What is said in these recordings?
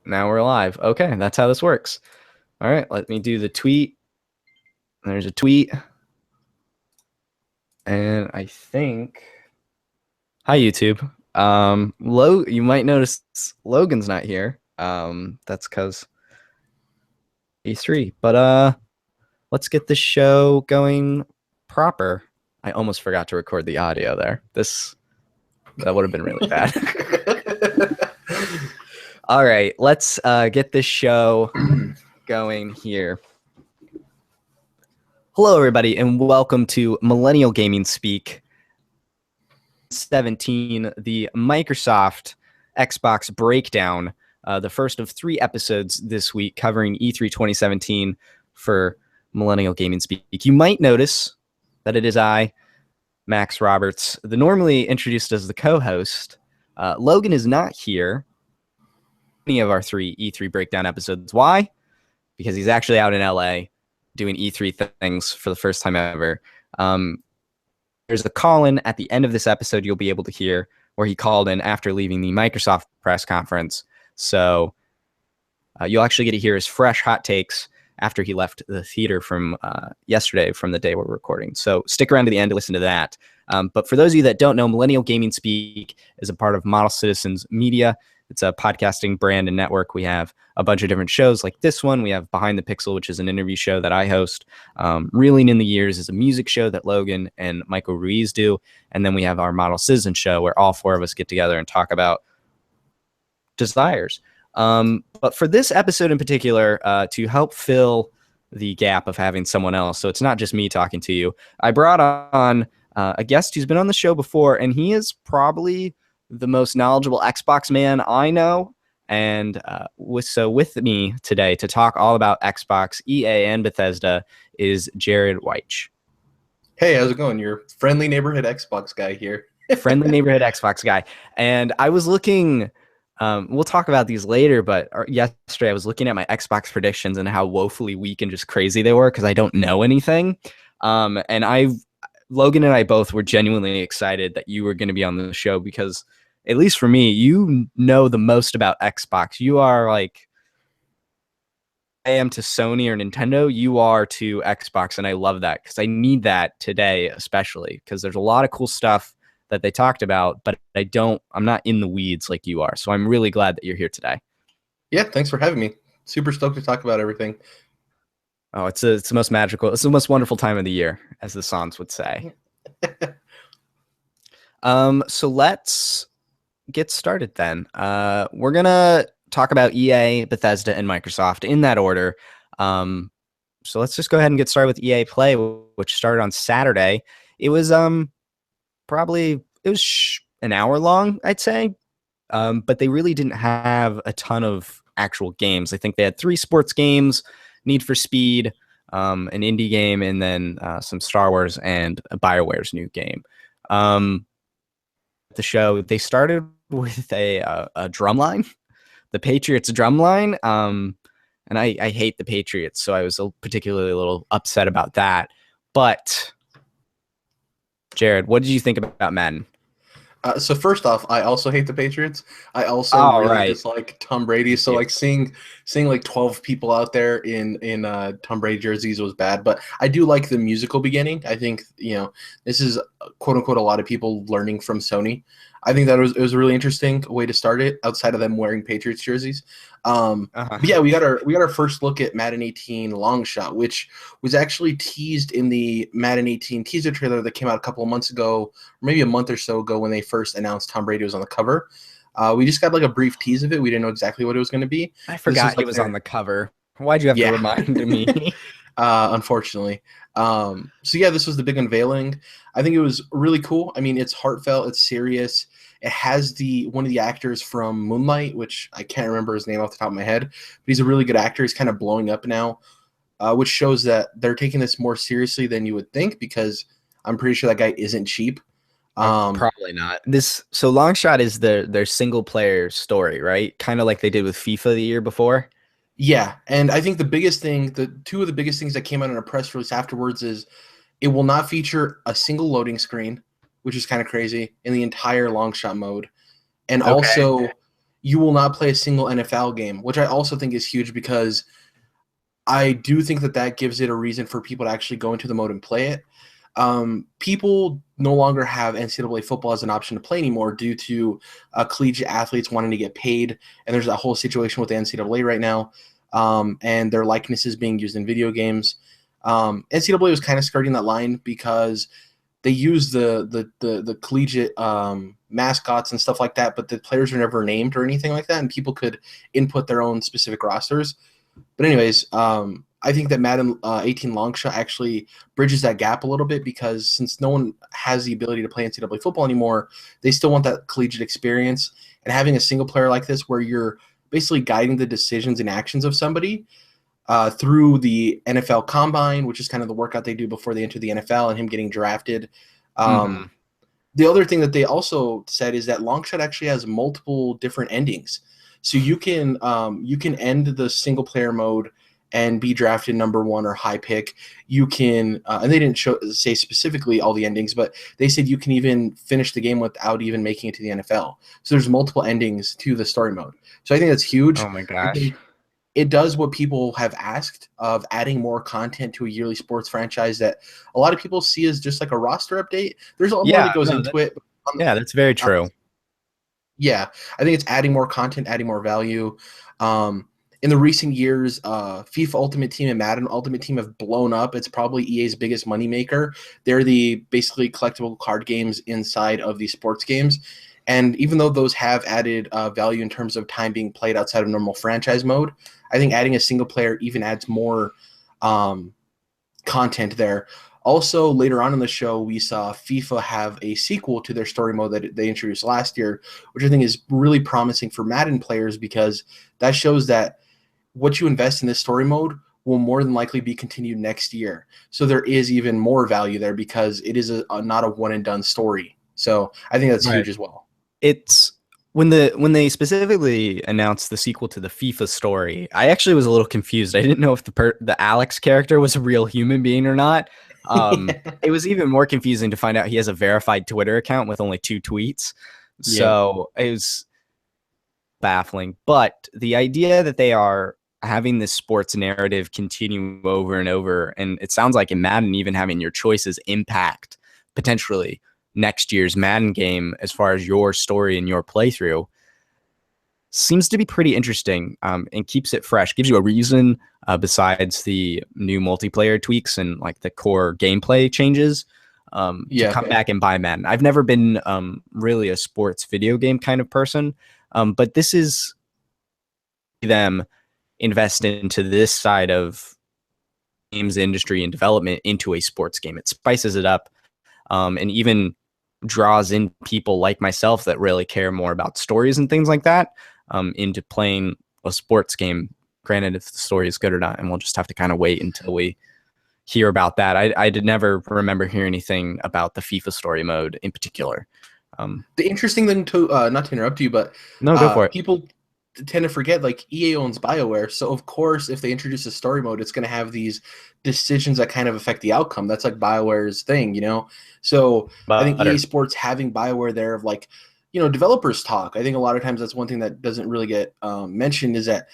now we're live. Okay, that's how this works. All right, let me do the tweet. There's a tweet. And I think... Hi, YouTube. You might notice Logan's not here. That's because E3. But let's get this show going proper. I almost forgot to record the audio there. That would have been really bad. All right, let's get this show going here. Hello, everybody, and welcome to Millennial Gaming Speak 17, the Microsoft Xbox breakdown, the first of 3 episodes this week covering E3 2017 for Millennial Gaming Speak. You might notice that it is I, Max Roberts, the normally introduced as the co-host. Logan is not here any of our 3 E3 breakdown episodes. Why? Because he's actually out in LA doing E3 things for the first time ever. There's a call-in at the end of this episode you'll be able to hear where he called in after leaving the Microsoft press conference. So you'll actually get to hear his fresh hot takes after he left the theater from yesterday, from the day we're recording. So stick around to the end to listen to that. But for those of you that don't know, Millennial Gaming Speak is a part of Model Citizens Media. It's a podcasting brand and network. We have a bunch of different shows like this one. We have Behind the Pixel, which is an interview show that I host. Reeling in the Years is a music show that Logan and Michael Ruiz do. And then we have our Model Citizen show where all 4 of us get together and talk about desires. But for this episode in particular, to help fill the gap of having someone else, so it's not just me talking to you, I brought on a guest who's been on the show before, and he is probably the most knowledgeable Xbox man I know. And with me today to talk all about Xbox, EA, and Bethesda is Jerrad Wyche. Hey, how's it going? Your friendly neighborhood Xbox guy here. Friendly neighborhood Xbox guy. And I was looking, we'll talk about these later, but yesterday I was looking at my Xbox predictions and how woefully weak and just crazy they were because I don't know anything. And Logan and I both were genuinely excited that you were going to be on the show because, at least for me, you know the most about Xbox. You are like I am to Sony or Nintendo, you are to Xbox, and I love that because I need that today, especially because there's a lot of cool stuff that they talked about, but I'm not in the weeds like you are. So I'm really glad that you're here today. Yeah, thanks for having me. Super stoked to talk about everything. Oh, it's the most magical, it's the most wonderful time of the year, as the songs would say. So let's get started then. We're gonna talk about EA, Bethesda, and Microsoft in that order. So let's just go ahead and get started with EA Play, which started on Saturday. It was an hour long, I'd say, but they really didn't have a ton of actual games. I think they had 3 sports games, Need for Speed, an indie game, and then some Star Wars and BioWare's new game. The show, they started with a drum line, the Patriots drum line, and I hate the Patriots, so I was particularly a little upset about that. But Jerrad, what did you think about Madden? So first off, I also hate the Patriots. I also dislike Tom Brady. So like seeing like 12 people out there in Tom Brady jerseys was bad. But I do like the musical beginning. I think this is quote unquote a lot of people learning from Sony. I think that it was a really interesting way to start it outside of them wearing Patriots jerseys. But yeah, we got our first look at Madden 18 Long Shot, which was actually teased in the Madden 18 teaser trailer that came out a couple of months ago, or maybe a month or so ago when they first announced Tom Brady was on the cover. We just got like a brief tease of it. We didn't know exactly what it was going to be. I forgot he was on the cover. Why'd you have to remind me? Unfortunately. So yeah, this was the big unveiling. I think it was really cool. I mean, it's heartfelt, it's serious. It has one of the actors from Moonlight, which I can't remember his name off the top of my head, but he's a really good actor. He's kind of blowing up now, which shows that they're taking this more seriously than you would think, because I'm pretty sure that guy isn't cheap. Probably not. So Long Shot is their single player story, right? Kind of like they did with FIFA the year before. Yeah, and I think the biggest thing, two of the biggest things that came out in a press release afterwards is it will not feature a single loading screen, which is kind of crazy, in the entire Long Shot mode. And also you will not play a single NFL game, which I also think is huge because I do think that gives it a reason for people to actually go into the mode and play it. People no longer have NCAA football as an option to play anymore due to collegiate athletes wanting to get paid, and there's that whole situation with the NCAA right now, and their likenesses being used in video games. NCAA was kind of skirting that line because they use the collegiate mascots and stuff like that, but the players are never named or anything like that, and people could input their own specific rosters. But anyways, I think that Madden 18 Longshot actually bridges that gap a little bit because since no one has the ability to play NCAA football anymore, they still want that collegiate experience. And having a single player like this where you're basically guiding the decisions and actions of somebody through the NFL Combine, which is kind of the workout they do before they enter the NFL and him getting drafted. The other thing that they also said is that Longshot actually has multiple different endings. So you can end the single player mode and be drafted number 1 or high pick. You can, and they didn't say specifically all the endings, but they said you can even finish the game without even making it to the NFL. So there's multiple endings to the story mode. So I think that's huge. Oh my gosh. It does what people have asked of adding more content to a yearly sports franchise that a lot of people see as just like a roster update. There's a lot more that goes into it. Yeah, that's very true. Yeah, I think it's adding more content, adding more value. In the recent years, FIFA Ultimate Team and Madden Ultimate Team have blown up. It's probably EA's biggest moneymaker. They're the basically collectible card games inside of these sports games. And even though those have added value in terms of time being played outside of normal franchise mode, I think adding a single player even adds more content there. Also, later on in the show, we saw FIFA have a sequel to their story mode that they introduced last year, which I think is really promising for Madden players because that shows that what you invest in this story mode will more than likely be continued next year. So there is even more value there because it is not a one-and-done story. So I think that's huge as well. It's when they specifically announced the sequel to the FIFA story, I actually was a little confused. I didn't know if the Alex character was a real human being or not. It was even more confusing to find out he has a verified Twitter account with only 2 tweets. So it was baffling. But the idea that they are having this sports narrative continue over and over, and it sounds like in Madden, even having your choices impact potentially next year's Madden game as far as your story and your playthrough, seems to be pretty interesting, and keeps it fresh, gives you a reason besides the new multiplayer tweaks and like the core gameplay changes to come back and buy Madden. I've never been really a sports video game kind of person, but this is them invest into this side of games industry and development into a sports game. It spices it up, and even draws in people like myself that really care more about stories and things like that into playing a sports game. Granted, if the story is good or not, and we'll just have to kind of wait until we hear about that. I did never remember hearing anything about the FIFA story mode in particular. The interesting thing to not to interrupt you, but no, go for it. People tend to forget like EA owns BioWare, so of course if they introduce a story mode, it's going to have these decisions that kind of affect the outcome. That's like BioWare's thing, you know. So I think EA Sports having BioWare there of like, you know, developers talk. I think a lot of times that's one thing that doesn't really get mentioned is that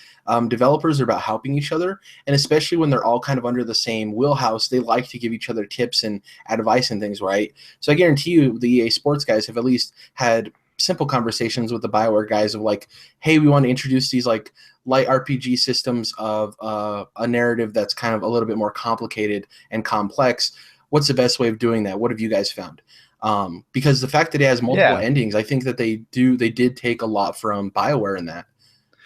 developers are about helping each other, and especially when they're all kind of under the same wheelhouse, they like to give each other tips and advice and things, right? So I guarantee you the EA Sports guys have at least had simple conversations with the BioWare guys of like, hey, we want to introduce these like light RPG systems of a narrative that's kind of a little bit more complicated and complex. What's the best way of doing that? What have you guys found? Because the fact that it has multiple endings, I think that they did take a lot from BioWare in that,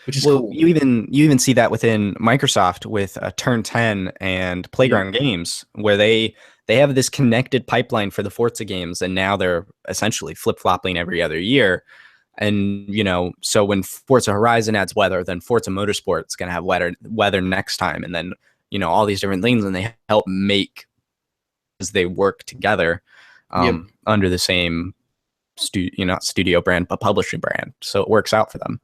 which is cool. You even see that within Microsoft with Turn 10 and Playground Games, where they have this connected pipeline for the Forza games, and now they're essentially flip-flopping every other year. And, you know, so when Forza Horizon adds weather, then Forza Motorsport is going to have weather next time. And then, you know, all these different things, and they help make as they work together under the same not studio brand, but publishing brand. So it works out for them.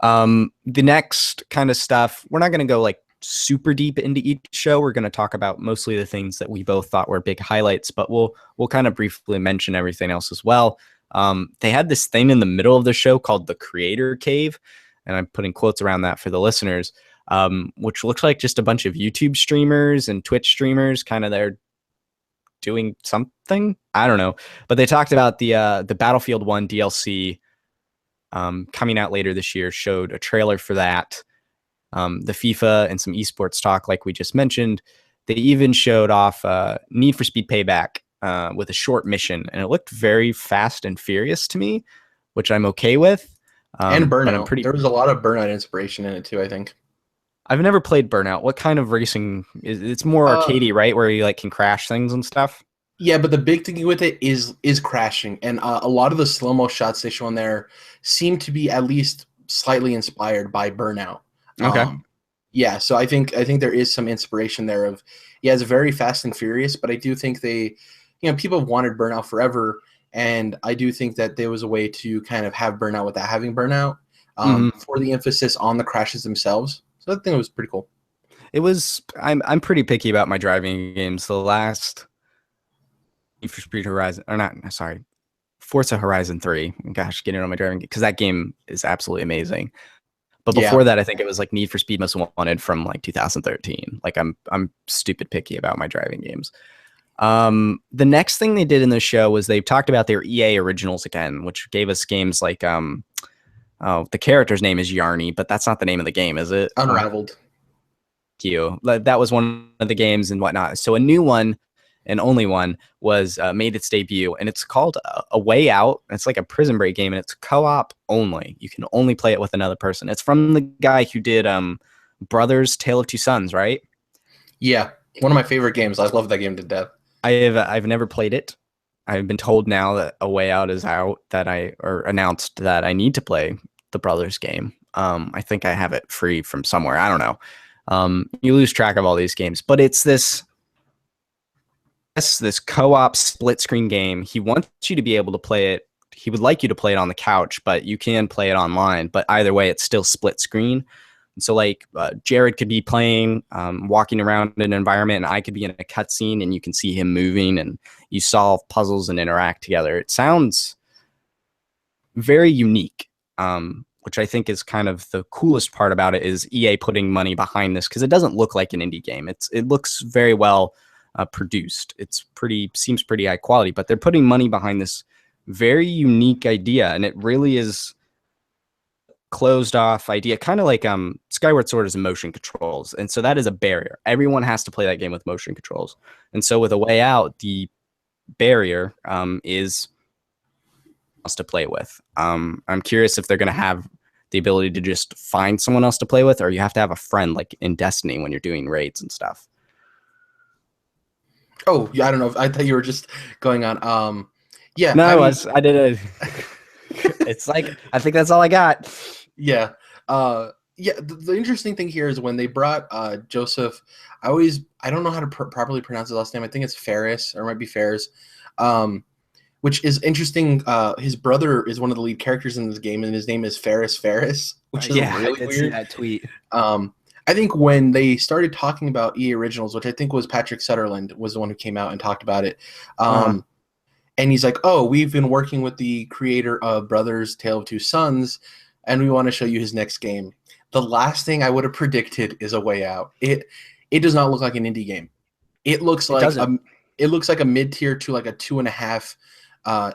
The next kind of stuff, we're not going to go like super deep into each show. We're going to talk about mostly the things that we both thought were big highlights, but we'll kind of briefly mention everything else as well. They had this thing in the middle of the show called the Creator Cave, and I'm putting quotes around that for the listeners, which looks like just a bunch of YouTube streamers and Twitch streamers kind of there doing something. I don't know, but they talked about the Battlefield 1 DLC coming out later this year, showed a trailer for that, the FIFA and some esports talk like we just mentioned. They even showed off Need for Speed Payback with a short mission, and it looked very fast and furious to me, which I'm okay with. And Burnout. There was a lot of Burnout inspiration in it too, I think. I've never played Burnout. What kind of racing is it's more arcadey, right? Where you like can crash things and stuff? Yeah, but the big thing with it is crashing. And a lot of the slow-mo shots they show in there seem to be at least slightly inspired by Burnout. Okay. Yeah, so I think there is some inspiration there of, yeah, it's very fast and furious, but I do think they, people have wanted Burnout forever, and I do think that there was a way to kind of have Burnout without having Burnout for the emphasis on the crashes themselves. So I think it was pretty cool. It was. I'm pretty picky about my driving games. The last Need for Speed Horizon, or not, sorry, Forza Horizon 3. Gosh, getting on my driving game, because that game is absolutely amazing. But before that, I think it was like Need for Speed Most Wanted from like 2013. Like I'm stupid picky about my driving games. The next thing they did in the show was they talked about their EA originals again, which gave us games like the character's name is Yarny, but that's not the name of the game, is it? Unraveled. That was one of the games and whatnot. So a new one, and only one, was made its debut, and it's called A Way Out. It's like a prison break game, and it's co-op only. You can only play it with another person. It's from the guy who did Brothers: Tale of Two Sons, right? Yeah, one of my favorite games. I love that game to death. I've never played it. I've been told now that A Way Out is out, or announced that I need to play the Brothers game. I think I have it free from somewhere. I don't know. You lose track of all these games, but it's this co-op split screen game. He wants you to be able to play it. He would like you to play it on the couch, but you can play it online. But either way, it's still split screen. And so like Jerrad could be playing, walking around an environment, and I could be in a cutscene, and you can see him moving, and you solve puzzles and interact together. It sounds very unique, which I think is kind of the coolest part about it, is EA putting money behind this, because it doesn't look like an indie game. It looks very well produced. Seems pretty high quality, but they're putting money behind this very unique idea, and it really is closed off idea, kind of like Skyward Sword is motion controls, and so that is a barrier. Everyone has to play that game with motion controls, and so with A Way Out, the barrier is us to play with. I'm curious if they're going to have the ability to just find someone else to play with, or you have to have a friend, like in Destiny when you're doing raids and stuff. Oh, yeah, I don't know. I thought you were just going on. Yeah. No, I did it. It's like, I think that's all I got. Yeah. Yeah. The interesting thing here is when they brought Joseph, I don't know how to properly pronounce his last name. I think it's Ferris, or it might be Ferris, which is interesting. His brother is one of the lead characters in this game, and his name is Ferris, which is really weird. That tweet. I think when they started talking about EA Originals, which I think was Patrick Sutherland was the one who came out and talked about it. And he's like, oh, we've been working with the creator of Brothers: Tale of Two Sons, and we want to show you his next game. The last thing I would have predicted is A Way Out. It does not look like an indie game. It looks like a mid-tier to like a 2.5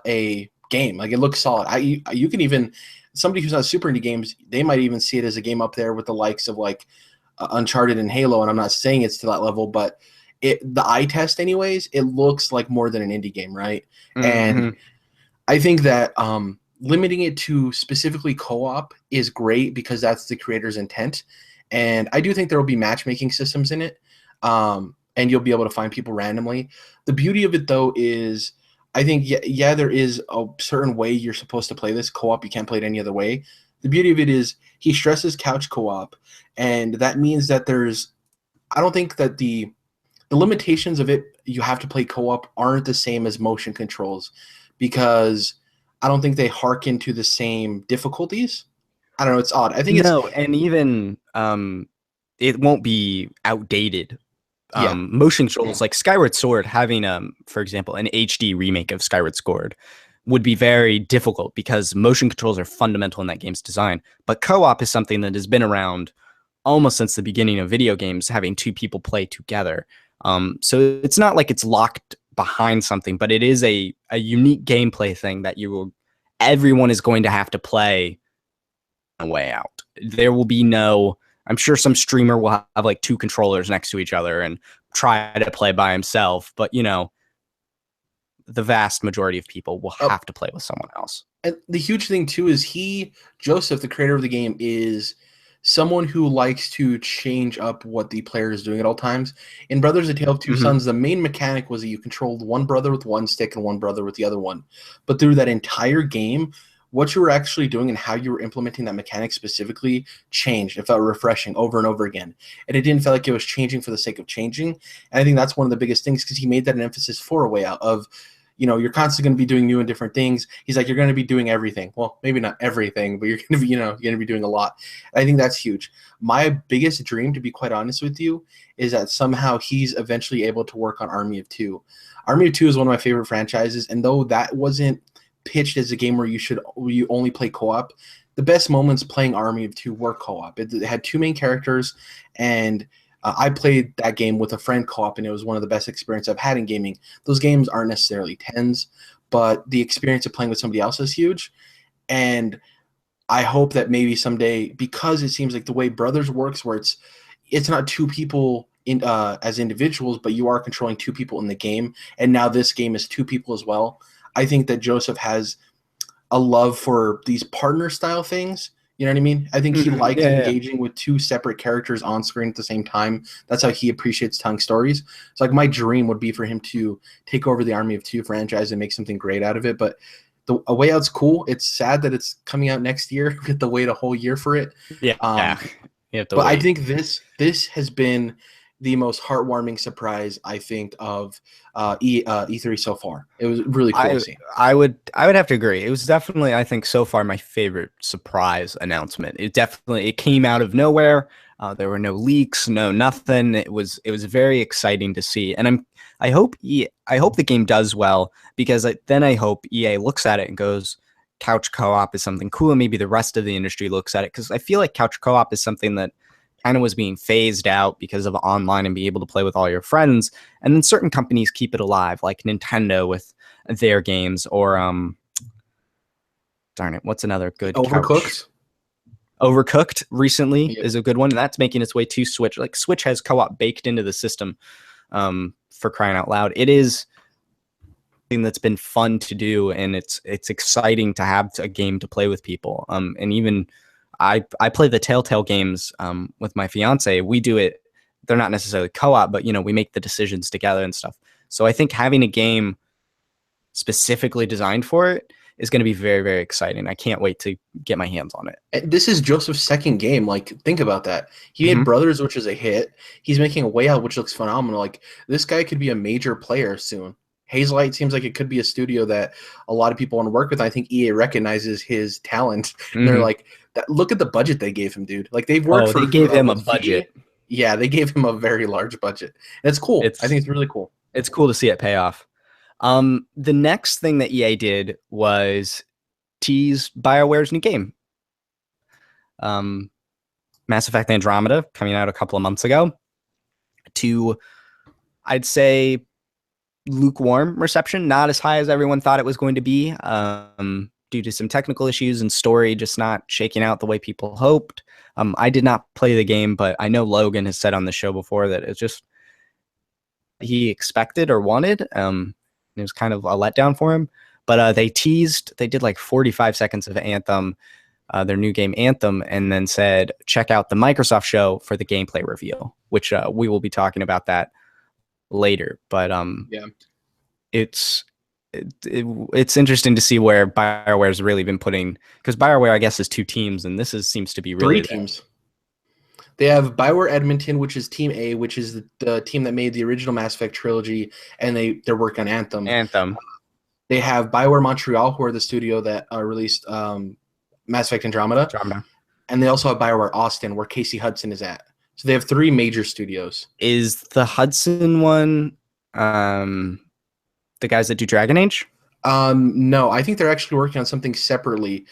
a game. Like, it looks solid. You can even, somebody who's not super into games, they might even see it as a game up there with the likes of like Uncharted and Halo, and I'm not saying it's to that level, but the eye test anyways, it looks like more than an indie game, right? Mm-hmm. And I think that limiting it to specifically co-op is great, because that's the creator's intent. And I do think there will be matchmaking systems in it, and you'll be able to find people randomly. The beauty of it, though, is I think, yeah, there is a certain way you're supposed to play this co-op. You can't play it any other way. The beauty of it is he stresses couch co-op, and that means that I don't think that the limitations of it, you have to play co-op, aren't the same as motion controls, because I don't think they harken to the same difficulties. I don't know. It's odd. I think and even it won't be outdated. Motion controls like Skyward Sword having, for example, an HD remake of Skyward Sword would be very difficult because motion controls are fundamental in that game's design. But co-op is something that has been around almost since the beginning of video games, having two people play together. So it's not like it's locked behind something, but it is a unique gameplay thing that everyone is going to have to play a way out. There will be no, I'm sure some streamer will have like two controllers next to each other and try to play by himself, but the vast majority of people will have to play with someone else. And the huge thing too is Joseph, the creator of the game, is someone who likes to change up what the player is doing at all times. In Brothers: A Tale of Two Sons, the main mechanic was that you controlled one brother with one stick and one brother with the other one. But through that entire game, what you were actually doing and how you were implementing that mechanic specifically changed. It felt refreshing over and over again. And it didn't feel like it was changing for the sake of changing. And I think that's one of the biggest things, because he made that an emphasis for A Way Out of, you're constantly going to be doing new and different things. He's like, you're going to be doing everything. Well, maybe not everything, but you're going to be, you're going to be doing a lot. And I think that's huge. My biggest dream, to be quite honest with you, is that somehow he's eventually able to work on Army of Two. Army of Two is one of my favorite franchises, and though that wasn't pitched as a game where you only play co-op, the best moments playing Army of Two were co-op. It had two main characters, and I played that game with a friend co-op, and it was one of the best experiences I've had in gaming. Those games aren't necessarily 10s, but the experience of playing with somebody else is huge. And I hope that maybe someday, because it seems like the way Brothers works, where it's not two people as individuals, but you are controlling two people in the game, and now this game is two people as well. I think that Joseph has a love for these partner style things. You know what I mean? I think he likes engaging with two separate characters on screen at the same time. That's how he appreciates telling stories. So like my dream would be for him to take over the Army of Two franchise and make something great out of it. But A Way Out's cool. It's sad that it's coming out next year. We have to wait a whole year for it. Yeah. You have to but wait. I think this has been the most heartwarming surprise, I think, of E3 so far. It was really cool to see. I would have to agree. It was definitely, I think, so far my favorite surprise announcement. It came out of nowhere. There were no leaks, no nothing. It was very exciting to see, and I hope the game does well, because then I hope EA looks at it and goes, couch co-op is something cool, and maybe the rest of the industry looks at it, because I feel like couch co-op is something that kind of was being phased out because of online and being able to play with all your friends. And then certain companies keep it alive, like Nintendo with their games, or darn it, what's another good Overcooked? Couch? Overcooked recently is a good one, and that's making its way to Switch. Like Switch has co-op baked into the system, for crying out loud. It is something that's been fun to do, and it's exciting to have a game to play with people. And even I play the Telltale games with my fiance. We do it. They're not necessarily co-op, but we make the decisions together and stuff. So I think having a game specifically designed for it is going to be very, very exciting. I can't wait to get my hands on it. This is Joseph's second game. Like, think about that. He made Brothers, which is a hit. He's making A Way Out, which looks phenomenal. Like, this guy could be a major player soon. Hazelight seems like it could be a studio that a lot of people want to work with. I think EA recognizes his talent. And they're like, look at the budget they gave him, dude. Like, they've worked they gave him a budget. Yeah, they gave him a very large budget. And it's cool. I think it's really cool. It's cool to see it pay off. The next thing that EA did was tease BioWare's new game. Mass Effect Andromeda, coming out a couple of months ago, to, I'd say, lukewarm reception, not as high as everyone thought it was going to be, due to some technical issues and story just not shaking out the way people hoped. I did not play the game, but I know Logan has said on the show before that it's just he expected or wanted. It was kind of a letdown for him. But they did like 45 seconds of Anthem, their new game Anthem, and then said, check out the Microsoft show for the gameplay reveal, which we will be talking about that later. But it's interesting to see where BioWare's really been putting, because BioWare, I guess, is two teams, and seems to be really three teams. They have BioWare Edmonton, which is Team A, which is the team that made the original Mass Effect trilogy, and they're working on Anthem. They have BioWare Montreal, who are the studio that released Mass Effect Andromeda. And they also have BioWare Austin, where Casey Hudson is at. So they have three major studios. Is the Hudson one the guys that do Dragon Age? No, I think they're actually working on something separately.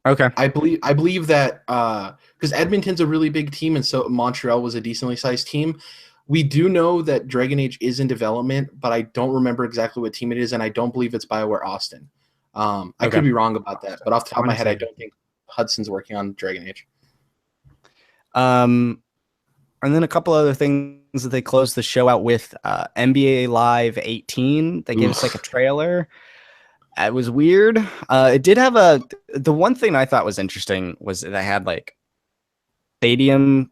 Okay. I believe that because Edmonton's a really big team, and so Montreal was a decently sized team. We do know that Dragon Age is in development, but I don't remember exactly what team it is, and I don't believe it's BioWare Austin. I could be wrong about that, but off the top of my head, I don't think Hudson's working on Dragon Age. And then a couple other things that they closed the show out with. NBA Live 18. They gave us like a trailer. It was weird. It did have the one thing I thought was interesting was that they had like stadium,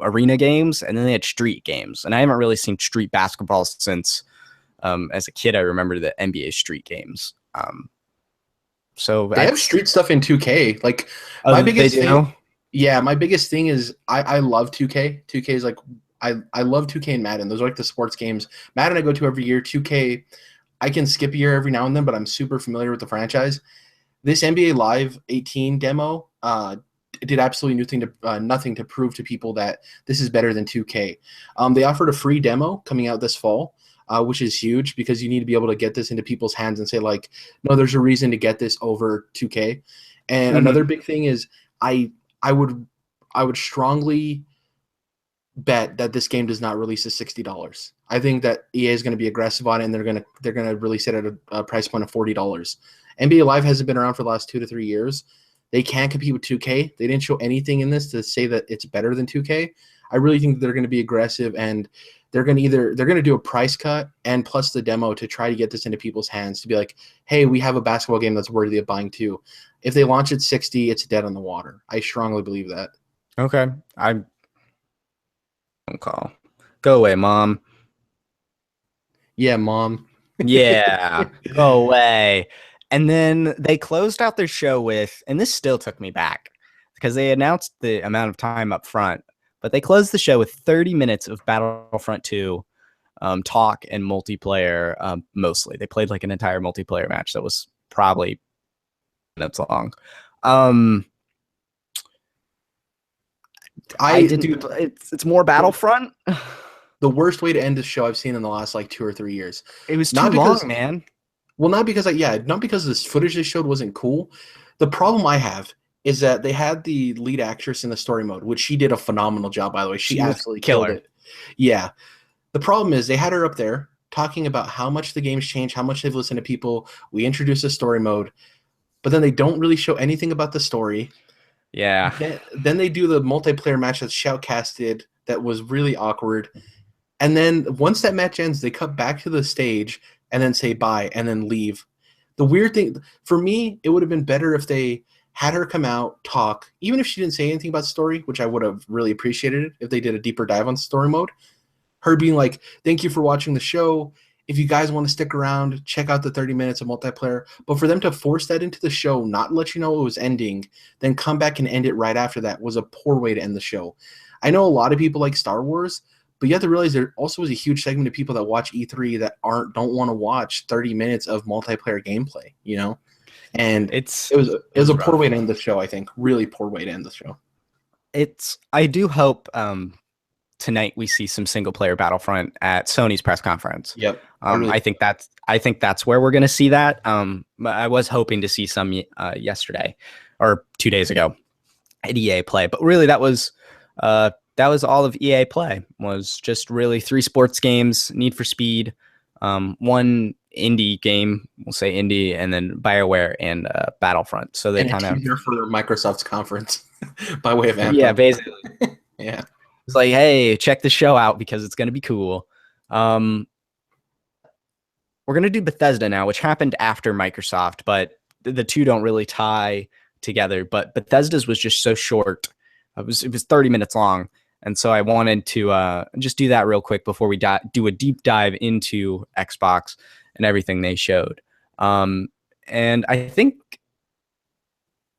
arena games, and then they had street games. And I haven't really seen street basketball since as a kid. I remember the NBA street games. So they have street stuff in 2K. Like my biggest thing. Yeah, my biggest thing is I love 2K. 2K is like I love 2K and Madden. Those are like the sports games. Madden I go to every year. 2K I can skip a year every now and then, but I'm super familiar with the franchise. This NBA Live 18 demo did absolutely nothing to prove to people that this is better than 2K. They offered a free demo coming out this fall, which is huge because you need to be able to get this into people's hands and say like, no, there's a reason to get this over 2K. And another big thing is I would strongly bet that this game does not release at $60. I think that EA is going to be aggressive on it, and they're gonna release it at a price point of $40. NBA Live hasn't been around for the last 2 to 3 years. They can't compete with 2K. They didn't show anything in this to say that it's better than 2K. I really think they're going to be aggressive, and they're going to do a price cut and plus the demo to try to get this into people's hands to be like, hey, we have a basketball game that's worthy of buying too. If they launch at 60, it's dead on the water. I strongly believe that. Okay. Phone call. Go away, Mom. Yeah, Mom. Yeah, go away. And then they closed out their show with, and this still took me back because they announced the amount of time up front, but they closed the show with 30 minutes of Battlefront 2 talk and multiplayer mostly. They played like an entire multiplayer match that was probably minutes long. It's more Battlefront. The worst way to end this show I've seen in the last like 2 or 3 years. It was too long, man. Well, not because this footage they showed wasn't cool. The problem I have is that they had the lead actress in the story mode, which she did a phenomenal job, by the way. She absolutely killed it. Yeah. The problem is they had her up there talking about how much the game's changed, how much they've listened to people. We introduced a story mode, but then they don't really show anything about the story. Yeah. Then they do the multiplayer match that shoutcasted that was really awkward. And then once that match ends, they cut back to the stage and then say bye and then leave. The weird thing, for me, it would have been better if they had her come out, talk, even if she didn't say anything about story, which I would have really appreciated it if they did a deeper dive on story mode. Her being like, thank you for watching the show. If you guys want to stick around, check out the 30 minutes of multiplayer. But for them to force that into the show, not let you know it was ending, then come back and end it right after that was a poor way to end the show. I know a lot of people like Star Wars, but you have to realize there also is a huge segment of people that watch E3 that don't want to watch 30 minutes of multiplayer gameplay, And it was a poor way to end the show, I think. Really poor way to end the show. I do hope tonight we see some single player Battlefront at Sony's press conference. Yep. I think that's where we're going to see that. I was hoping to see some yesterday or 2 days ago at EA Play, but really that was all of EA Play. Was just really 3 sports games, Need for Speed, one indie game, we'll say indie, and then BioWare and Battlefront. So they kind of here for Microsoft's conference by way of Anthem. Yeah, basically. Yeah. It's like, hey, check the show out because it's going to be cool. We're going to do Bethesda now, which happened after Microsoft, but the two don't really tie together. But Bethesda's was just so short. It was 30 minutes long. And so I wanted to just do that real quick before we do a deep dive into Xbox and everything they showed. And I think,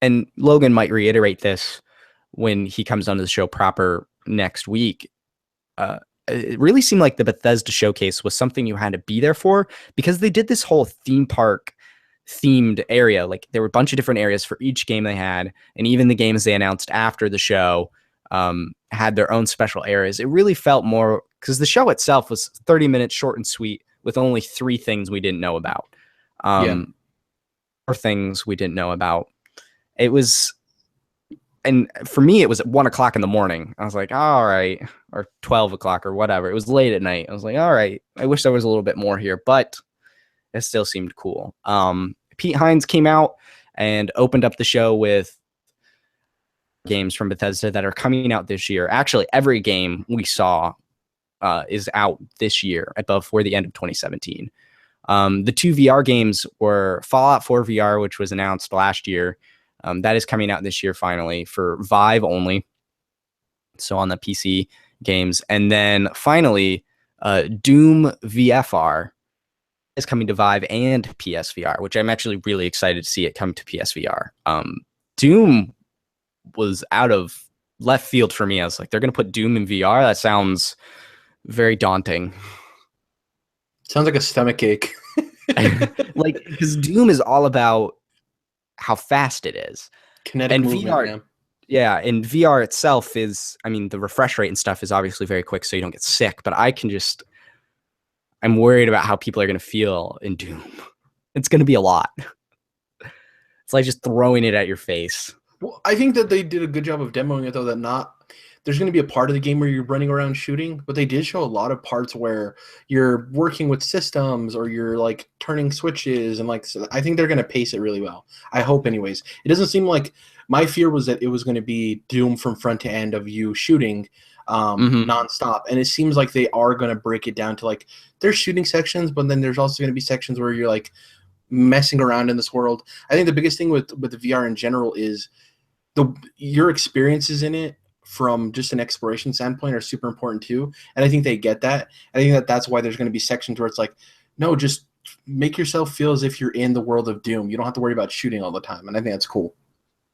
and Logan might reiterate this when he comes onto the show proper next week, it really seemed like the Bethesda showcase was something you had to be there for because they did this whole theme park themed area. Like there were a bunch of different areas for each game they had, and even the games they announced after the show had their own special areas. It really felt more, because the show itself was 30 minutes short and sweet with only 3 things we didn't know about. Yeah. Or things we didn't know about. It was, and for me, it was at 1 o'clock in the morning. I was like, all right, or 12 o'clock or whatever. It was late at night. I was like, all right, I wish there was a little bit more here, but it still seemed cool. Pete Hines came out and opened up the show with games from Bethesda that are coming out this year. Actually, every game we saw is out this year before the end of 2017. The two VR games were Fallout 4 VR, which was announced last year. That is coming out this year finally for Vive only. So on the PC games. And then finally, Doom VFR is coming to Vive and PSVR, which I'm actually really excited to see it come to PSVR. Doom was out of left field for me. I was like, they're going to put Doom in VR? That sounds very daunting. Sounds like a stomach ache. Like, because Doom is all about how fast it is. Kinetic movement, VR, yeah, and VR itself is, I mean, the refresh rate and stuff is obviously very quick so you don't get sick, but I'm worried about how people are going to feel in Doom. It's going to be a lot. It's like just throwing it at your face. Well, I think that they did a good job of demoing it, though, that there's going to be a part of the game where you're running around shooting, but they did show a lot of parts where you're working with systems or you're like turning switches, and like, so I think they're going to pace it really well. I hope anyways. It doesn't seem like, my fear was that it was going to be Doom from front to end of you shooting nonstop, and it seems like they are going to break it down to like there's shooting sections, but then there's also going to be sections where you're like messing around in this world. I think the biggest thing with the VR in general is your experiences in it from just an exploration standpoint are super important too, and I think they get that. I think that's why there's going to be sections where it's like, no, just make yourself feel as if you're in the world of Doom. You don't have to worry about shooting all the time, and I think that's cool.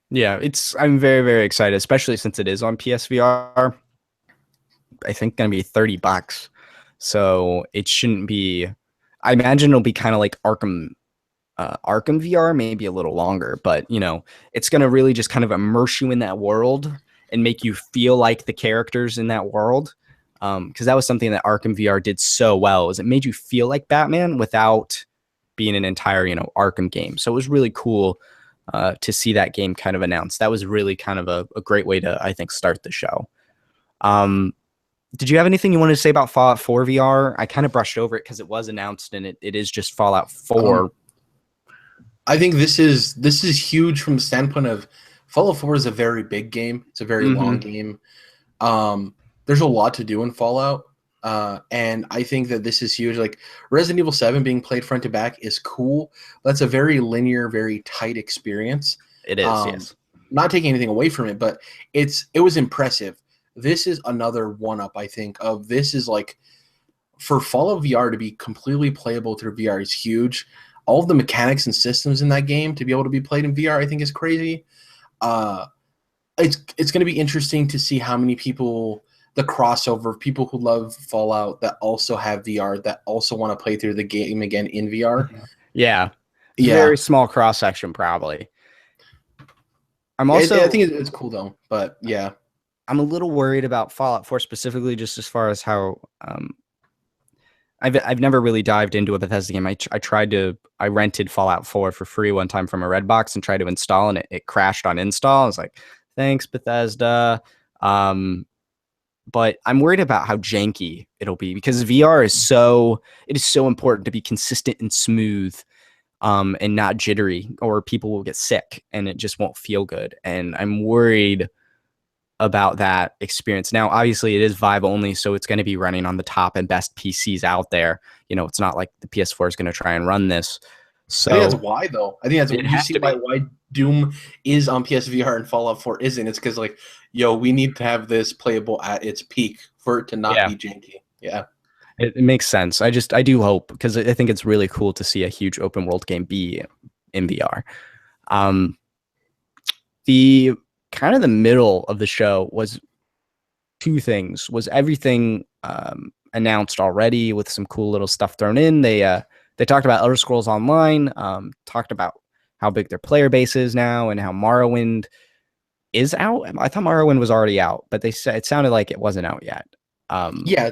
Yeah, I'm very, very excited, especially since it is on PSVR. I think going to be $30, so it shouldn't be. I imagine it'll be kind of like Arkham VR, maybe a little longer, but it's going to really just kind of immerse you in that world and make you feel like the characters in that world. Because that was something that Arkham VR did so well, is it made you feel like Batman without being an entire Arkham game. So it was really cool to see that game kind of announced. That was really kind of a great way to, I think, start the show. Did you have anything you wanted to say about Fallout 4 VR? I kind of brushed over it because it was announced and it is just Fallout 4. I think this is huge from the standpoint of Fallout 4 is a very big game. It's a very long game. There's a lot to do in Fallout. And I think that this is huge. Like Resident Evil 7 being played front to back is cool. That's a very linear, very tight experience. It is, yes. Not taking anything away from it, but it was impressive. This is another one-up, I think, of this is like, for Fallout VR to be completely playable through VR is huge. All of the mechanics and systems in that game to be able to be played in VR, I think, is crazy. It's going to be interesting to see how many people, the crossover, people who love Fallout that also have VR, that also want to play through the game again in VR. Yeah. Very small cross-section, probably. I think it's cool, though, but yeah. I'm a little worried about Fallout 4 specifically, just as far as how I've never really dived into a Bethesda game. I rented Fallout 4 for free one time from a Redbox and tried to install, and it crashed on install. I was like, thanks, Bethesda. But I'm worried about how janky it'll be, because VR is so important to be consistent and smooth, and not jittery, or people will get sick and it just won't feel good. And I'm worried about that experience. Now, obviously it is Vive only, so it's going to be running on the top and best PCs out there. It's not like the PS4 is going to try and run this. So I think that's why, though. I think that's you see why Doom is on PSVR and Fallout 4 isn't. It's because like, we need to have this playable at its peak for it to not be janky. Yeah. It makes sense. I do hope, because I think it's really cool to see a huge open world game be in VR. The kind of the middle of the show was two things. Was everything announced already with some cool little stuff thrown in. They talked about Elder Scrolls Online, talked about how big their player base is now and how Morrowind is out. I thought Morrowind was already out, but they said it sounded like it wasn't out yet.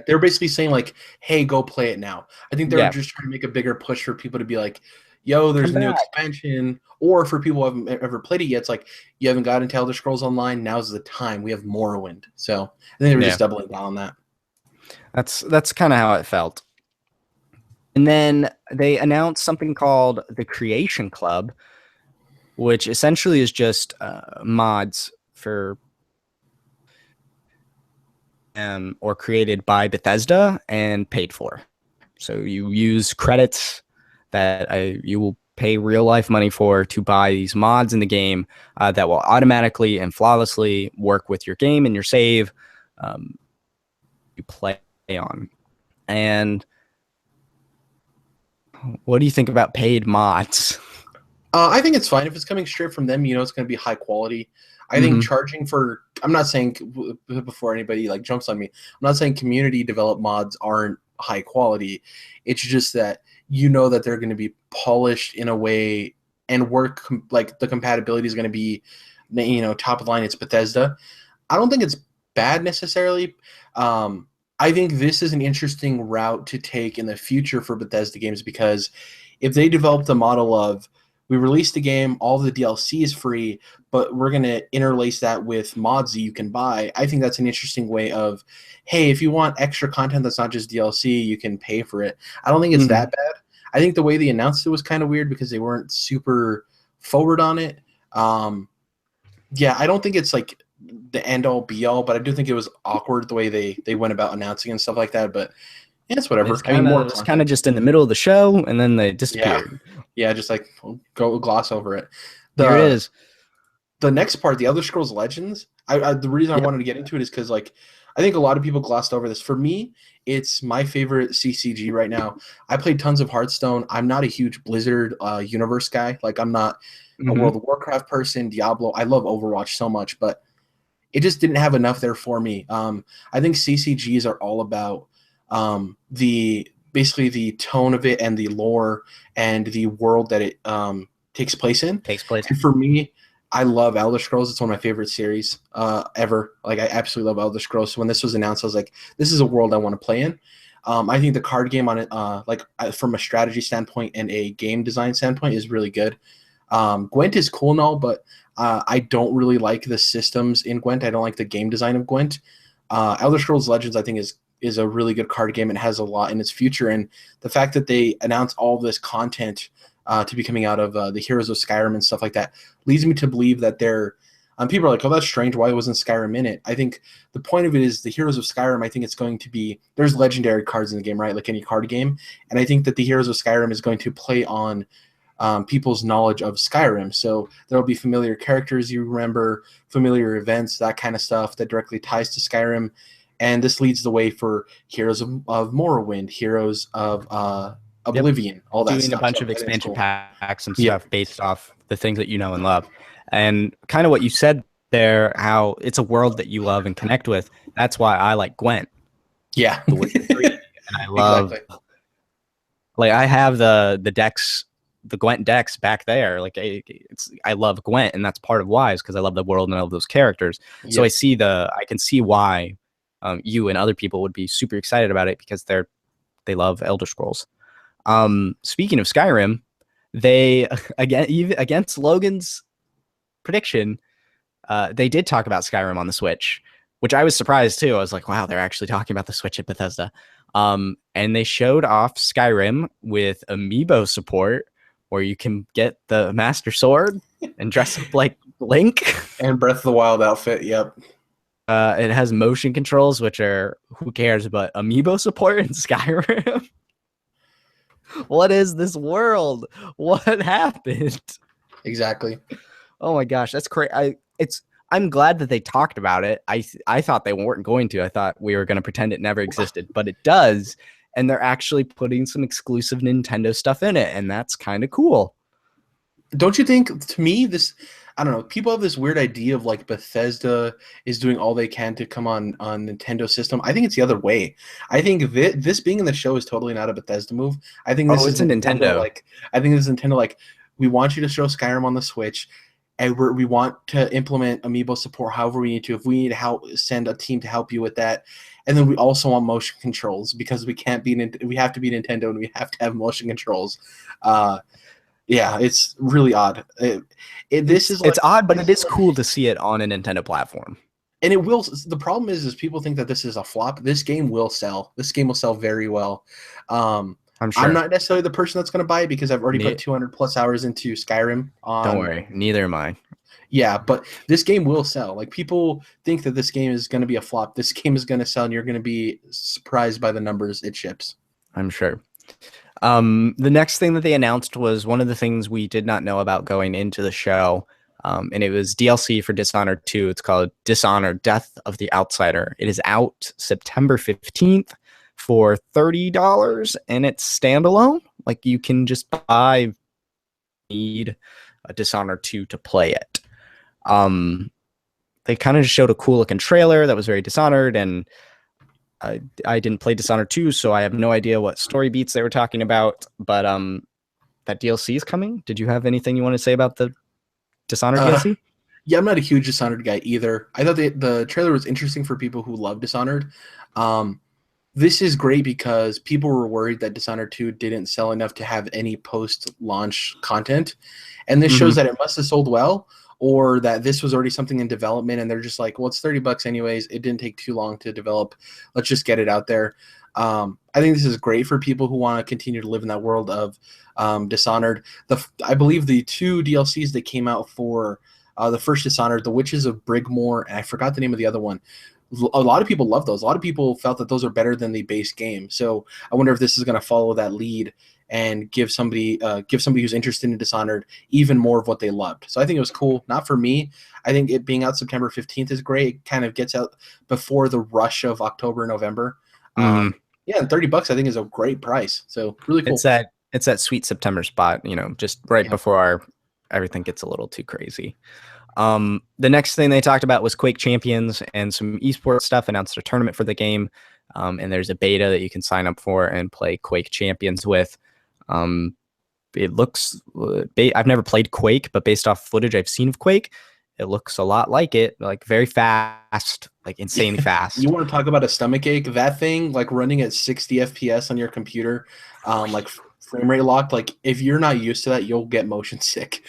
They're basically saying like, hey, go play it now. I think they're just trying to make a bigger push for people to be like, yo, there's Come a new back. expansion. Or for people who haven't ever played it yet, it's like, you haven't got into Elder Scrolls Online, now's the time. We have Morrowind. So I think they were just doubling down on that. That's kind of how it felt. And then they announced something called the Creation Club, which essentially is just mods for or created by Bethesda and paid for. So you use credits that you will pay real life money for to buy these mods in the game that will automatically and flawlessly work with your game and your save you play on. And what do you think about paid mods? I think it's fine if it's coming straight from them. It's going to be high quality. I think charging for, I'm not saying, before anybody like jumps on me, I'm not saying community developed mods aren't high quality. It's just that that they're going to be polished in a way and work like the compatibility is going to be, top of line. It's Bethesda. I don't think it's bad necessarily. I think this is an interesting route to take in the future for Bethesda games, because if they develop the model of, we released the game, all the DLC is free, but we're going to interlace that with mods that you can buy. I think that's an interesting way of, hey, if you want extra content that's not just DLC, you can pay for it. I don't think it's that bad. I think the way they announced it was kind of weird because they weren't super forward on it. Yeah, I don't think it's like the end-all be-all, but I do think it was awkward the way they went about announcing and stuff like that, but yeah, it's whatever. It's kind of just in the middle of the show, and then they disappeared. Yeah, just like go gloss over it. There it is. The next part, the Elder Scrolls Legends, the reason I wanted to get into it is because like I think a lot of people glossed over this. For me, it's my favorite CCG right now. I played tons of Hearthstone. I'm not a huge Blizzard universe guy. Like I'm not a World of Warcraft person, Diablo. I love Overwatch so much, but it just didn't have enough there for me. I think CCGs are all about basically the tone of it and the lore and the world that it takes place in. And for me, I love Elder Scrolls. It's one of my favorite series ever. Like I absolutely love Elder Scrolls. So when this was announced, I was like, this is a world I want to play in. I think the card game on it, from a strategy standpoint and a game design standpoint, is really good. Gwent is cool and all, but I don't really like the systems in Gwent. I don't like the game design of Gwent. Elder Scrolls Legends, I think, is a really good card game and has a lot in its future. And the fact that they announced all this content to be coming out of the Heroes of Skyrim and stuff like that leads me to believe that people are like, oh, that's strange. Why wasn't Skyrim in it? I think the point of it is the Heroes of Skyrim, I think it's going to be, there's legendary cards in the game, right? Like any card game. And I think that the Heroes of Skyrim is going to play on people's knowledge of Skyrim. So there'll be familiar characters you remember, familiar events, that kind of stuff that directly ties to Skyrim. And this leads the way for Heroes of Morrowind, Heroes of Oblivion, all that doing stuff. A bunch of expansion packs and stuff based off the things that you know and love. And kind of what you said there, how it's a world that you love and connect with. That's why I like Gwent. Yeah. The Witcher 3. And I love, like, I have the decks, the Gwent decks back there. Like, I love Gwent, and that's part of why, is because I love the world and I love those characters. Yep. So I can see why you and other people would be super excited about it, because they love Elder Scrolls. Speaking of Skyrim, they against Logan's prediction, they did talk about Skyrim on the Switch, which I was surprised too. I was like, wow, they're actually talking about the Switch at Bethesda. And they showed off Skyrim with amiibo support, where you can get the Master Sword and dress up like Link. And Breath of the Wild outfit, yep. It has motion controls, which are, who cares, but amiibo support in Skyrim? What is this world? What happened? Exactly. Oh my gosh, that's crazy. I'm glad that they talked about it. I thought they weren't going to. I thought we were going to pretend it never existed, but it does. And they're actually putting some exclusive Nintendo stuff in it, and that's kind of cool. Don't you think, to me, I don't know, people have this weird idea of like Bethesda is doing all they can to come on Nintendo system. I think it's the other way. I think this being in the show is totally not a Bethesda move. I think this is a Nintendo. I think this is Nintendo, like, we want you to show Skyrim on the Switch, and we want to implement amiibo support however we need to. If we need to send a team to help you with that. And then we also want motion controls, because we have to be Nintendo and we have to have motion controls. Yeah, it's really odd. It's odd, but it is cool to see it on a Nintendo platform. And it will. The problem is people think that this is a flop. This game will sell. This game will sell very well. I'm sure. I'm not necessarily the person that's going to buy it because I've already put 200 plus hours into Skyrim. Don't worry, neither am I. Yeah, but this game will sell. Like, people think that this game is going to be a flop. This game is going to sell, and you're going to be surprised by the numbers it ships. I'm sure. The next thing that they announced was one of the things we did not know about going into the show. And it was DLC for Dishonored 2. It's called Dishonored: Death of the Outsider. It is out September 15th for $30, and it's standalone. Like, you can just need a Dishonored 2 to play it. They kind of just showed a cool looking trailer that was very Dishonored, and I didn't play Dishonored 2, so I have no idea what story beats they were talking about. But that DLC is coming. Did you have anything you want to say about the Dishonored DLC? Yeah, I'm not a huge Dishonored guy either. I thought the trailer was interesting for people who love Dishonored. This is great because people were worried that Dishonored 2 didn't sell enough to have any post-launch content. And this shows that it must have sold well, or that this was already something in development and they're just like, well, it's $30 anyways. It didn't take too long to develop. Let's just get it out there. I think this is great for people who want to continue to live in that world of Dishonored. I believe the 2 DLCs that came out for the first Dishonored, The Witches of Brigmore, and I forgot the name of the other one. A lot of people love those. A lot of people felt that those are better than the base game. So I wonder if this is going to follow that lead and give somebody who's interested in Dishonored even more of what they loved. So I think it was cool. Not for me. I think it being out September 15th is great. It kind of gets out before the rush of October and November. Yeah, and $30 I think is a great price. So really cool. It's that sweet September spot, just right before everything gets a little too crazy. The next thing they talked about was Quake Champions and some esports stuff. Announced a tournament for the game, and there's a beta that you can sign up for and play Quake Champions with. It looks, I've never played Quake, but based off footage I've seen of Quake, it looks a lot like it, like very fast, like insanely fast. You want to talk about a stomach ache? That thing, like running at 60 FPS on your computer, like frame rate locked, like if you're not used to that, you'll get motion sick.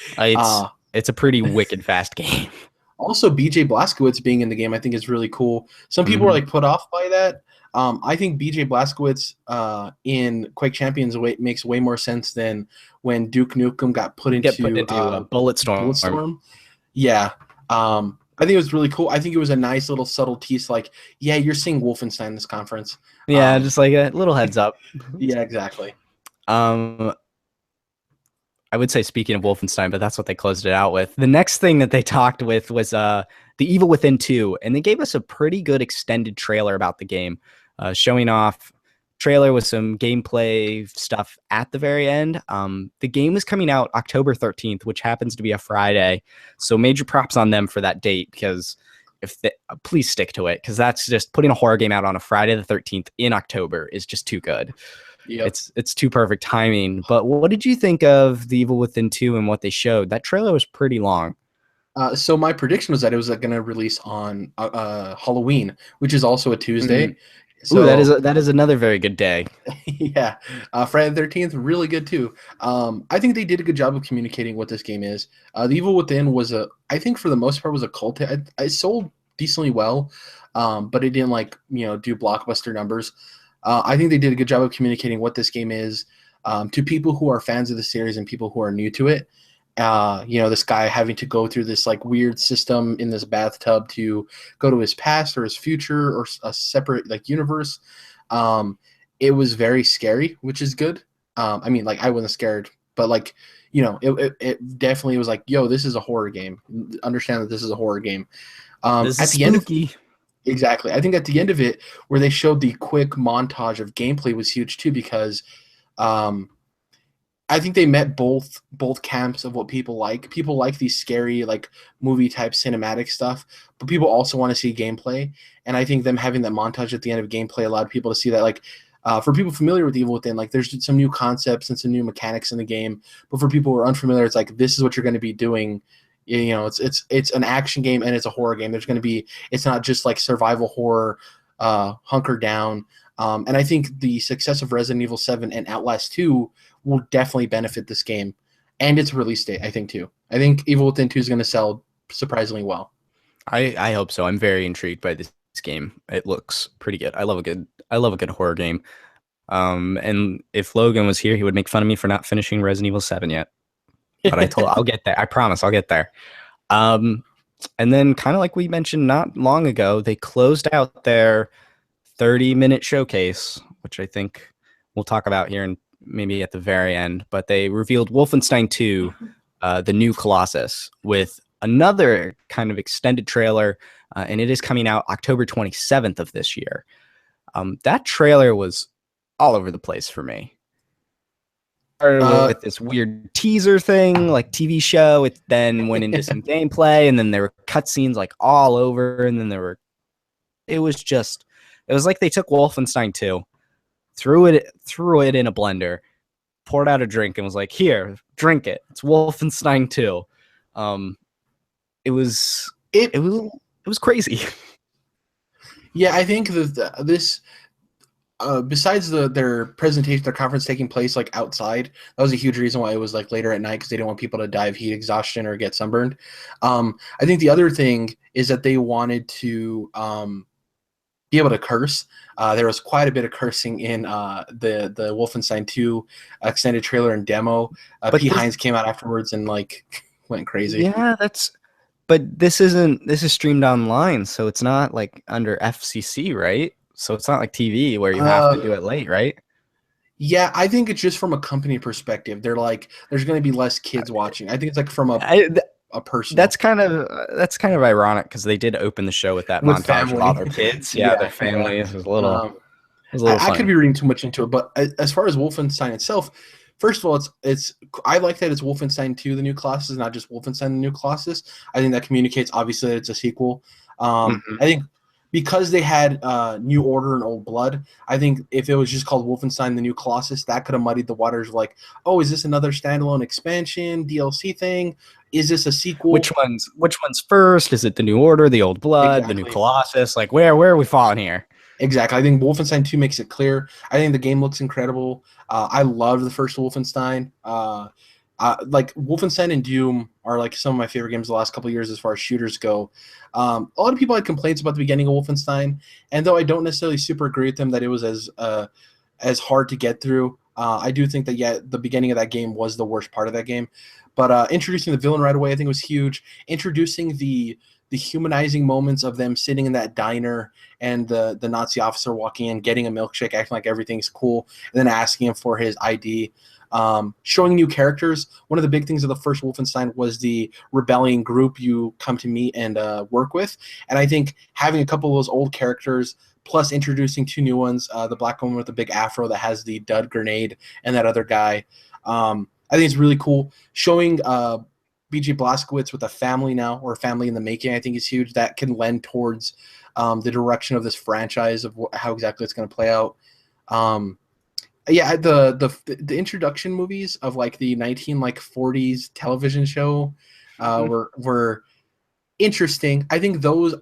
It's a pretty wicked fast game. Also, BJ Blazkowicz being in the game, I think is really cool. Some people are like put off by that. I think BJ Blazkowicz in Quake Champions makes way more sense than when Duke Nukem got put into Bulletstorm. Yeah. I think it was really cool. I think it was a nice little subtle tease, like, yeah, you're seeing Wolfenstein this conference. Yeah, just like a little heads up. Yeah, exactly. I would say speaking of Wolfenstein, but that's what they closed it out with. The next thing that they talked with was The Evil Within 2, and they gave us a pretty good extended trailer about the game, showing off trailer with some gameplay stuff at the very end. The game is coming out October 13th, which happens to be a Friday, so major props on them for that date, because please stick to it, because that's just putting a horror game out on a Friday the 13th in October is just too good. Yep. It's too perfect timing. But what did you think of The Evil Within 2 and what they showed? That trailer was pretty long. So my prediction was that it was going to release on Halloween, which is also a Tuesday. So that is another very good day. Yeah, Friday the 13th, really good too. I think they did a good job of communicating what this game is. The Evil Within was I think for the most part was a cult hit. It sold decently well, but it didn't do blockbuster numbers. I think they did a good job of communicating what this game is to people who are fans of the series and people who are new to it. This guy having to go through this like weird system in this bathtub to go to his past or his future or a separate universe. It was very scary, which is good. I wasn't scared, but it definitely was like, yo, this is a horror game. Understand that this is a horror game. This is spooky. Exactly. I think at the end of it, where they showed the quick montage of gameplay was huge too, because I think they met both camps of what people like. People like these scary movie type cinematic stuff, but people also want to see gameplay. And I think them having that montage at the end of gameplay allowed people to see that for people familiar with Evil Within, there's some new concepts and some new mechanics in the game. But for people who are unfamiliar, it's like, this is what you're going to be doing. It's an action game and it's a horror game. It's not just survival horror, hunker down. And I think the success of Resident Evil 7 and Outlast 2 will definitely benefit this game. and its release date, I think, too. I think Evil Within 2 is going to sell surprisingly well. I hope so. I'm very intrigued by this game. It looks pretty good. I love a good horror game. And if Logan was here, he would make fun of me for not finishing Resident Evil 7 yet. But I'll get there. I promise I'll get there. And then kind of like we mentioned not long ago, they closed out their 30-minute showcase, which I think we'll talk about here and maybe at the very end. But they revealed Wolfenstein 2, the new Colossus, with another kind of extended trailer, and it is coming out October 27th of this year. That trailer was all over the place for me. Started with this weird teaser thing, like TV show. It then went into some gameplay, and then there were cutscenes like all over, and then it was like they took Wolfenstein 2, threw it in a blender, poured out a drink, and was like, "Here, drink it. It's Wolfenstein 2." It was crazy. Yeah, I think that this, besides their presentation, their conference taking place like outside, that was a huge reason why it was like later at night, because they didn't want people to die of heat exhaustion or get sunburned. I think the other thing is that they wanted to be able to curse. There was quite a bit of cursing in the Wolfenstein 2 extended trailer and demo. P. Hines came out afterwards and like went crazy. Yeah, but this is streamed online, so it's not like under FCC, right? So it's not like TV where you have to do it late, right? Yeah, I think it's just from a company perspective. They're like, there's going to be less kids watching. I think it's like from a person. That's kind of ironic, because they did open the show with that montage of all their kids. Yeah, their families. It was a little. I could be reading too much into it, but as far as Wolfenstein itself, first of all, it's I like that it's Wolfenstein 2, the new Colossus, not just Wolfenstein, the new Colossus. I think that communicates obviously that it's a sequel. I think because they had New Order and Old Blood, I think if it was just called Wolfenstein, the new Colossus, that could have muddied the waters of like, oh, is this another standalone expansion DLC thing? Is this a sequel? Which one's first? Is it the New Order, the Old Blood, the new Colossus? Like, where are we falling here? Exactly. I think Wolfenstein 2 makes it clear. I think the game looks incredible. I loved the first Wolfenstein. Like Wolfenstein and Doom are like some of my favorite games the last couple of years as far as shooters go. A lot of people had complaints about the beginning of Wolfenstein, and though I don't necessarily super agree with them that it was as hard to get through, I do think that the beginning of that game was the worst part of that game. But introducing the villain right away, I think, was huge. Introducing the humanizing moments of them sitting in that diner and the Nazi officer walking in, getting a milkshake, acting like everything's cool, and then asking him for his ID. Showing new characters. One of the big things of the first Wolfenstein was the rebellion group you come to meet and work with. And I think having a couple of those old characters plus introducing two new ones, the black woman with the big afro that has the dud grenade and that other guy, I think it's really cool. Showing BJ Blazkowicz with a family now, or a family in the making, I think is huge. That can lend towards the direction of this franchise of how exactly it's going to play out. Yeah, the introduction movies of like the 1940s television show were interesting. I think those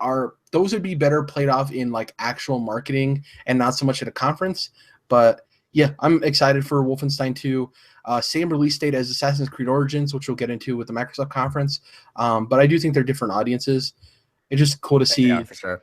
would be better played off in like actual marketing and not so much at a conference. But yeah, I'm excited for Wolfenstein 2. Same release date as Assassin's Creed Origins, which we'll get into with the Microsoft conference. But I do think they're different audiences. It's just cool to see for sure.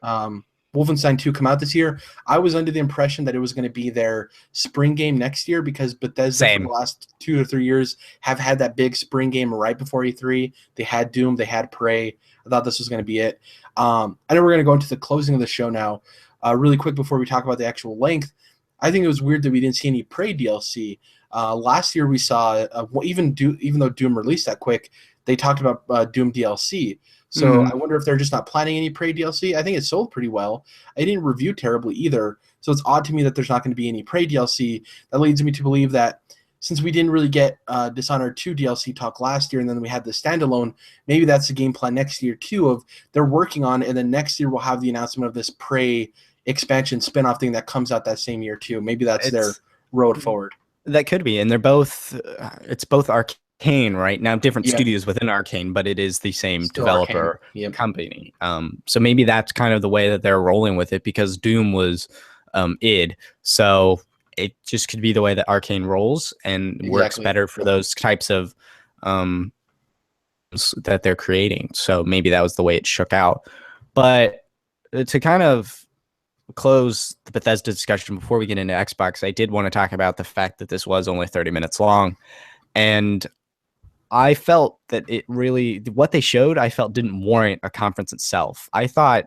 Wolfenstein 2 come out this year. I was under the impression that it was going to be their spring game next year, because Bethesda for the last 2 or 3 years have had that big spring game right before E3. They had Doom, they had Prey. I thought this was going to be it. I know we're going to go into the closing of the show now. Really quick before we talk about the actual length, I think it was weird that we didn't see any Prey DLC. Last year we saw, even though Doom released that quick, they talked about Doom DLC. So I wonder if they're just not planning any Prey DLC. I think it sold pretty well. I didn't review terribly either. So it's odd to me that there's not going to be any Prey DLC. That leads me to believe that since we didn't really get Dishonored 2 DLC talk last year, and then we had the standalone, maybe that's the game plan next year too, of they're working on it, and then next year we'll have the announcement of this Prey expansion spinoff thing that comes out that same year too. Maybe that's their road forward. That could be. And they're both, it's both Arcane, right? Now different studios within Arcane, but it is the same developer company. So maybe that's kind of the way that they're rolling with it, because Doom was id. So it just could be the way that Arcane rolls and works better for those types of that they're creating. So maybe that was the way it shook out. But to kind of close the Bethesda discussion before we get into Xbox, I did want to talk about the fact that this was only 30 minutes long. And I felt that it really, what they showed, I felt didn't warrant a conference itself. I thought,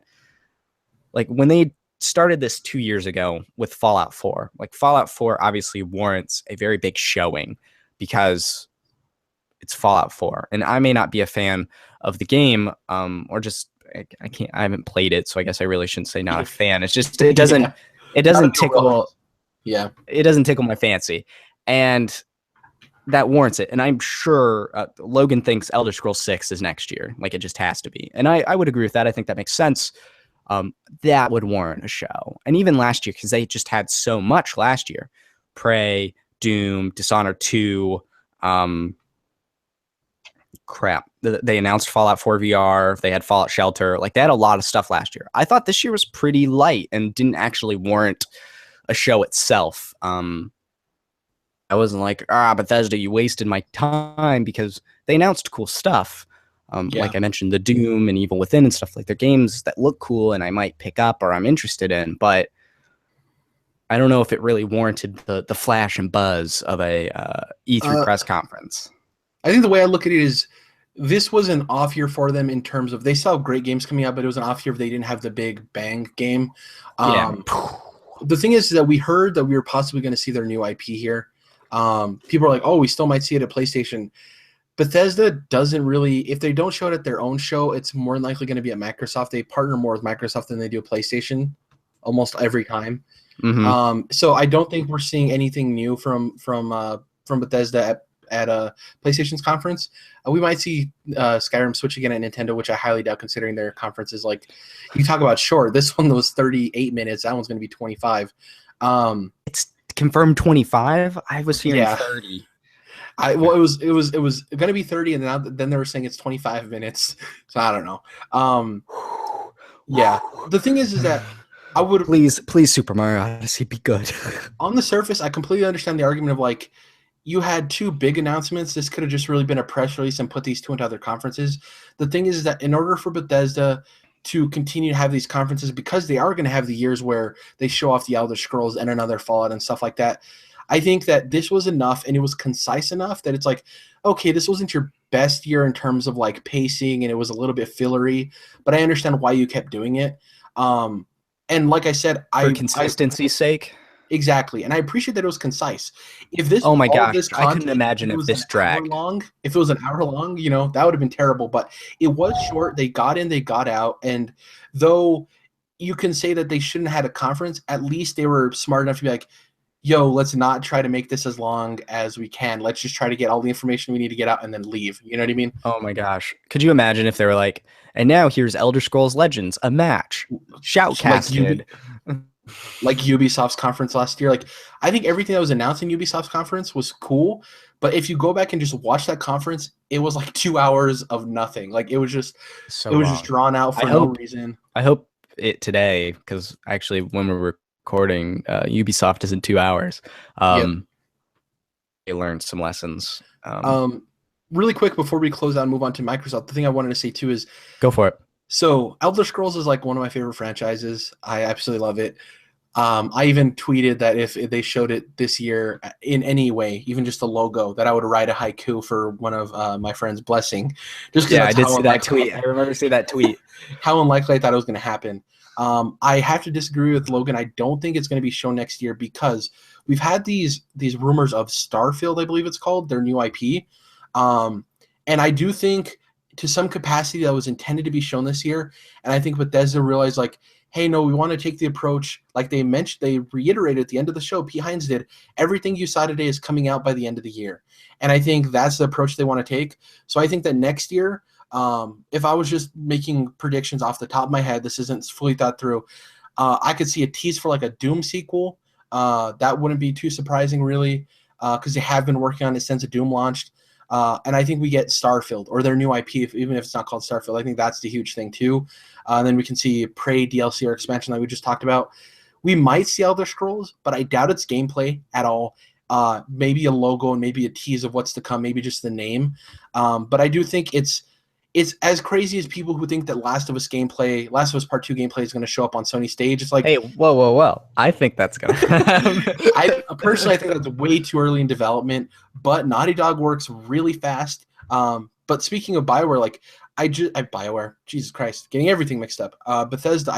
like, when they started this 2 years ago with Fallout 4, like, Fallout 4 obviously warrants a very big showing because it's Fallout 4. And I may not be a fan of the game, or just, I haven't played it, so I guess I really shouldn't say not a fan. It's just, it doesn't tickle. Yeah. It doesn't tickle my fancy. And that warrants it. And I'm sure Logan thinks Elder Scrolls 6 is next year. Like, it just has to be. And I would agree with that. I think that makes sense. That would warrant a show. And even last year, because they just had so much last year. Prey, Doom, Dishonored 2, they announced Fallout 4 VR. They had Fallout Shelter. Like, they had a lot of stuff last year. I thought this year was pretty light and didn't actually warrant a show itself. I wasn't like, Bethesda, you wasted my time, because they announced cool stuff. Like I mentioned, the Doom and Evil Within and stuff. Like, they're games that look cool and I might pick up or I'm interested in, but I don't know if it really warranted the flash and buzz of a E3 press conference. I think the way I look at it is, this was an off year for them in terms of, they still have great games coming out, but it was an off year if they didn't have the big bang game. The thing is that we heard that we were possibly going to see their new IP here. People are like, oh, we still might see it at PlayStation. Bethesda doesn't really, if they don't show it at their own show, it's more than likely going to be at Microsoft. They partner more with Microsoft than they do PlayStation almost every time. Mm-hmm. So I don't think we're seeing anything new from Bethesda at a PlayStation's conference. We might see Skyrim Switch again at Nintendo, which I highly doubt, considering their conferences. Like, you talk about short. This one was 38 minutes. That one's going to be 25. It's confirmed 25. I was hearing 30. It was going to be 30, and then they were saying it's 25 minutes. So I don't know. The thing is that I would please Super Mario Odyssey be good. On the surface, I completely understand the argument of, like, you had two big announcements. This could have just really been a press release and put these two into other conferences. The thing is that in order for Bethesda to continue to have these conferences, because they are going to have the years where they show off the Elder Scrolls and another Fallout and stuff like that, I think that this was enough, and it was concise enough that it's like, okay, this wasn't your best year in terms of, like, pacing, and it was a little bit fillery, but I understand why you kept doing it. And like I said, for consistency's sake. Exactly, and I appreciate that it was concise. If this, oh my gosh, I couldn't imagine if this dragged long. If it was an hour long, that would have been terrible. But it was short. They got in, they got out, and though you can say that they shouldn't have had a conference, at least they were smart enough to be like, yo, let's not try to make this as long as we can. Let's just try to get all the information we need to get out and then leave. You know what I mean? Oh my gosh. Could you imagine if they were like, and now here's Elder Scrolls Legends, a match, shoutcasted. Like Ubisoft's conference last year. Like, I think everything that was announced in Ubisoft's conference was cool, but if you go back and just watch that conference, it was like 2 hours of nothing. Like, it was just just drawn out for no reason. I hope it today, because actually when we're recording, Ubisoft isn't 2 hours. They learned some lessons. Really quick before we close out and move on to Microsoft, the thing I wanted to say too is, go for it. So Elder Scrolls is like one of my favorite franchises. I absolutely love it. I even tweeted that if they showed it this year in any way, even just a logo, that I would write a haiku for one of my friend's blessing. Just I did see that tweet. I remember seeing that tweet. How unlikely I thought it was going to happen. I have to disagree with Logan. I don't think it's going to be shown next year, because we've had these rumors of Starfield, I believe it's called, their new IP. And I do think to some capacity that was intended to be shown this year. And I think Bethesda realized, like, hey, no, we want to take the approach, like they mentioned, they reiterated at the end of the show, P. Hines did, everything you saw today is coming out by the end of the year. And I think that's the approach they want to take. So I think that next year, if I was just making predictions off the top of my head, this isn't fully thought through, I could see a tease for like a Doom sequel. That wouldn't be too surprising, really, because they have been working on it since the Doom launched. And I think we get Starfield, or their new IP, even if it's not called Starfield. I think that's the huge thing too. Then we can see Prey DLC or expansion like we just talked about. We might see Elder Scrolls, but I doubt it's gameplay at all. maybe a logo and maybe a tease of what's to come, maybe just the name. But I do think it's as crazy as people who think that Last of Us Part 2 gameplay is going to show up on Sony stage. It's like, hey, whoa. I think that's going to happen. I personally think that's way too early in development, but Naughty Dog works really fast. But speaking of BioWare, like BioWare, Jesus Christ, getting everything mixed up. Bethesda,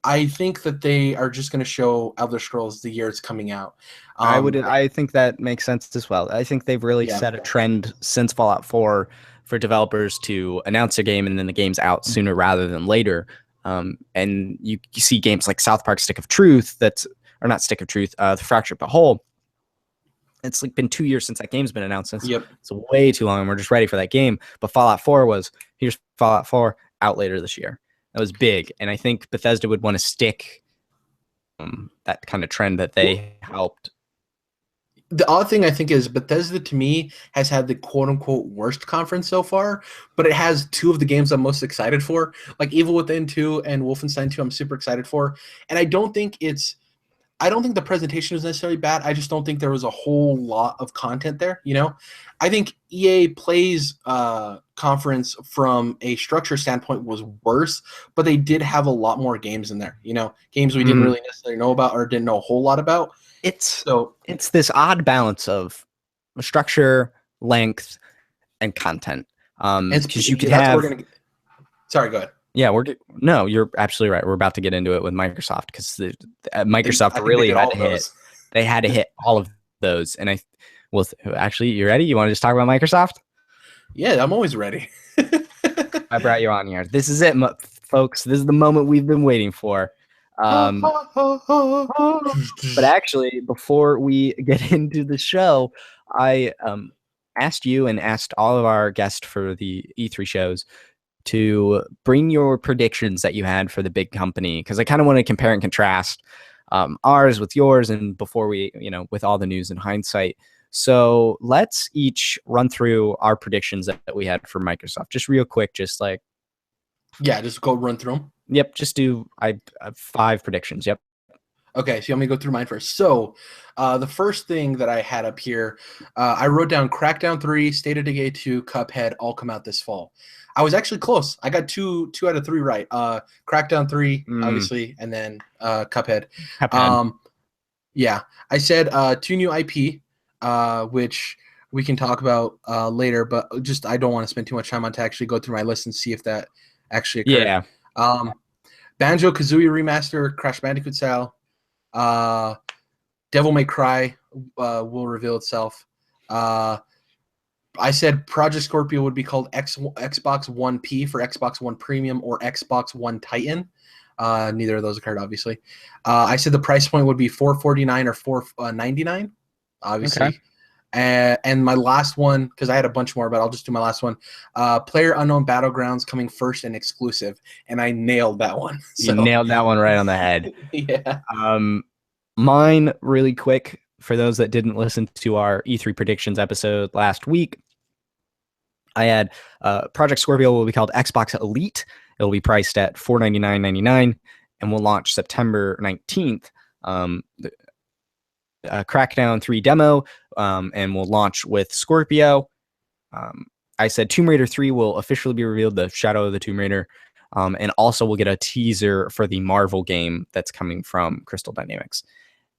I think that they are just going to show Elder Scrolls the year it's coming out. I think that makes sense as well. I think they've really set a trend since Fallout 4 for developers to announce their game and then the game's out sooner rather than later. And you see games like South Park Stick of Truth, The Fractured But Whole. It's like been 2 years since that game's been announced. It's way too long, and we're just ready for that game. But Fallout 4 was, here's Fallout 4 out later this year. That was big, and I think Bethesda would want to stick that kind of trend that they helped. The odd thing I think is Bethesda, to me, has had the quote-unquote worst conference so far, but it has two of the games I'm most excited for, like Evil Within 2 and Wolfenstein 2 I'm super excited for. And I don't think the presentation was necessarily bad. I just don't think there was a whole lot of content there, you know? I think EA Play's conference from a structure standpoint was worse, but they did have a lot more games in there, you know? Games we didn't really necessarily know about or didn't know a whole lot about. It's this odd balance of structure, length, and content. Because you could have. Sorry, go ahead. Yeah, you're absolutely right. We're about to get into it with Microsoft because Microsoft really had to hit. They had to hit all of those, and actually, you ready? You want to just talk about Microsoft? Yeah, I'm always ready. I brought you on here. This is it, folks. This is the moment we've been waiting for. But actually, before we get into the show, I asked you and asked all of our guests for the E3 shows to bring your predictions that you had for the big company, because I kind of want to compare and contrast ours with yours, and before we, with all the news in hindsight. So let's each run through our predictions that we had for Microsoft, just real quick, just go run through them. Yep, just do 5 predictions. Yep. Okay, so let me go through mine first. So the first thing that I had up here, I wrote down Crackdown 3, State of Decay 2, Cuphead all come out this fall. I was actually close. I got two out of 3 right. Crackdown 3, obviously, and then Cuphead. Yeah, I said 2 new IP, which we can talk about later, but I don't want to spend too much time on to actually go through my list and see if that actually occurred. Yeah. Banjo-Kazooie remaster, Crash Bandicoot style. Devil May Cry will reveal itself. I said Project Scorpio would be called Xbox One P for Xbox One Premium or Xbox One Titan. Neither of those occurred, obviously. I said the price point would be $449 or $499, obviously. Okay. And my last one, because I had a bunch more, but I'll just do my last one. PlayerUnknown Battlegrounds coming first and exclusive, and I nailed that one. You nailed that one right on the head. Yeah. Mine, really quick, for those that didn't listen to our E3 predictions episode last week, I had Project Scorpio will be called Xbox Elite. It'll be priced at $499.99 and will launch September 19th. Crackdown 3 demo, and will launch with Scorpio. I said Tomb Raider 3 will officially be revealed, the Shadow of the Tomb Raider, and also we'll get a teaser for the Marvel game that's coming from Crystal Dynamics.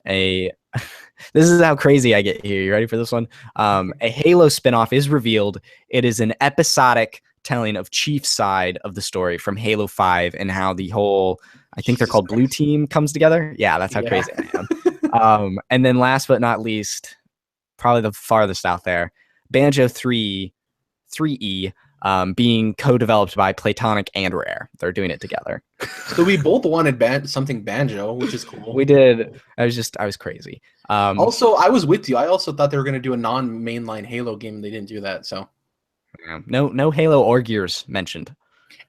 This is how crazy I get here. You ready for this one? A Halo spinoff is revealed. It is an episodic telling of Chief's side of the story from Halo 5 and how the whole, I think they're called Blue Team, comes together. Yeah, that's how crazy I am. And then last but not least, probably the farthest out there, Banjo 3E being co-developed by Playtonic and Rare. They're doing it together. So we both wanted something Banjo, which is cool. We did. I was crazy. Also, I was with you. I also thought they were going to do a non-mainline Halo game. They didn't do that. So no Halo or Gears mentioned.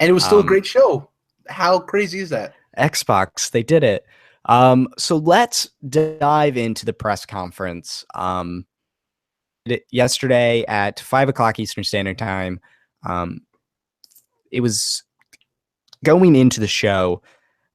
And it was still a great show. How crazy is that? Xbox, they did it. So let's dive into the press conference. Yesterday at 5:00 Eastern Standard Time. It was going into the show.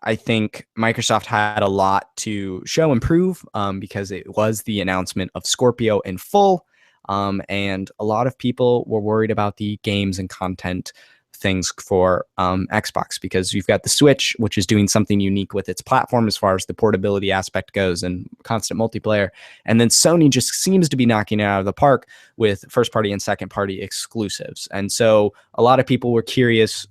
I think Microsoft had a lot to show and prove because it was the announcement of Scorpio in full. And a lot of people were worried about the games and content things for Xbox, because you've got the Switch, which is doing something unique with its platform as far as the portability aspect goes and constant multiplayer. And then Sony just seems to be knocking it out of the park with first party and second party exclusives. And so a lot of people were curious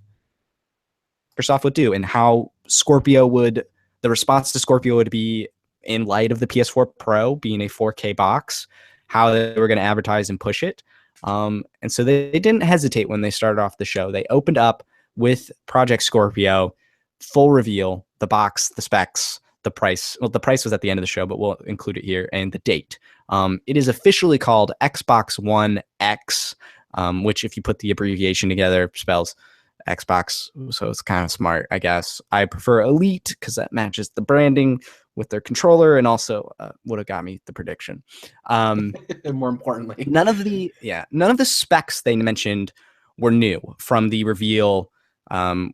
Microsoft would do and how the response to Scorpio would be in light of the PS4 Pro being a 4K box, how they were going to advertise and push it. And so they didn't hesitate when they started off the show. They opened up with Project Scorpio, full reveal, the box, the specs, the price. Well, the price was at the end of the show, but we'll include it here, and the date. It is officially called Xbox One X, which if you put the abbreviation together spells Xbox, so it's kind of smart, I guess. I prefer Elite because that matches the branding with their controller, and also would have got me the prediction. More importantly, none of the specs they mentioned were new from the reveal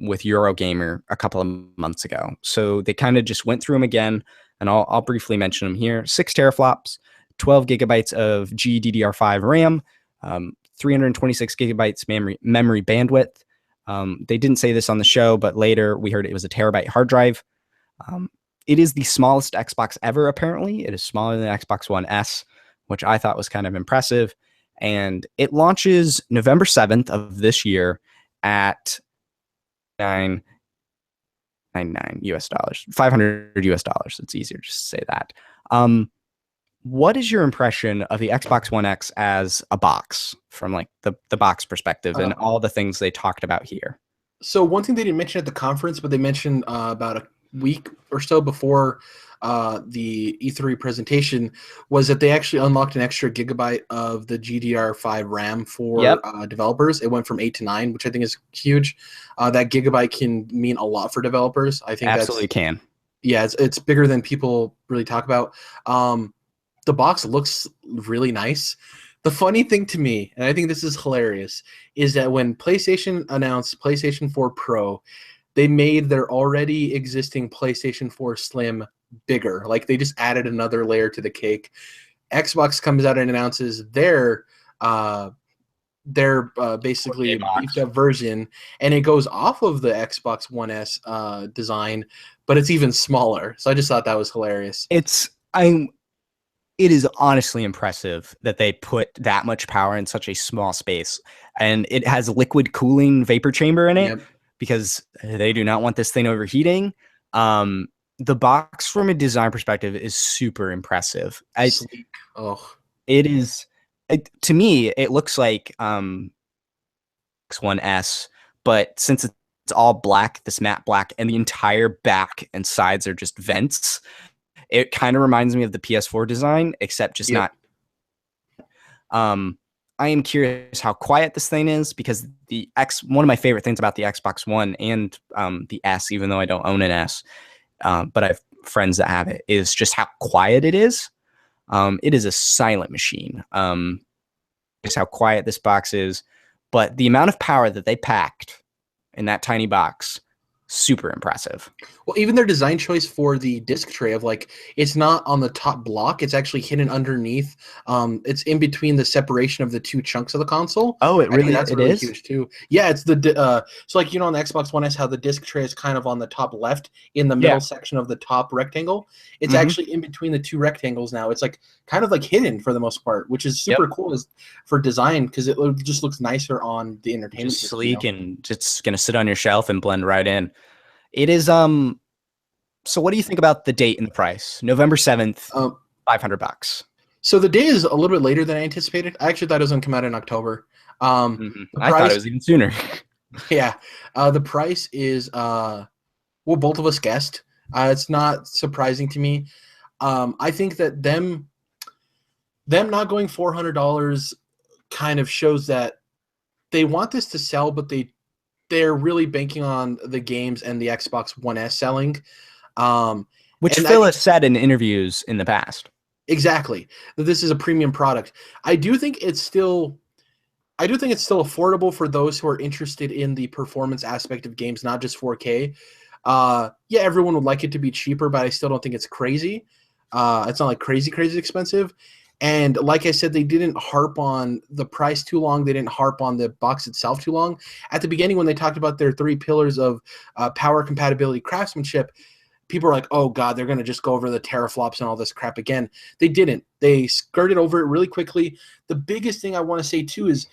with Eurogamer a couple of months ago. So they kind of just went through them again, and I'll briefly mention them here. 6 teraflops, 12 gigabytes of GDDR5 RAM, 326 gigabytes memory bandwidth. They didn't say this on the show, but later we heard it was a terabyte hard drive. It is the smallest Xbox ever, apparently. It is smaller than Xbox One S, which I thought was kind of impressive. And it launches November 7th of this year at $999 US dollars, $500 US dollars. It's easier to say that. What is your impression of the Xbox One X as a box from like the box perspective and all the things they talked about here? So one thing they didn't mention at the conference, but they mentioned about a week or so before the E3 presentation, was that they actually unlocked an extra gigabyte of the GDDR5 RAM for developers. It went from 8 to 9, which I think is huge. That gigabyte can mean a lot for developers. I think absolutely can. Yeah, it's bigger than people really talk about. The box looks really nice. The funny thing to me, and I think this is hilarious, is that when PlayStation announced PlayStation 4 Pro, they made their already existing PlayStation 4 Slim bigger. Like they just added another layer to the cake. Xbox comes out and announces their basically beefed up version, and it goes off of the Xbox One S design, but it's even smaller. So I just thought that was hilarious. It is honestly impressive that they put that much power in such a small space, and it has liquid cooling vapor chamber in it because they do not want this thing overheating. The box from a design perspective is super impressive. Sleek. It is. To me, it looks like One S, but since it's all black, this matte black, and the entire back and sides are just vents, it kind of reminds me of the PS4 design, except just not. I am curious how quiet this thing is, because one of my favorite things about the Xbox One and the S, even though I don't own an S, but I have friends that have it, is just how quiet it is. It is a silent machine. Just how quiet this box is, but the amount of power that they packed in that tiny box, super impressive. Well, even their design choice for the disc tray of like, it's not on the top block, it's actually hidden underneath. It's in between the separation of the two chunks of the console. Oh, that's really is huge too. Yeah, it's the so like, you know, on the Xbox One S, how the disc tray is kind of on the top left in the middle section of the top rectangle. It's actually in between the two rectangles now. It's like kind of like hidden for the most part, which is super cool for design, because it just looks nicer on the entertainment just system, sleek, and just gonna sit on your shelf and blend right in. It is so what do you think about the date and the price? November 7th, $500. So the day is a little bit later than I anticipated. I actually thought it was going to come out in October. I thought it was even sooner. Yeah. The price is well, both of us guessed. It's not surprising to me. I think that them not going $400 kind of shows that they want this to sell, but they're really banking on the games and the Xbox One S selling. Which Phil has said in interviews in the past. Exactly. That this is a premium product. I do think it's still affordable for those who are interested in the performance aspect of games, not just 4K. Yeah, everyone would like it to be cheaper, but I still don't think it's crazy. It's not like crazy expensive. And like I said, they didn't harp on the price too long. They didn't harp on the box itself too long. At the beginning, when they talked about their 3 pillars of power, compatibility, craftsmanship, people are like, oh God, they're going to just go over the teraflops and all this crap again. They didn't. They skirted over it really quickly. The biggest thing I want to say too is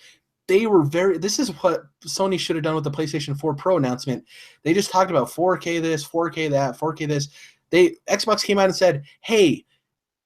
they were this is what Sony should have done with the PlayStation 4 Pro announcement. They just talked about 4K this, 4K that, 4K this. Xbox came out and said, hey,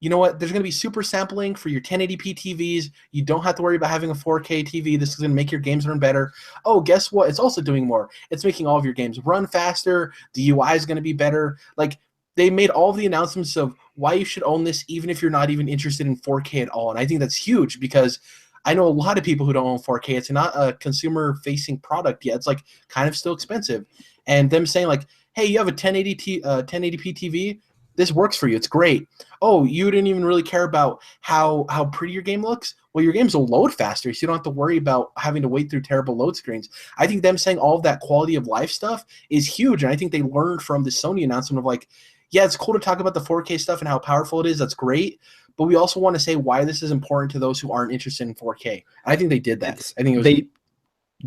you know what? There's going to be super sampling for your 1080p TVs. You don't have to worry about having a 4K TV. This is going to make your games run better. Oh, guess what? It's also doing more. It's making all of your games run faster. The UI is going to be better. Like, they made all of the announcements of why you should own this, even if you're not even interested in 4K at all. And I think that's huge because I know a lot of people who don't own 4K. It's not a consumer-facing product yet. It's like kind of still expensive. And them saying like, hey, you have a 1080p TV. This works for you. It's great. Oh, you didn't even really care about how pretty your game looks? Well, your games will load faster, so you don't have to worry about having to wait through terrible load screens. I think them saying all of that quality of life stuff is huge, and I think they learned from the Sony announcement of like, yeah, it's cool to talk about the 4K stuff and how powerful it is. That's great. But we also want to say why this is important to those who aren't interested in 4K. And I think they did that. I think it was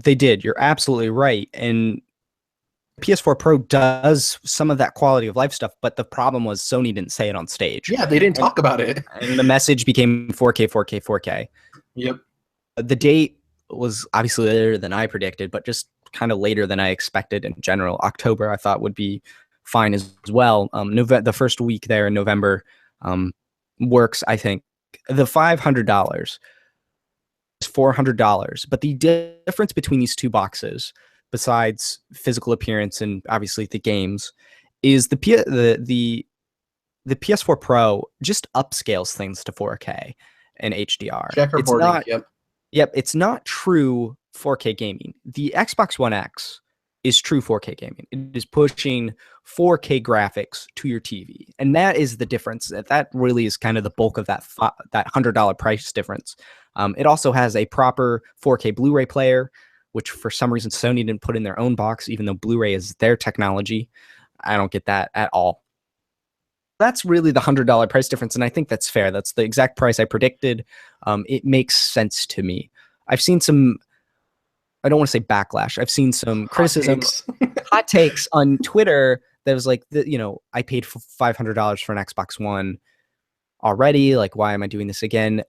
they did. You're absolutely right. And PS4 Pro does some of that quality of life stuff, but the problem was Sony didn't say it on stage. Yeah, they didn't talk about it. And the message became 4K, 4K, 4K. Yep. The date was obviously later than I predicted, but just kind of later than I expected in general. October I thought would be fine as well. The first week there in November works, I think. The $500 is $400, but the difference between these two boxes, besides physical appearance and obviously the games, is the PS4 Pro just upscales things to 4K and HDR. Checkerboarding, It's not true 4K gaming. The Xbox One X is true 4K gaming. It is pushing 4K graphics to your TV, and that is the difference. That really is kind of the bulk of that $100 price difference. It also has a proper 4K Blu-ray player, which for some reason Sony didn't put in their own box, even though Blu-ray is their technology. I don't get that at all. That's really the $100 price difference, and I think that's fair. That's the exact price I predicted. It makes sense to me. I've seen some, I don't want to say backlash. I've seen some criticism, hot takes on Twitter that was like, I paid $500 for an Xbox One already. Like, why am I doing this again?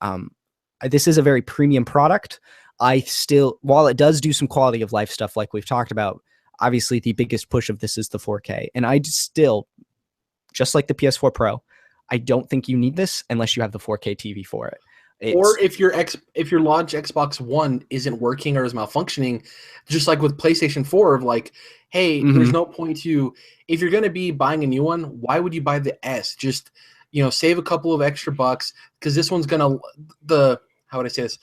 This is a very premium product. While it does do some quality of life stuff like we've talked about, obviously the biggest push of this is the 4K. And I still, just like the PS4 Pro, I don't think you need this unless you have the 4K TV for it. Or if your launch Xbox One isn't working or is malfunctioning, just like with PlayStation 4, of like, hey, there's no point to, if you're going to be buying a new one, why would you buy the S? Just, save a couple of extra bucks, because this one's going to, how would I say this?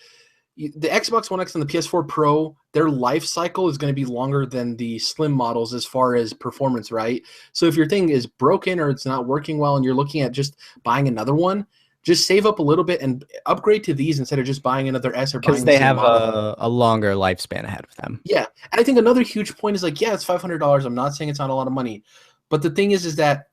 The Xbox One X and the PS4 Pro, their life cycle is going to be longer than the slim models as far as performance, right? So if your thing is broken or it's not working well and you're looking at just buying another one, just save up a little bit and upgrade to these instead of just buying another S or buying because they have a longer lifespan ahead of them. Yeah. And I think another huge point is like, yeah, it's $500. I'm not saying it's not a lot of money. But the thing is that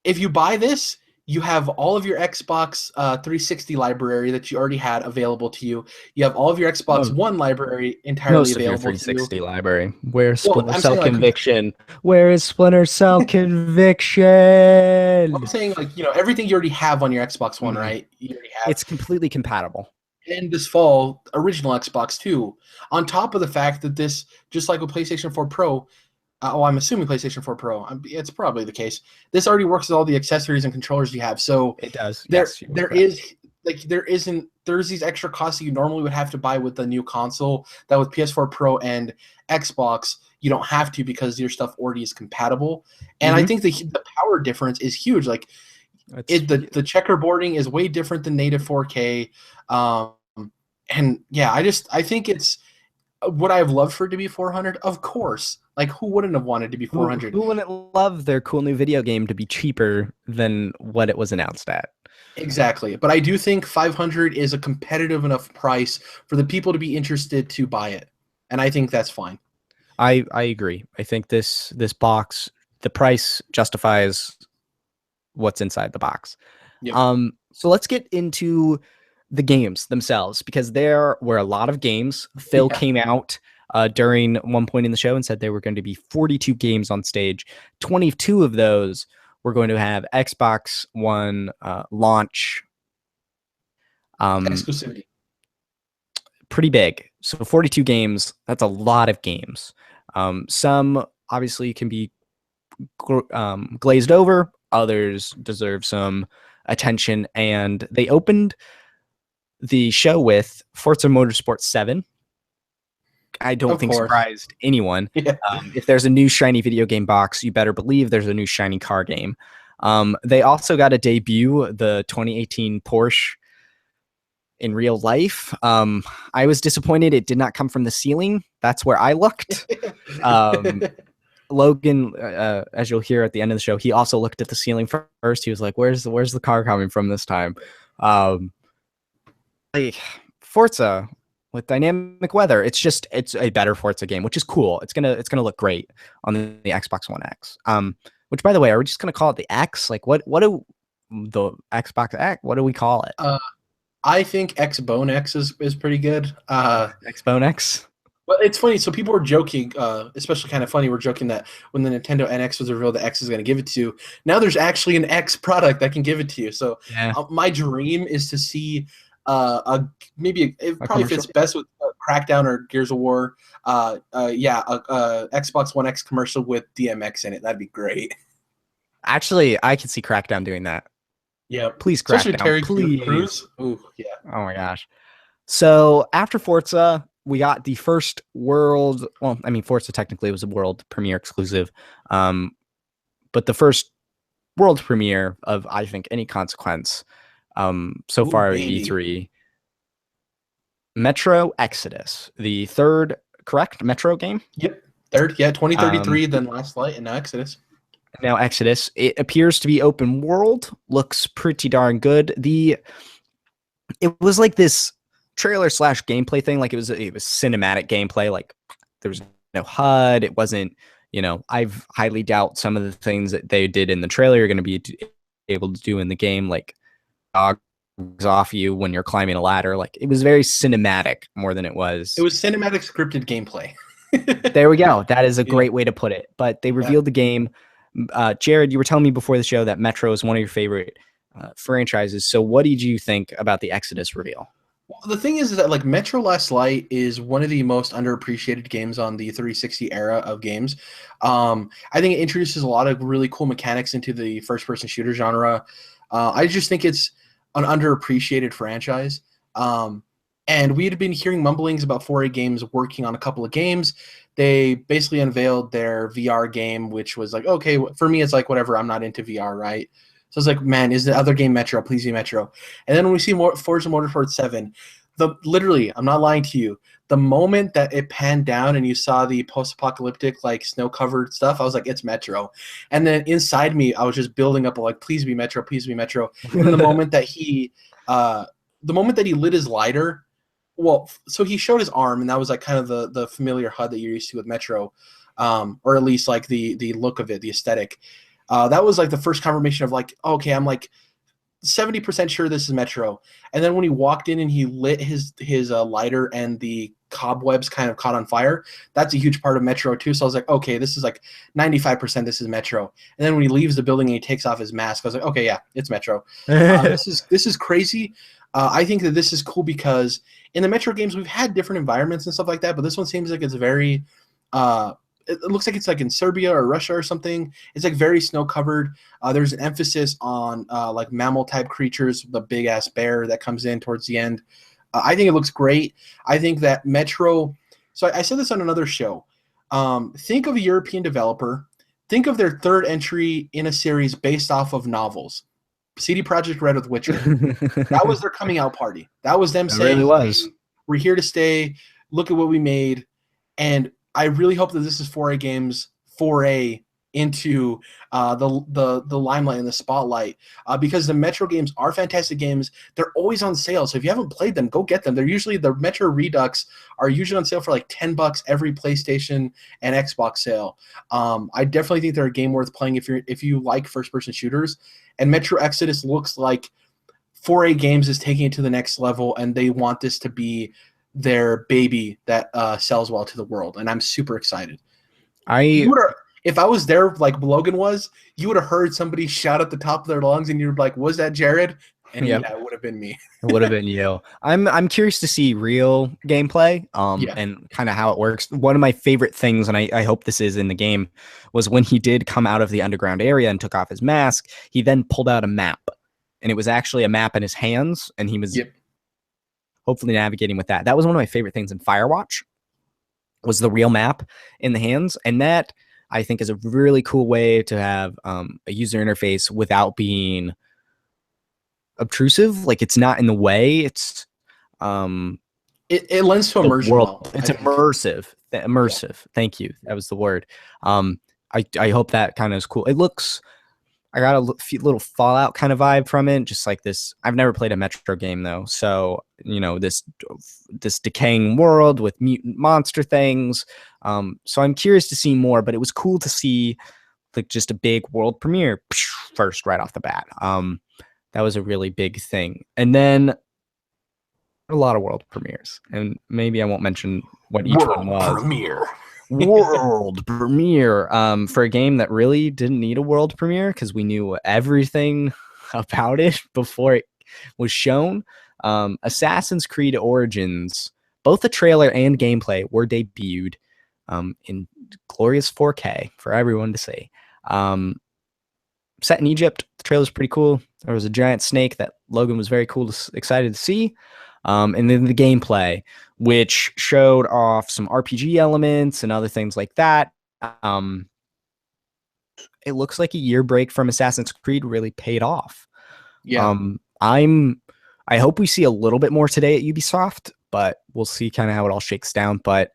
if you buy this, you have all of your Xbox 360 library that you already had available to you. You have all of your Xbox One library entirely available to you. 360 library. Where's Splinter Cell Conviction? Where is Splinter Cell Conviction? I'm saying everything you already have on your Xbox One, right? You already have. It's completely compatible. And this fall, original Xbox 2. On top of the fact that this, just like with PlayStation 4 Pro, I'm assuming PlayStation 4 Pro. It's probably the case. This already works with all the accessories and controllers you have. So it does. There's these extra costs that you normally would have to buy with the new console that with PS4 Pro and Xbox you don't have to, because your stuff already is compatible. And I think the power difference is huge. Like the checkerboarding is way different than native 4K. And yeah, I think it's, would I have loved for it to be 400? Of course. Like, who wouldn't have wanted to be 400? Who wouldn't love their cool new video game to be cheaper than what it was announced at? Exactly. But I do think 500 is a competitive enough price for the people to be interested to buy it. And I think that's fine. I agree. I think this box, the price justifies what's inside the box. Yep. So let's get into the games themselves, because there were a lot of games. Phil came out during one point in the show and said there were going to be 42 games on stage. 22 of those were going to have Xbox One launch exclusivity. Pretty big. So 42 games, that's a lot of games. Some obviously can be glazed over. Others deserve some attention. And they opened the show with Forza Motorsport 7. I don't think surprised anyone. Yeah. If there's a new shiny video game box, you better believe there's a new shiny car game. They also got a debut, the 2018 Porsche in real life. I was disappointed it did not come from the ceiling. That's where I looked. Logan, as you'll hear at the end of the show, he also looked at the ceiling first. He was like, where's the car coming from this time? Forza with dynamic weather, it's a better Forza game, which is cool. It's gonna look great on the Xbox One X. Which, by the way, are we just gonna call it the X? Like, what do the Xbox X? What do we call it? I think Xbone X is pretty good. Xbone X. Well, it's funny. So people were joking, especially kind of funny. We're joking that when the Nintendo NX was revealed, the X is going to give it to you. Now there's actually an X product that can give it to you. So my dream is to see it probably fits best with Crackdown or Gears of War. Xbox One X commercial with DMX in it. That'd be great. Actually, I could see Crackdown doing that. Yeah, please, Crackdown, please. Ooh, yeah. Oh my gosh. So after Forza, we got the first world. Well, I mean, Forza technically was a world premiere exclusive, but the first world premiere of, I think, any consequence far at E3. Metro Exodus, the third, correct? Metro game? Yep, third. Yeah, 2033, then Last Light, and now Exodus. It appears to be open world. Looks pretty darn good. It was like this trailer / gameplay thing. Like it was cinematic gameplay. Like there was no HUD. It wasn't, I've highly doubt some of the things that they did in the trailer are going to be able to do in the game. Like dogs off you when you're climbing a ladder. Like it was very cinematic more than it was. It was cinematic scripted gameplay. There we go. That is a great way to put it. But they revealed the game. Jerrad, you were telling me before the show that Metro is one of your favorite franchises. So what did you think about the Exodus reveal? Well, the thing is that like Metro Last Light is one of the most underappreciated games on the 360 era of games. I think it introduces a lot of really cool mechanics into the first-person shooter genre. I just think it's an underappreciated franchise. And we had been hearing mumblings about 4A Games working on a couple of games. They basically unveiled their VR game, which was like, okay, for me, it's like, whatever, I'm not into VR, right? So it's like, man, is the other game Metro? Please be Metro. And then when we see Forza Motorsport 7, literally, I'm not lying to you, the moment that it panned down and you saw the post-apocalyptic, like, snow-covered stuff, I was like, it's Metro. And then inside me, I was just building up, like, please be Metro, please be Metro. And then the moment that he lit his lighter, well, so he showed his arm, and that was like kind of the familiar HUD that you're used to with Metro, or at least like the look of it, the aesthetic. That was like the first confirmation of like, okay, I'm like 70% sure this is Metro. And then when he walked in and he lit his lighter and the cobwebs kind of caught on fire, that's a huge part of Metro too. So I was like, okay, this is like 95% this is Metro. And then when he leaves the building and he takes off his mask, I was like, okay, yeah, it's Metro. This is crazy. I think that this is cool because in the Metro games, we've had different environments and stuff like that, but this one seems like it's very it looks like it's like in Serbia or Russia or something. It's like very snow covered. There's an emphasis on like mammal type creatures, the big ass bear that comes in towards the end. I think it looks great. I think that Metro, so I said this on another show. Think of a European developer. Think of their third entry in a series based off of novels. CD Projekt Red with Witcher. That was their coming out party. That was them saying, really was. Hey, we're here to stay. Look at what we made. And I really hope that this is 4A Games 4A into the limelight and the spotlight because the Metro games are fantastic games. They're always on sale, so if you haven't played them, go get them. The Metro Redux are usually on sale for like $10 every PlayStation and Xbox sale. I definitely think they're a game worth playing if you like first-person shooters. And Metro Exodus looks like 4A Games is taking it to the next level, and they want this to be their baby that sells well to the world, and I'm super excited. If I was there like Logan was, you would have heard somebody shout at the top of their lungs, and you're like, "Was that Jerrad?" And yeah, it would have been me. It would have been you. I'm curious to see real gameplay, and kind of how it works. One of my favorite things, and I hope this is in the game, was when he did come out of the underground area and took off his mask. He then pulled out a map, and it was actually a map in his hands, and he was hopefully navigating with that. That was one of my favorite things in Firewatch, was the real map in the hands, and that I think is a really cool way to have a user interface without being obtrusive. Like, it's not in the way. It's it lends to immersion. It's immersive. Immersive. Yeah. Thank you. That was the word. I hope that kind of is cool. It looks. I got a little Fallout kind of vibe from it, just like this. I've never played a Metro game though, so this decaying world with mutant monster things. So I'm curious to see more, but it was cool to see like just a big world premiere first right off the bat. That was a really big thing, and then a lot of world premieres, and maybe I won't mention what each one was. World premiere for a game that really didn't need a world premiere because we knew everything about it before it was shown. Assassin's Creed Origins, both the trailer and gameplay were debuted in glorious 4K for everyone to see. Set in Egypt, the trailer's pretty cool. There was a giant snake that Logan was very excited to see. And then the gameplay, which showed off some RPG elements and other things like that. It looks like a year break from Assassin's Creed really paid off. Yeah. I hope we see a little bit more today at Ubisoft, but we'll see kind of how it all shakes down. But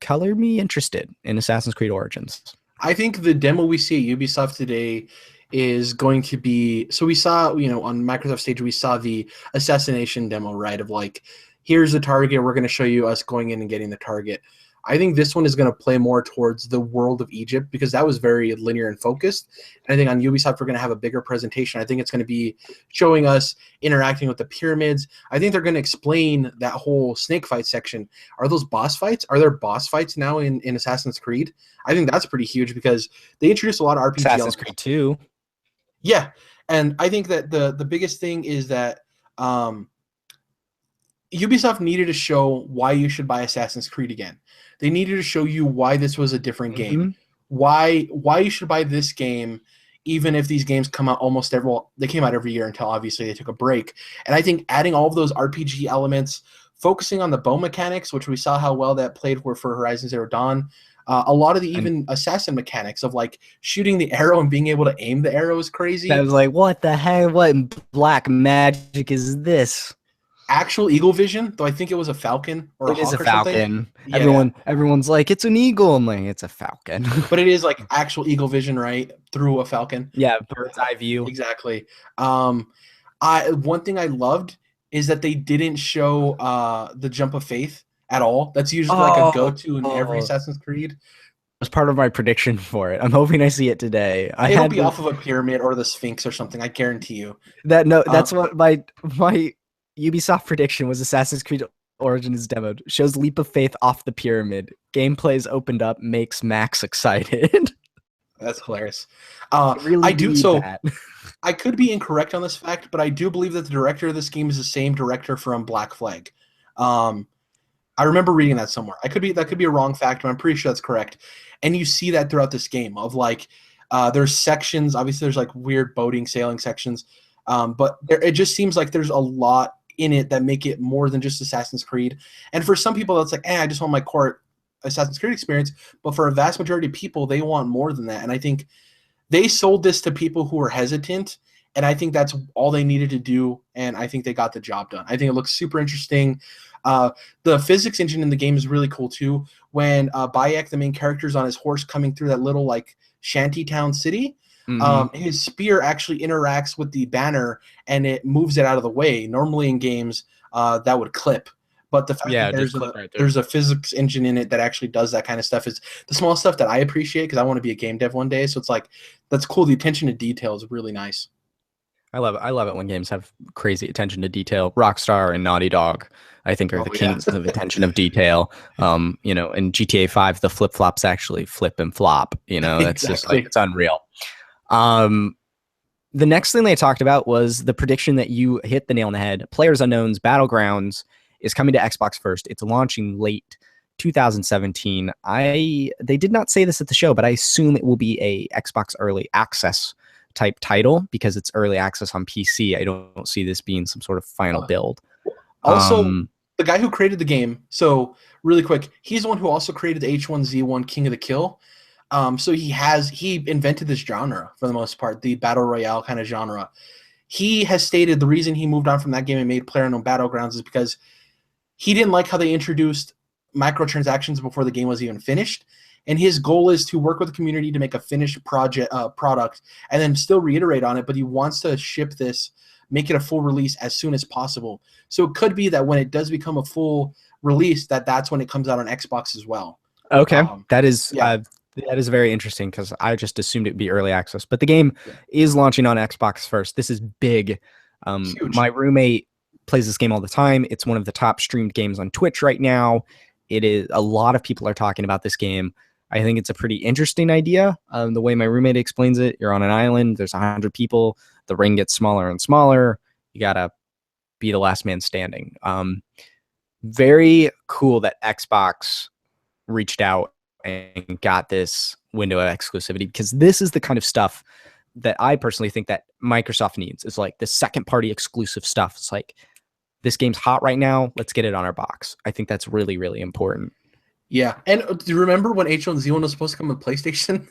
color me interested in Assassin's Creed Origins. I think the demo we see at Ubisoft today is going to be, so we saw, on Microsoft stage, we saw the assassination demo, right? Of like, here's the target. We're going to show you us going in and getting the target. I think this one is going to play more towards the world of Egypt because that was very linear and focused. And I think on Ubisoft, we're going to have a bigger presentation. I think it's going to be showing us interacting with the pyramids. I think they're going to explain that whole snake fight section. Are those boss fights? Are there boss fights now in Assassin's Creed? I think that's pretty huge because they introduced a lot of RPG. Assassin's Creed 2. Yeah, and I think that the biggest thing is that Ubisoft needed to show why you should buy Assassin's Creed again. They needed to show you why this was a different game, why you should buy this game, even if these games come out they came out every year until obviously they took a break. And I think adding all of those RPG elements, focusing on the bow mechanics, which we saw how well that played for Horizon Zero Dawn. A lot of the even assassin mechanics of like shooting the arrow and being able to aim the arrow is crazy. I was like, what the heck? What black magic is this? Actual eagle vision, though I think it was a falcon or a hawk. It is a falcon. Yeah. Everyone's like, it's an eagle. I'm like, it's a falcon. But it is like actual eagle vision, right? Through a falcon. Yeah, bird's eye view. Exactly. One thing I loved is that they didn't show the jump of faith at all. That's usually like a go-to in every Assassin's Creed. Was part of my prediction for it. I'm hoping I see it today. It'll be off of a pyramid or the Sphinx or something. I guarantee you. That's what my Ubisoft prediction was. Assassin's Creed Origins demoed. Shows leap of faith off the pyramid. Gameplay's opened up. Makes Max excited. That's hilarious. Really I do so. I could be incorrect on this fact, but I do believe that the director of this game is the same director from Black Flag. I remember reading that somewhere. That could be a wrong fact, but I'm pretty sure that's correct. And you see that throughout this game of like, there's sections. Obviously, there's like weird boating, sailing sections, but it just seems like there's a lot in it that make it more than just Assassin's Creed. And for some people, that's like, I just want my core Assassin's Creed experience. But for a vast majority of people, they want more than that. And I think they sold this to people who were hesitant. And I think that's all they needed to do. And I think they got the job done. I think it looks super interesting. The physics engine in the game is really cool too. When Bayek, the main character, is on his horse coming through that little like Shantytown City. Mm-hmm. His spear actually interacts with the banner and it moves it out of the way. Normally in games, that would clip. But the fact that there's a physics engine in it that actually does that kind of stuff is the small stuff that I appreciate because I want to be a game dev one day. So it's like, that's cool. The attention to detail is really nice. I love it when games have crazy attention to detail. Rockstar and Naughty Dog, I think, are the kings of attention of detail. You know, in GTA 5, the flip flops actually flip and flop. You know, it's just like, it's unreal. The next thing they talked about was the prediction that you hit the nail on the head. PlayerUnknown's Battlegrounds is coming to Xbox first. It's launching late 2017. They did not say this at the show, but I assume it will be a Xbox early access type title because it's early access on PC. I don't see this being some sort of final build. Also, the guy who created the game, so really quick, he's the one who also created the H1Z1 King of the Kill. So he invented this genre for the most part, the battle royale kind of genre. He has stated the reason he moved on from that game and made PlayerUnknown Battlegrounds is because he didn't like how they introduced microtransactions before the game was even finished. And his goal is to work with the community to make a finished product and then still reiterate on it. But he wants to ship this, make it a full release as soon as possible. So it could be that when it does become a full release, that's when it comes out on Xbox as well. Okay, that is very interesting because I just assumed it would be early access. But the game is launching on Xbox first. This is big. My roommate plays this game all the time. It's one of the top streamed games on Twitch right now. It is, a lot of people are talking about this game. I think it's a pretty interesting idea. The way my roommate explains it, you're on an island, there's 100 people, the ring gets smaller and smaller. You gotta be the last man standing. Very cool that Xbox reached out and got this window of exclusivity because this is the kind of stuff that I personally think that Microsoft needs. It's like the second party exclusive stuff. It's like, this game's hot right now. Let's get it on our box. I think that's really, really important. Yeah. And do you remember when H1Z1 was supposed to come to PlayStation?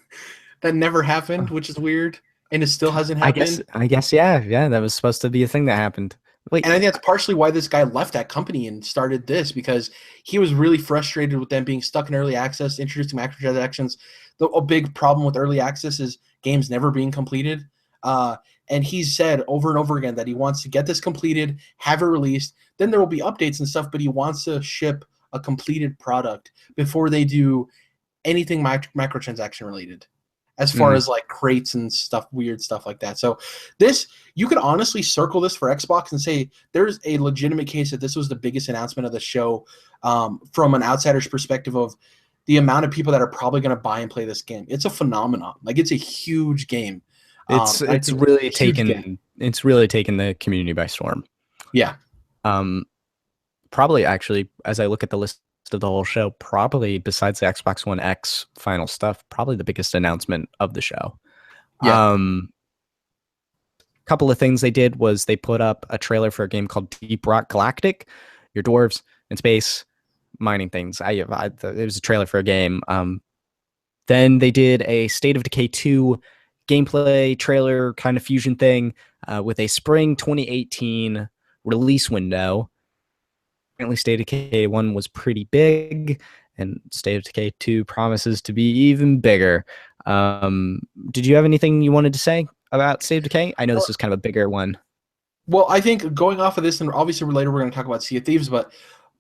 That never happened, which is weird. And it still hasn't happened. I guess, yeah. Yeah, that was supposed to be a thing that happened. Wait. And I think that's partially why this guy left that company and started this, because he was really frustrated with them being stuck in early access, introducing microtransactions. A big problem with early access is games never being completed. And he's said over and over again that he wants to get this completed, have it released. Then there will be updates and stuff, but he wants to ship a completed product before they do anything microtransaction related, as far as like crates and stuff, weird stuff like that. So this, you could honestly circle this for Xbox and say there's a legitimate case that this was the biggest announcement of the show from an outsider's perspective of the amount of people that are probably going to buy and play this game. It's a phenomenon. Like, it's a huge game. It's really taken the community by storm. Yeah. Probably actually, as I look at the list of the whole show, probably besides the Xbox One X final stuff, probably the biggest announcement of the show. Yeah. Couple of things they did was they put up a trailer for a game called Deep Rock Galactic. Your dwarves in space mining things. It was a trailer for a game. Then they did a State of Decay 2 gameplay trailer kind of fusion thing with a spring 2018 release window. Apparently State of Decay 1 was pretty big, and State of Decay 2 promises to be even bigger. Did you have anything you wanted to say about State of Decay? I know this is kind of a bigger one. Well, I think going off of this, and obviously later we're going to talk about Sea of Thieves, but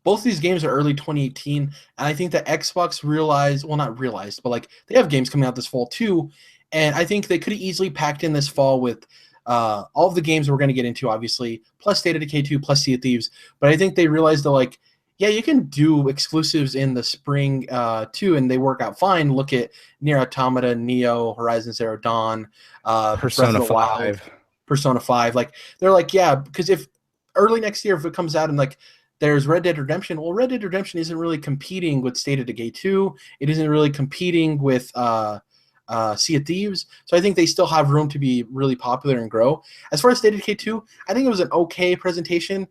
both these games are early 2018, and I think that Xbox not realized, but like they have games coming out this fall too, and I think they could have easily packed in this fall with all of the games we're going to get into, obviously, plus State of Decay 2, plus Sea of Thieves. But I think they realized that, like, yeah, you can do exclusives in the spring too, and they work out fine. Look at Nier Automata, Neo, Horizon Zero Dawn, Persona 5. Persona 5. Like, they're like, yeah, because if early next year, if it comes out and like there's Red Dead Redemption, well, Red Dead Redemption isn't really competing with State of Decay 2. It isn't really competing with Sea of Thieves. So I think they still have room to be really popular and grow. As far as State of Decay 2, I think it was an okay presentation.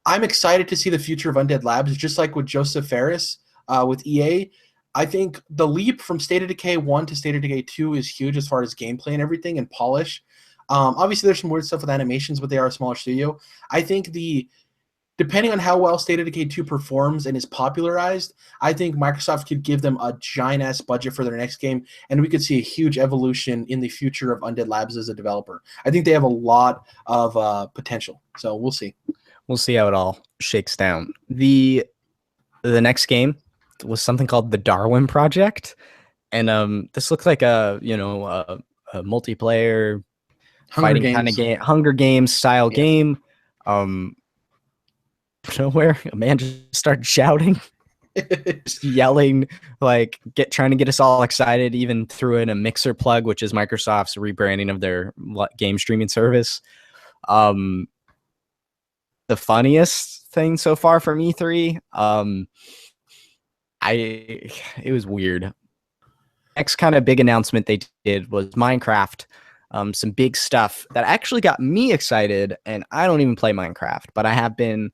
I'm excited to see the future of Undead Labs, just like with Joseph Ferris with EA. I think the leap from State of Decay 1 to State of Decay 2 is huge as far as gameplay and everything and polish. Obviously, there's some weird stuff with animations, but they are a smaller studio. I think the depending on how well State of Decay 2 performs and is popularized, I think Microsoft could give them a giant-ass budget for their next game, and we could see a huge evolution in the future of Undead Labs as a developer. I think they have a lot of potential, so we'll see. We'll see how it all shakes down. The next game was something called the Darwin Project, and this looks like a multiplayer fighting kind of game, Hunger Games style game. Nowhere, a man just started shouting, just yelling, like trying to get us all excited, even threw in a mixer plug, which is Microsoft's rebranding of their game streaming service. The funniest thing so far from E3, it was weird. Next kind of big announcement they did was Minecraft. Some big stuff that actually got me excited, and I don't even play Minecraft, but I have been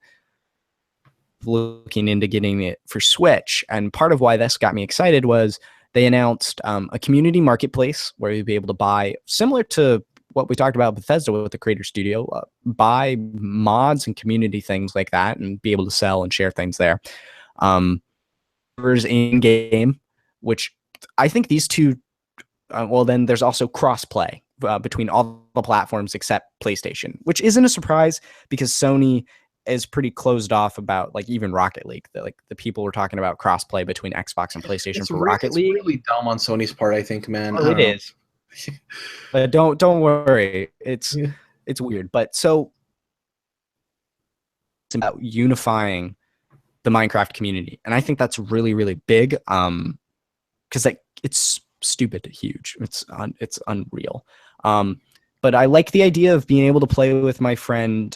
looking into getting it for Switch. And part of why this got me excited was they announced a community marketplace where you'd be able to buy, similar to what we talked about Bethesda with the Creator Studio, buy mods and community things like that and be able to sell and share things there. Servers in game, which I think these two, then there's also cross-play between all the platforms except PlayStation, which isn't a surprise because Sony is pretty closed off about, like, even Rocket League. The people were talking about crossplay between Xbox and PlayStation for Rocket League. It's really dumb on Sony's part, I think, man. It is. But don't worry. It's weird. But so it's about unifying the Minecraft community, and I think that's really, really big. Because it's stupid huge. It's unreal. But I like the idea of being able to play with my friend.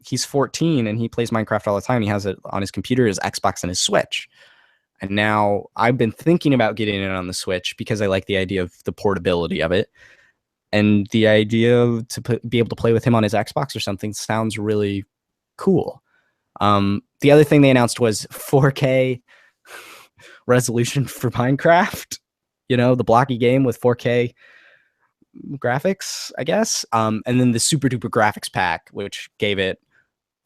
He's 14 and he plays Minecraft all the time. He has it on his computer, his Xbox, and his Switch. And now I've been thinking about getting it on the Switch because I like the idea of the portability of it. And the idea to be able to play with him on his Xbox or something sounds really cool. The other thing they announced was 4K resolution for Minecraft. The blocky game with 4K graphics, I guess. And then the super duper graphics pack, which gave it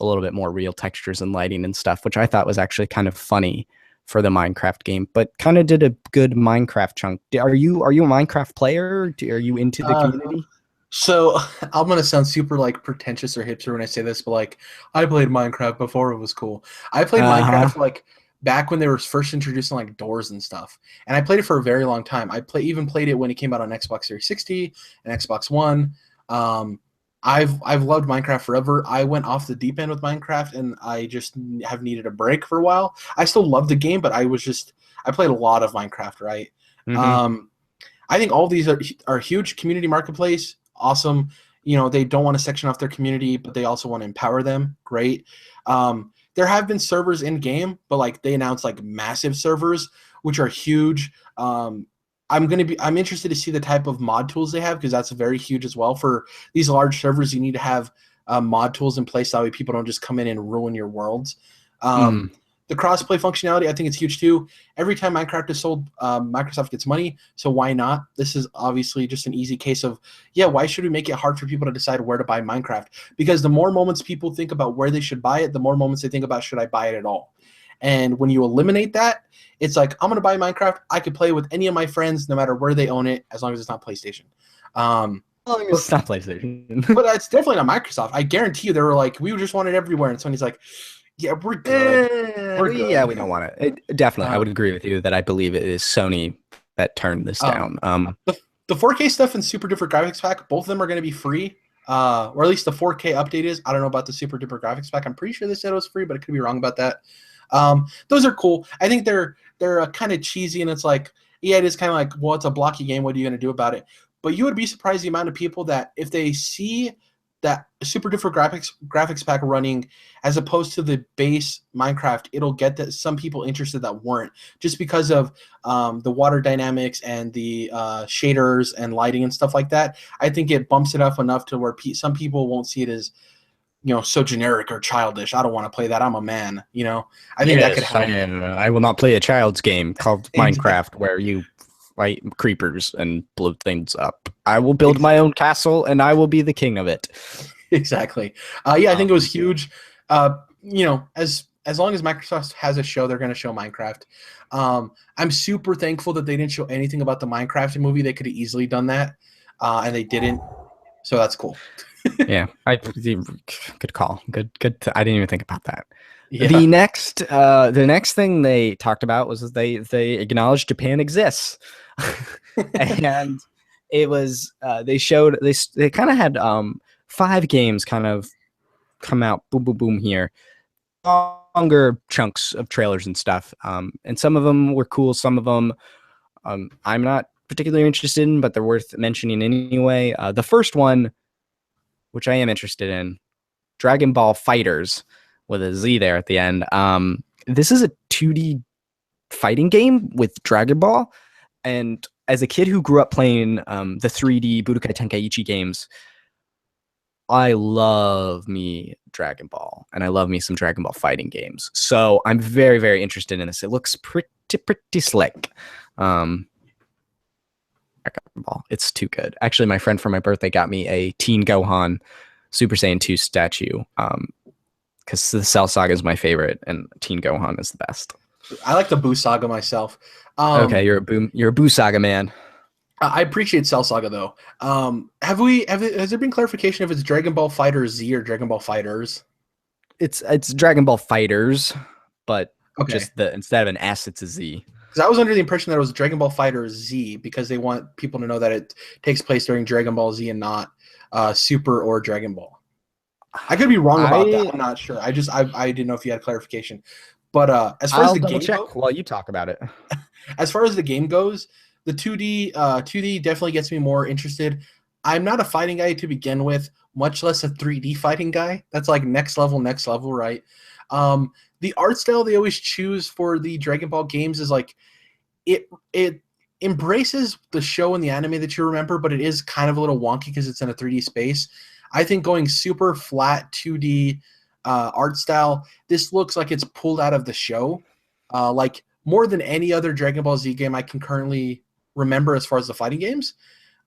a little bit more real textures and lighting and stuff, which I thought was actually kind of funny for the Minecraft game, but kind of did a good Minecraft chunk. Are you a Minecraft player? Are you into the community? So I'm gonna sound super like pretentious or hipster when I say this, but like I played Minecraft before it was cool. I played Minecraft like back when they were first introducing like doors and stuff, and I played it for a very long time. I even played it when it came out on Xbox 360 and Xbox One. I've loved Minecraft forever. I went off the deep end with Minecraft, and I just have needed a break for a while. I still love the game, but I played a lot of Minecraft, right? Mm-hmm. I think all these are huge community marketplace. Awesome. They don't want to section off their community, but they also want to empower them. Great. There have been servers in game, but like they announced like massive servers, which are huge. I'm interested to see the type of mod tools they have, because that's very huge as well. For these large servers, you need to have mod tools in place, that way people don't just come in and ruin your worlds. The crossplay functionality, I think it's huge too. Every time Minecraft is sold, Microsoft gets money, so why not? This is obviously just an easy case of, why should we make it hard for people to decide where to buy Minecraft? Because the more moments people think about where they should buy it, the more moments they think about, should I buy it at all? And when you eliminate that, it's like, I'm going to buy Minecraft. I could play with any of my friends, no matter where they own it, as long as it's not PlayStation. It's not PlayStation. But it's definitely not Microsoft. I guarantee you they were like, we just want it everywhere. And Sony's like, yeah, we're good. We're good. Yeah, we don't want it. Definitely, I would agree with you that I believe it is Sony that turned this down. The 4K stuff and Super Duper Graphics Pack, both of them are going to be free. Or at least the 4K update is. I don't know about the Super Duper Graphics Pack. I'm pretty sure they said it was free, but I could be wrong about that. Those are cool. I think they're kind of cheesy, and it's like, it is kind of like, well, it's a blocky game. What are you going to do about it? But you would be surprised the amount of people that if they see that Super Duper graphics pack running as opposed to the base Minecraft, it'll get that some people interested that weren't, just because of the water dynamics and the shaders and lighting and stuff like that. I think it bumps it up enough to where some people won't see it as, so generic or childish. I don't want to play that. I'm a man. I think that could help. I will not play a child's game called Minecraft where you fight creepers and blow things up. I will build my own castle and I will be the king of it. Exactly. I think it was huge. You know, as long as Microsoft has a show, they're going to show Minecraft. I'm super thankful that they didn't show anything about the Minecraft movie. They could have easily done that, and they didn't. So that's cool. Yeah, good call. Good. I didn't even think about that. Yeah. The next thing they talked about was they acknowledged Japan exists, and it was they kind of had 5 games kind of come out boom boom boom here, longer chunks of trailers and stuff, and some of them were cool, some of them I'm not particularly interested in, but they're worth mentioning anyway. The first one, which I am interested in, Dragon Ball Fighters with a Z there at the end. This is a 2D fighting game with Dragon Ball, and as a kid who grew up playing the 3D Budokai Tenkaichi games, I love me Dragon Ball, and I love me some Dragon Ball fighting games. So I'm very, very interested in this. It looks pretty slick. Dragon Ball, it's too good. Actually, my friend for my birthday got me a Teen Gohan Super Saiyan 2 statue, because the Cell Saga is my favorite, and Teen Gohan is the best. I like the Buu Saga myself. Okay, you're a Buu Saga man. I appreciate Cell Saga though. Has there been clarification if it's Dragon Ball Fighter Z or Dragon Ball Fighters? It's Dragon Ball Fighters, but okay, just instead of an S, it's a Z. Because I was under the impression that it was Dragon Ball Fighter Z because they want people to know that it takes place during Dragon Ball Z and not Super or Dragon Ball. I could be wrong about that. I'm not sure. I didn't know if you had clarification. But as far as the game goes, while you talk about it. As far as the game goes, the 2D definitely gets me more interested. I'm not a fighting guy to begin with, much less a 3D fighting guy. That's like next level, right? The art style they always choose for the Dragon Ball games is like it embraces the show and the anime that you remember, but it is kind of a little wonky because it's in a 3D space. I think going super flat 2D art style, this looks like it's pulled out of the show. Like more than any other Dragon Ball Z game I can currently remember as far as the fighting games.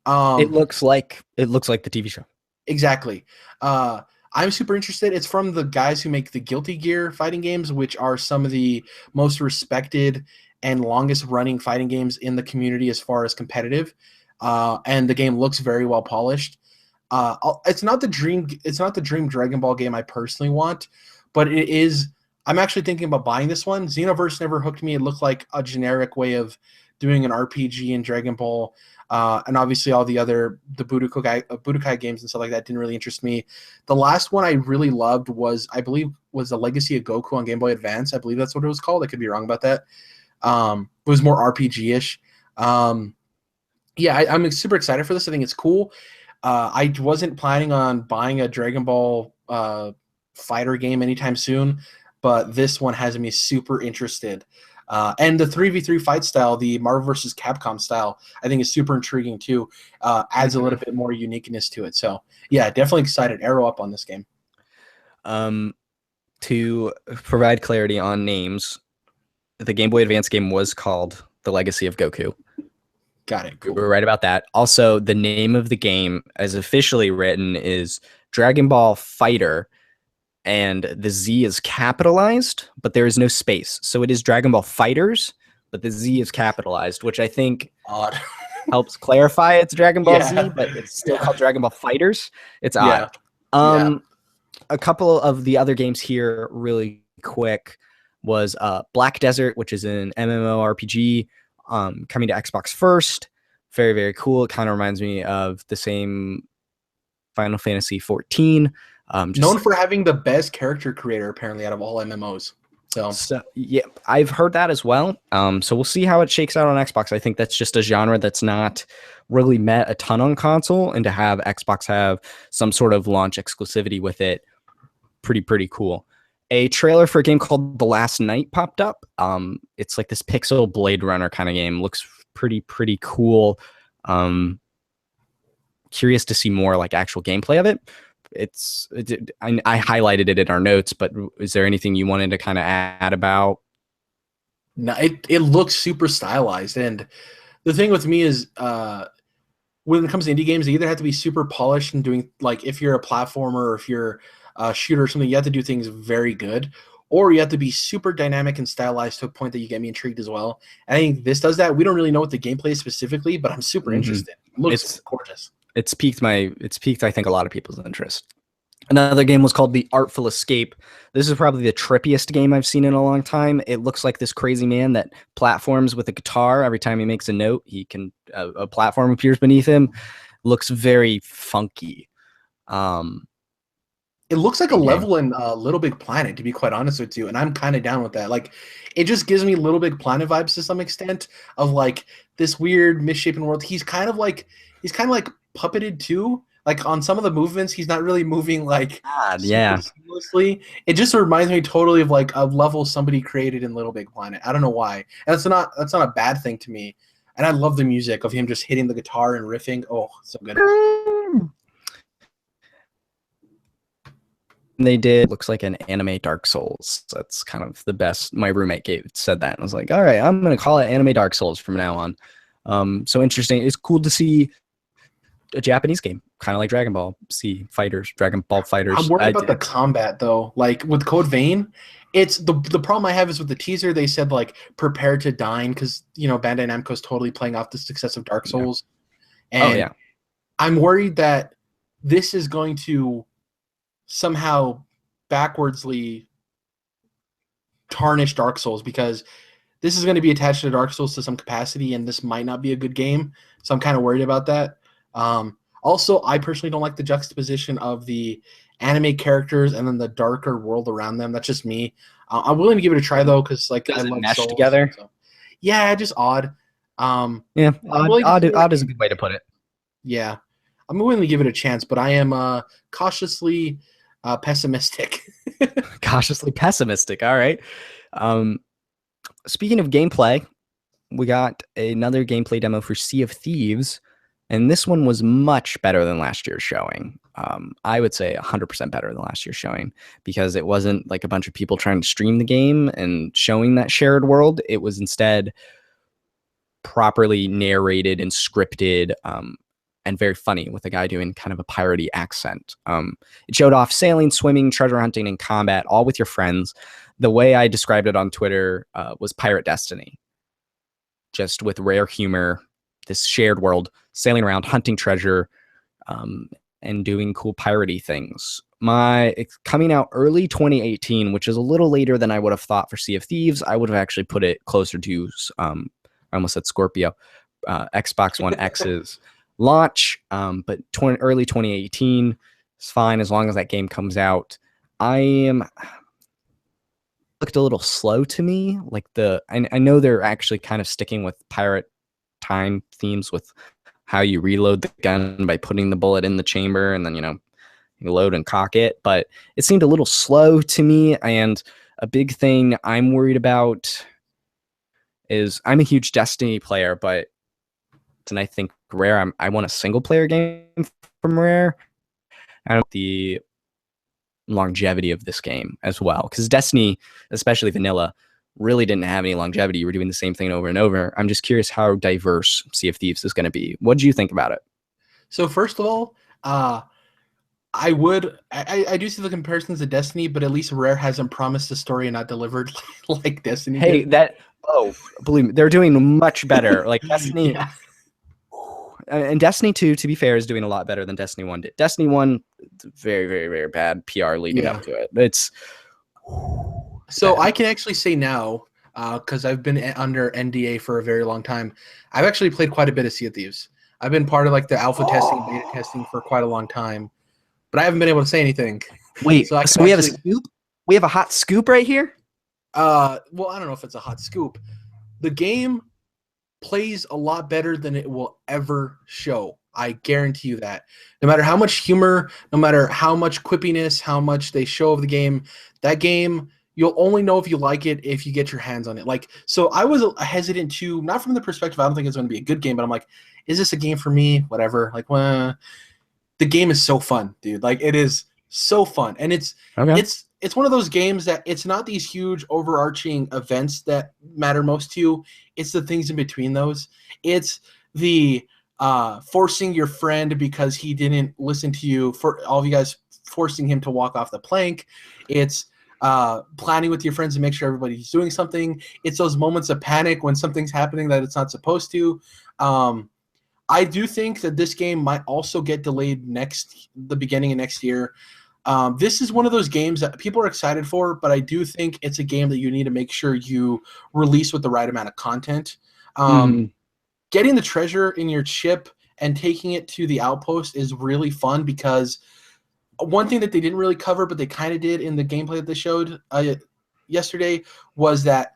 It looks like the TV show. Exactly. I'm super interested. It's from the guys who make the Guilty Gear fighting games, which are some of the most respected and longest running fighting games in the community as far as competitive. And the game looks very well polished. It's not the dream Dragon Ball game I personally want, but it is. I'm actually thinking about buying this one. Xenoverse never hooked me. It looked like a generic way of doing an RPG in Dragon Ball. And obviously all the Budokai games and stuff like that didn't really interest me. The last one I really loved was The Legacy of Goku on Game Boy Advance. I believe that's what it was called. I could be wrong about that. It was more RPG-ish. I'm super excited for this. I think it's cool. I wasn't planning on buying a Dragon Ball fighter game anytime soon, but this one has me super interested. And the 3v3 fight style, the Marvel vs. Capcom style, I think is super intriguing too. Adds a little bit more uniqueness to it. So yeah, definitely excited. Arrow up on this game. To provide clarity on names, the Game Boy Advance game was called The Legacy of Goku. Got it. Cool. We were right about that. Also, the name of the game, as officially written, is Dragon Ball Fighter, and the Z is capitalized, but there is no space. So it is Dragon Ball Fighters, but the Z is capitalized, which I think helps clarify it's Dragon Ball Z, but it's still called Dragon Ball Fighters. It's odd. A couple of the other games here really quick was Black Desert, which is an MMORPG coming to Xbox first. Very, very cool. It kind of reminds me of the same Final Fantasy 14. Known for having the best character creator, apparently, out of all MMOs. So yeah, I've heard that as well. So we'll see how it shakes out on Xbox. I think that's just a genre that's not really met a ton on console, and to have Xbox have some sort of launch exclusivity with it, pretty cool. A trailer for a game called The Last Night popped up. It's like this pixel Blade Runner kind of game. Looks pretty cool. Curious to see more like actual gameplay of it. I highlighted it in our notes, but is there anything you wanted to kind of add about? No, it looks super stylized, and the thing with me is when it comes to indie games, they either have to be super polished and doing, like, if you're a platformer or if you're shooter or something, you have to do things very good, or you have to be super dynamic and stylized to a point that you get me intrigued as well. And I think this does that. We don't really know what the gameplay is specifically, but I'm super interested. It looks gorgeous. It's piqued, I think, a lot of people's interest. Another game was called The Artful Escape. This is probably the trippiest game I've seen in a long time. It looks like this crazy man that platforms with a guitar. Every time he makes a note, a platform appears beneath him. Looks very funky. It looks like a level in Little Big Planet, to be quite honest with you, and I'm kind of down with that. Like, it just gives me Little Big Planet vibes to some extent of like this weird misshapen world. He's kind of like puppeted too. Like on some of the movements, he's not really moving like seamlessly. It just reminds me totally of like a level somebody created in Little Big Planet. I don't know why. And that's not a bad thing to me. And I love the music of him just hitting the guitar and riffing. Oh, so good. They did looks like an anime Dark Souls. That's kind of the best. My roommate said that, and I was like, all right, I'm gonna call it anime Dark Souls from now on. So interesting. It's cool to see a Japanese game, kind of like Dragon Ball Fighters. I'm worried about the combat though. Like with Code Vein, it's the problem I have is with the teaser. They said like prepare to dine because Bandai Namco's totally playing off the success of Dark Souls, and I'm worried that this is going to somehow backwardsly tarnish Dark Souls because this is going to be attached to Dark Souls to some capacity, and this might not be a good game. So I'm kind of worried about that. Also, I personally don't like the juxtaposition of the anime characters and then the darker world around them. That's just me. I'm willing to give it a try though, because like I love mesh Souls, together. So. Yeah, just odd. Odd is a good way to put it. Yeah, I'm willing to give it a chance, but I am cautiously pessimistic. Cautiously pessimistic. All right. Speaking of gameplay, we got another gameplay demo for Sea of Thieves, and this one was much better than last year's showing. I would say 100% better than last year's showing because it wasn't like a bunch of people trying to stream the game and showing that shared world. It was instead properly narrated and scripted, and very funny with a guy doing kind of a piratey accent. It showed off sailing, swimming, treasure hunting, and combat, all with your friends. The way I described it on Twitter was Pirate Destiny. Just with rare humor, this shared world, sailing around, hunting treasure, and doing cool piratey things. It's coming out early 2018, which is a little later than I would have thought for Sea of Thieves. I would have actually put it closer to, I almost said Scorpio, Xbox One X's launch, but early 2018 is fine as long as that game comes out. Looked a little slow to me. Like I know they're actually kind of sticking with pirate time themes with how you reload the gun by putting the bullet in the chamber and then you load and cock it, but it seemed a little slow to me. And a big thing I'm worried about is I'm a huge Destiny player, but and I think Rare, I want a single player game from Rare. I don't the longevity of this game as well, because Destiny, especially vanilla, really didn't have any longevity. You were doing the same thing over and over. I'm just curious how diverse Sea of Thieves is going to be. What do you think about it? So first of all, I do see the comparisons to Destiny, but at least Rare hasn't promised a story and not delivered like Destiny. Hey, believe me, they're doing much better. Like Destiny. Yeah. And Destiny 2, to be fair, is doing a lot better than Destiny 1 did. Destiny 1, very, very, very bad PR leading up to it. So I can actually say now, because I've been under NDA for a very long time, I've actually played quite a bit of Sea of Thieves. I've been part of like the alpha testing, beta testing for quite a long time, but I haven't been able to say anything. Wait, so we have a scoop? We have a hot scoop right here? Well, I don't know if it's a hot scoop. The game plays a lot better than it will ever show. I guarantee you that. No matter how much humor, no matter how much quippiness, how much they show of the game, that game, you'll only know if you like it if you get your hands on it. Like, so I was hesitant to, not from the perspective, I don't think it's going to be a good game, but I'm like, is this a game for me? Whatever. Like, well, the game is so fun, dude. Like, it is so fun. And it's one of those games that it's not these huge overarching events that matter most to you. It's the things in between those. It's the forcing your friend because he didn't listen to you, for all of you guys forcing him to walk off the plank. It's planning with your friends to make sure everybody's doing something. It's those moments of panic when something's happening that it's not supposed to. I do think that this game might also get delayed the beginning of next year. This is one of those games that people are excited for, but I do think it's a game that you need to make sure you release with the right amount of content. Getting the treasure in your chip and taking it to the outpost is really fun, because one thing that they didn't really cover, but they kind of did in the gameplay that they showed yesterday, was that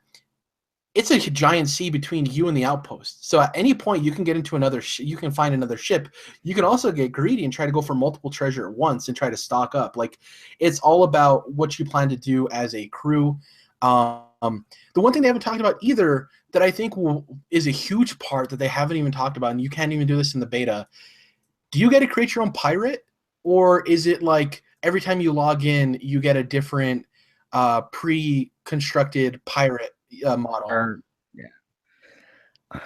it's a giant sea between you and the outpost. So at any point, you can get into you can find another ship. You can also get greedy and try to go for multiple treasure at once and try to stock up. Like, it's all about what you plan to do as a crew. The one thing they haven't talked about either that I think is a huge part that they haven't even talked about, and you can't even do this in the beta. Do you get to create your own pirate, or is it like every time you log in, you get a different pre-constructed pirate model?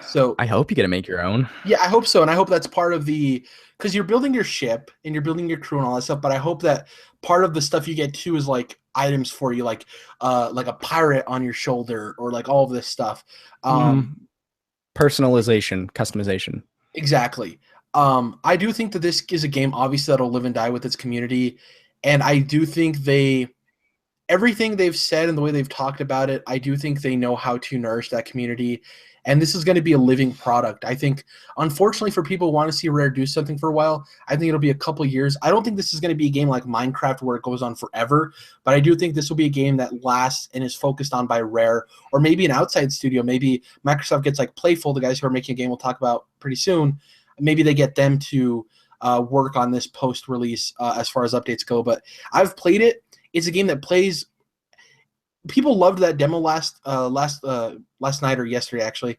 So I hope you get to make your own. Yeah, I hope so, and I hope that's part of because you're building your ship and you're building your crew and all that stuff. But I hope that part of the stuff you get too is like items for you, like a pirate on your shoulder, or like all of this stuff. Personalization, customization. Exactly. I do think that this is a game, obviously, that'll live and die with its community, and I do think everything they've said and the way they've talked about it, I do think they know how to nourish that community. And this is going to be a living product. I think, unfortunately, for people who want to see Rare do something for a while, I think it'll be a couple years. I don't think this is going to be a game like Minecraft where it goes on forever, but I do think this will be a game that lasts and is focused on by Rare, or maybe an outside studio. Maybe Microsoft gets like Playful, the guys who are making a game we'll talk about pretty soon. Maybe they get them to work on this post-release as far as updates go. But I've played it. It's a game that plays. People loved that demo last night or yesterday, actually.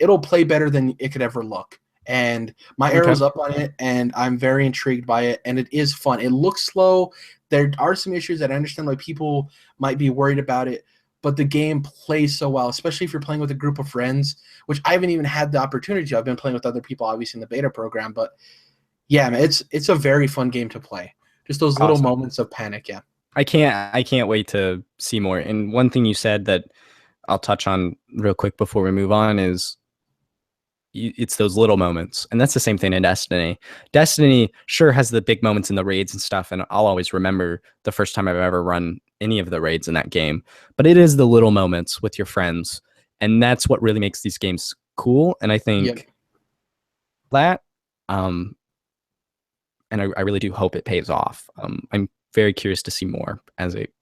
It'll play better than it could ever look, and my arrow's up on it, and I'm very intrigued by it, and it is fun. It looks slow. There are some issues that I understand why people might be worried about it, but the game plays so well, especially if you're playing with a group of friends, which I haven't even had the opportunity to. I've been playing with other people, obviously, in the beta program, but yeah, man, it's a very fun game to play. Just those little moments of panic, yeah. I can't wait to see more. And one thing you said that I'll touch on real quick before we move on is it's those little moments. And that's the same thing in Destiny. Destiny sure has the big moments in the raids and stuff, and I'll always remember the first time I've ever run any of the raids in that game. But it is the little moments with your friends, and that's what really makes these games cool. And I think that and I really do hope it pays off. I'm very curious to see more as it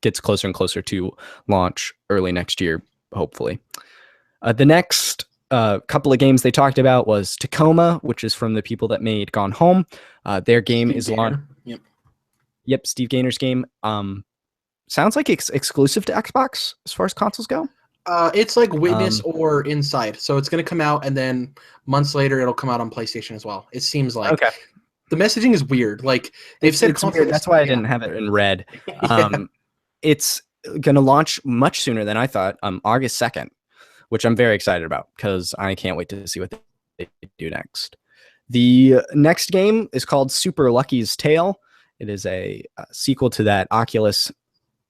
gets closer and closer to launch early next year, hopefully. The next couple of games they talked about was Tacoma, which is from the people that made Gone Home. Their game is launched. Yep, Steve Gaynor's game. Sounds like it's exclusive to Xbox as far as consoles go. It's like Witness or Inside. So it's going to come out, and then months later it'll come out on PlayStation as well. It seems like. Okay. The messaging is weird. Like they've said, it's weird. That's why I didn't have it in red. It's going to launch much sooner than I thought. August 2nd, which I'm very excited about because I can't wait to see what they do next. The next game is called Super Lucky's Tale. It is a sequel to that Oculus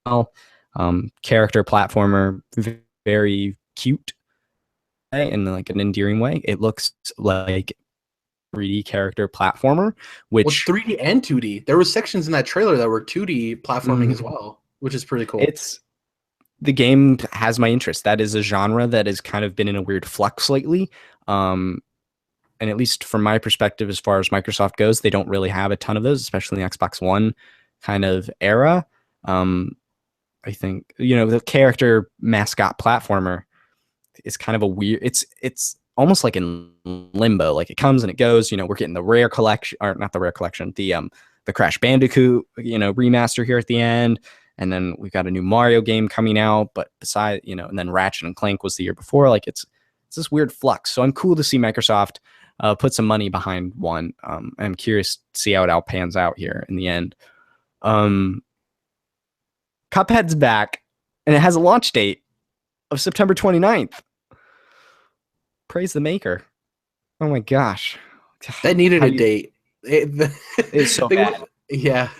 character platformer, very cute in like an endearing way. It looks like 3D character platformer, which 3D and 2D. There were sections in that trailer that were 2D platforming as well, which is pretty cool. The game has my interest. That is a genre that has kind of been in a weird flux lately. And at least from my perspective, as far as Microsoft goes, they don't really have a ton of those, especially in the Xbox One kind of era. I think, the character mascot platformer is kind of a weird, it's almost like in limbo. Like it comes and it goes, we're getting the rare collection, or not the rare collection, the Crash Bandicoot, remaster here at the end. And then we've got a new Mario game coming out, but besides, and then Ratchet and Clank was the year before. Like it's this weird flux. So I'm cool to see Microsoft put some money behind one. I'm curious to see how it all pans out here in the end. Cuphead's back, and it has a launch date of September 29th. Praise the maker. Oh my gosh. That needed a date. It's so bad. Yeah.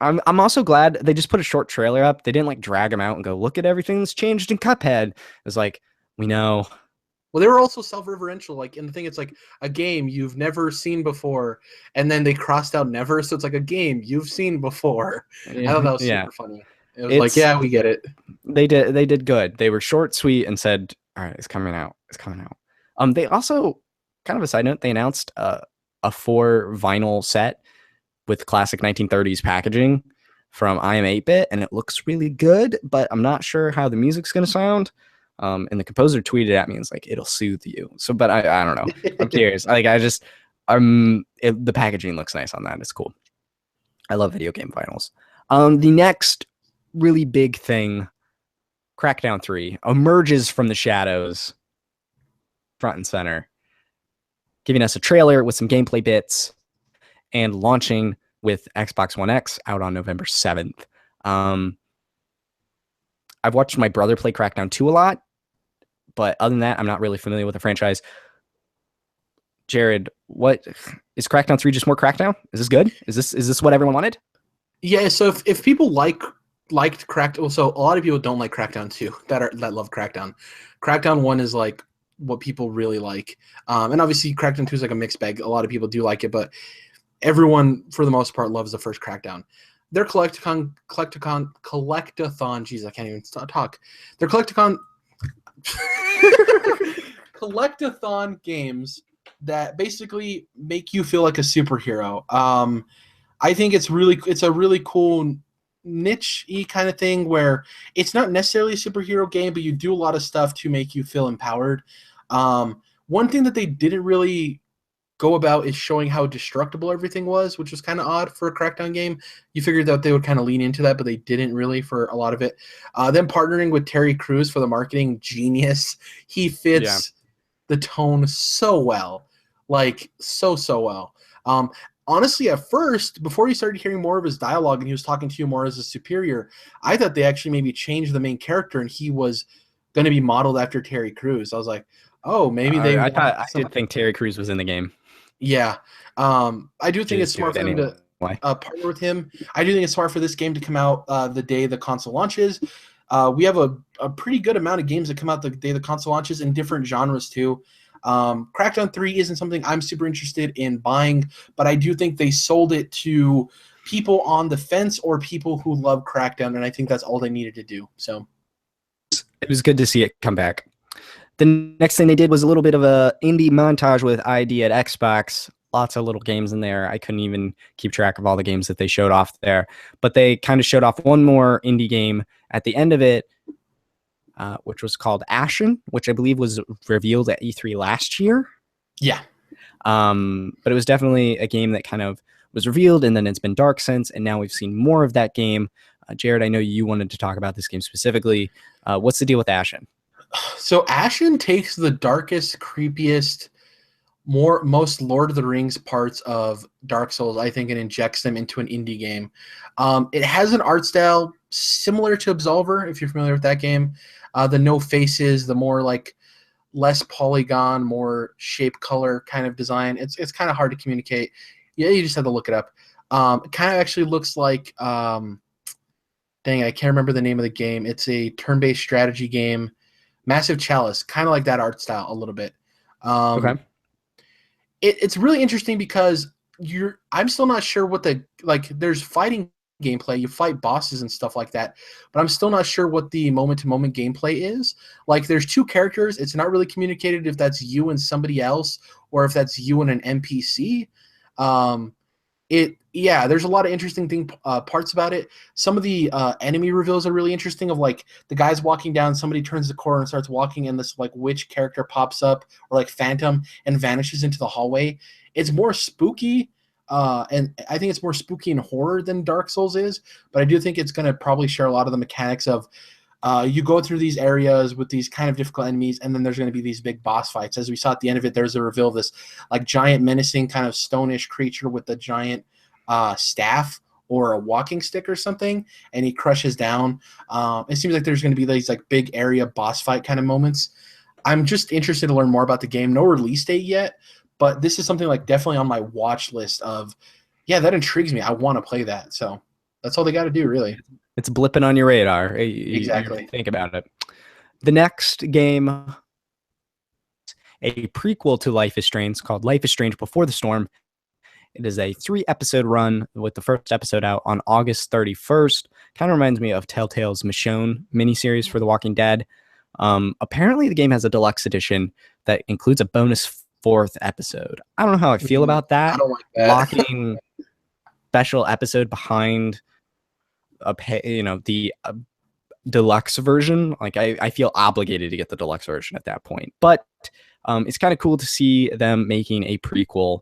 I'm also glad they just put a short trailer up. They didn't like drag them out and go, look at everything that's changed in Cuphead. It was like, we know. Well, they were also self-referential. Like, and the thing, it's like a game you've never seen before, and then they crossed out never, so it's like a game you've seen before. Yeah. I thought that was super funny. It was like, yeah, we get it. They did good. They were short, sweet, and said, all right, it's coming out. It's coming out. They also, kind of a side note, they announced a 4 vinyl set with classic 1930s packaging from I Am 8-Bit, and it looks really good, but I'm not sure how the music's going to sound. And the composer tweeted at me and was like, it'll soothe you. So, but I don't know. I'm curious. Like, the packaging looks nice on that. It's cool. I love video game vinyls. The next really big thing, Crackdown 3 emerges from the shadows front and center, giving us a trailer with some gameplay bits and launching with Xbox One X out on November 7th. I've watched my brother play Crackdown 2 a lot, but other than that, I'm not really familiar with the franchise. Jerrad, what is Crackdown 3 just more Crackdown? Is this good? Is this what everyone wanted? Yeah, so if people liked Crackdown, so a lot of people don't like Crackdown 2 that love Crackdown. Crackdown 1 is like what people really like. And obviously Crackdown 2 is like a mixed bag. A lot of people do like it, but everyone for the most part loves the first Crackdown. Their collectathon, jeez, I can't even talk. Their collectathon games that basically make you feel like a superhero. I think it's a really cool niche-y kind of thing where it's not necessarily a superhero game, but you do a lot of stuff to make you feel empowered. One thing that they didn't really go about is showing how destructible everything was, which was kind of odd for a Crackdown game. You figured that they would kind of lean into that, but they didn't really for a lot of it. Then partnering with Terry Crews for the marketing, genius. He fits the tone so well, like so well. Honestly, at first, before you started hearing more of his dialogue and he was talking to you more as a superior, I thought they actually maybe changed the main character and he was going to be modeled after Terry Crews. I was like, oh, maybe they. I did think Terry Crews was in the game. Yeah, I do think it's smart for them to partner with him. I do think it's smart for this game to come out the day the console launches. We have a pretty good amount of games that come out the day the console launches in different genres too. Crackdown 3 isn't something I'm super interested in buying, but I do think they sold it to people on the fence or people who love Crackdown, and I think that's all they needed to do. So it was good to see it come back. The next thing they did was a little bit of a indie montage with ID at Xbox. Lots of little games in there. I couldn't even keep track of all the games that they showed off there. But they kind of showed off one more indie game at the end of it, which was called Ashen, which I believe was revealed at E3 last year. Yeah. But it was definitely a game that kind of was revealed, and then it's been dark since, and now we've seen more of that game. Jerrad, I know you wanted to talk about this game specifically. What's the deal with Ashen? So Ashen takes the darkest, creepiest, most Lord of the Rings parts of Dark Souls, I think, and injects them into an indie game. It has an art style similar to Absolver, if you're familiar with that game. The no faces, the more like less polygon, more shape color kind of design. It's kind of hard to communicate. Yeah, you just have to look it up. It kind of actually looks like dang, I can't remember the name of the game. It's a turn-based strategy game. Massive Chalice, kind of like that art style a little bit. Okay. It's really interesting because I'm still not sure what there's fighting gameplay. You fight bosses and stuff like that, but I'm still not sure what the moment-to-moment gameplay is. Like, there's 2 characters. It's not really communicated if that's you and somebody else or if that's you and an NPC. There's a lot of interesting parts about it. Some of the enemy reveals are really interesting, of like the guy's walking down, somebody turns the corner and starts walking, and this like witch character pops up, or like phantom, and vanishes into the hallway. It's more spooky, and I think it's more spooky and horror than Dark Souls is, but I do think it's going to probably share a lot of the mechanics of you go through these areas with these kind of difficult enemies, and then there's going to be these big boss fights. As we saw at the end of it, there's a reveal of this like giant menacing kind of stonish creature with a giant staff or a walking stick or something, and he crushes down. It seems like there's going to be these like big area boss fight kind of moments. I'm just interested to learn more about the game. No release date yet, but this is something like definitely on my watch list of, yeah, that intrigues me. I want to play that. So that's all they got to do, really. It's blipping on your radar. Exactly. You think about it. The next game, a prequel to Life is Strange, called Life is Strange Before the Storm. It is a 3-episode run with the first episode out on August 31st. Kind of reminds me of Telltale's Michonne miniseries for The Walking Dead. Apparently, the game has a deluxe edition that includes a bonus 4th episode. I don't know how I feel about that. I don't like that. Locking special episode behind the deluxe version. Like I feel obligated to get the deluxe version at that point. But it's kind of cool to see them making a prequel.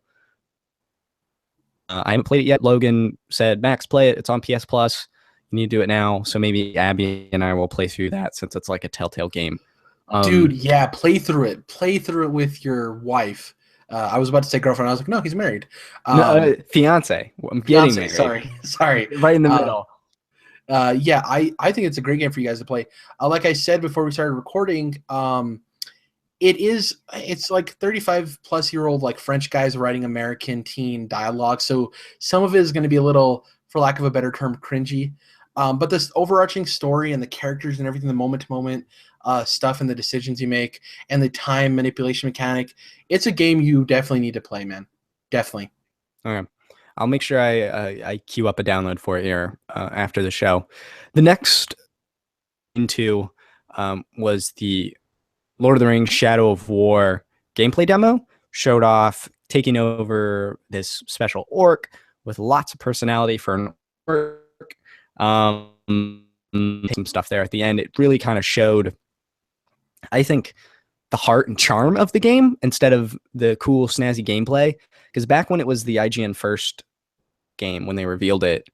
I haven't played it yet. Logan said, Max, play it. It's on PS Plus. You need to do it now. So maybe Abby and I will play through that since it's like a Telltale game. Dude, yeah, play through it. Play through it with your wife. I was about to say girlfriend. I was like, no, he's married. No, fiance. I'm getting fiance, married. Sorry. Right in the middle. Yeah, I think it's a great game for you guys to play. Like I said before we started recording, it's like 35-plus-year-old like French guys writing American teen dialogue. So some of it is going to be a little, for lack of a better term, cringy. But this overarching story and the characters and everything, the moment-to-moment stuff and the decisions you make and the time manipulation mechanic, it's a game you definitely need to play, man. Definitely. Okay. I'll make sure I queue up a download for it here after the show. The next into was the Lord of the Rings Shadow of War gameplay demo. Showed off taking over this special orc with lots of personality for an orc. Some stuff there at the end. It really kind of showed, I think, the heart and charm of the game instead of the cool, snazzy gameplay. Because back when it was the IGN first game, when they revealed it,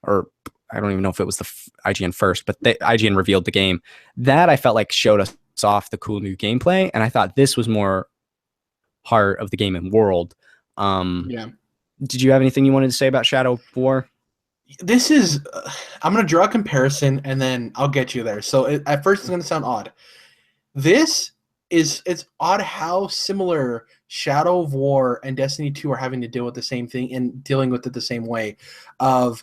or I don't even know if it was the IGN first, but the IGN revealed the game, that I felt like showed us off the cool new gameplay. And I thought this was more heart of the game and world. Yeah. Did you have anything you wanted to say about Shadow of War? This is, I'm going to draw a comparison and then I'll get you there. So at first it's going to sound odd. It's odd how similar Shadow of War and Destiny 2 are having to deal with the same thing and dealing with it the same way. On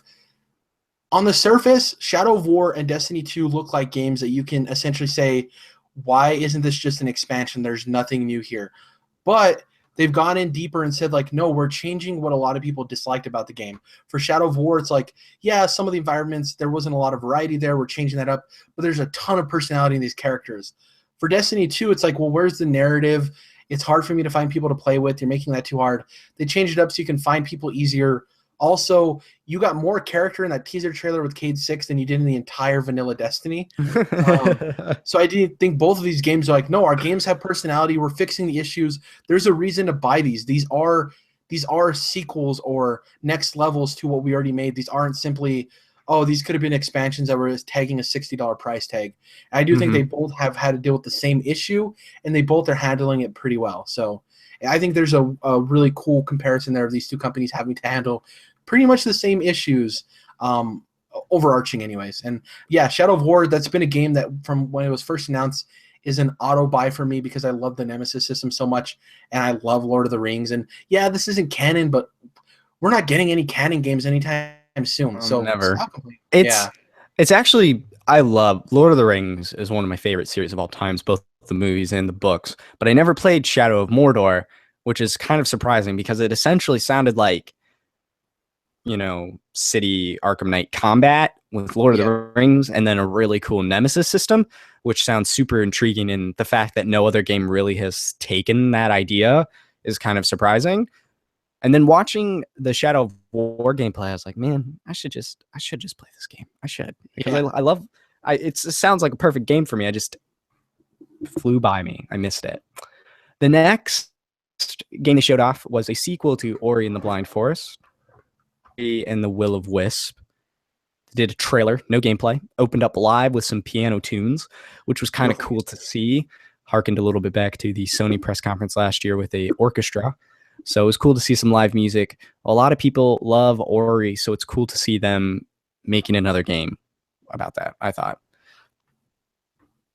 the surface, Shadow of War and Destiny 2 look like games that you can essentially say, why isn't this just an expansion? There's nothing new here. But they've gone in deeper and said, like, no, we're changing what a lot of people disliked about the game. For Shadow of War, it's like, yeah, some of the environments, there wasn't a lot of variety there. We're changing that up. But there's a ton of personality in these characters. For Destiny 2, it's like, well, where's the narrative? It's hard for me to find people to play with. You're making that too hard. They changed it up so you can find people easier. Also, you got more character in that teaser trailer with Cade 6 than you did in the entire vanilla Destiny. So I didn't think both of these games are like, no, our games have personality. We're fixing the issues. There's a reason to buy these. These are sequels or next levels to what we already made. These aren't simply, oh, these could have been expansions that were tagging a $60 price tag. And I do think they both have had to deal with the same issue, and they both are handling it pretty well. So I think there's a really cool comparison there of these two companies having to handle pretty much the same issues, overarching anyways. And yeah, Shadow of War, that's been a game that from when it was first announced is an auto buy for me because I love the Nemesis system so much, and I love Lord of the Rings. And yeah, this isn't canon, but we're not getting any canon games anytime soon. So never. It's actually, I love Lord of the Rings is one of my favorite series of all times, both the movies and the books, but I never played Shadow of Mordor, which is kind of surprising because it essentially sounded like, City Arkham Knight combat with Lord of the Rings and then a really cool Nemesis system, which sounds super intriguing. And the fact that no other game really has taken that idea is kind of surprising. And then watching the Shadow of War gameplay, I was like, man, I should just play this game. I should, because I love, it sounds like a perfect game for me. I just flew by me. I missed it. The next game they showed off was a sequel to Ori and the Blind Forest and the Will of Wisp. They did a trailer, no gameplay, opened up live with some piano tunes, which was kind of cool to see. Harkened a little bit back to the Sony press conference last year with a orchestra. So it was cool to see some live music. A lot of people love Ori, so it's cool to see them making another game about that, I thought.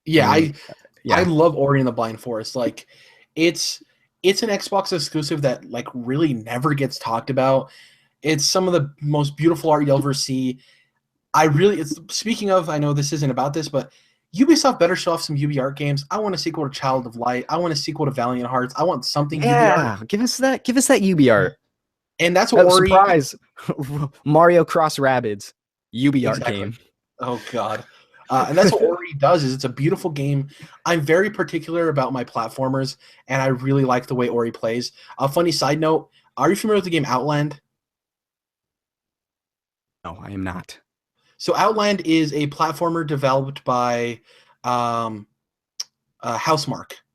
Yeah, Yeah. I love Ori and the Blind Forest. Like, it's an Xbox exclusive that like really never gets talked about. It's some of the most beautiful art you'll ever see. Speaking of, I know this isn't about this, but Ubisoft better show off some UB art games. I want a sequel to Child of Light. I want a sequel to Valiant Hearts. I want something UB art. Give us that UB art. And that's what Ori. Surprise! Mario Cross Rabbids UB art game. Oh God. And that's what Ori does. Is it's a beautiful game. I'm very particular about my platformers, and I really like the way Ori plays. A funny side note: are you familiar with the game Outland? No, I am not. So Outland is a platformer developed by Housemarque,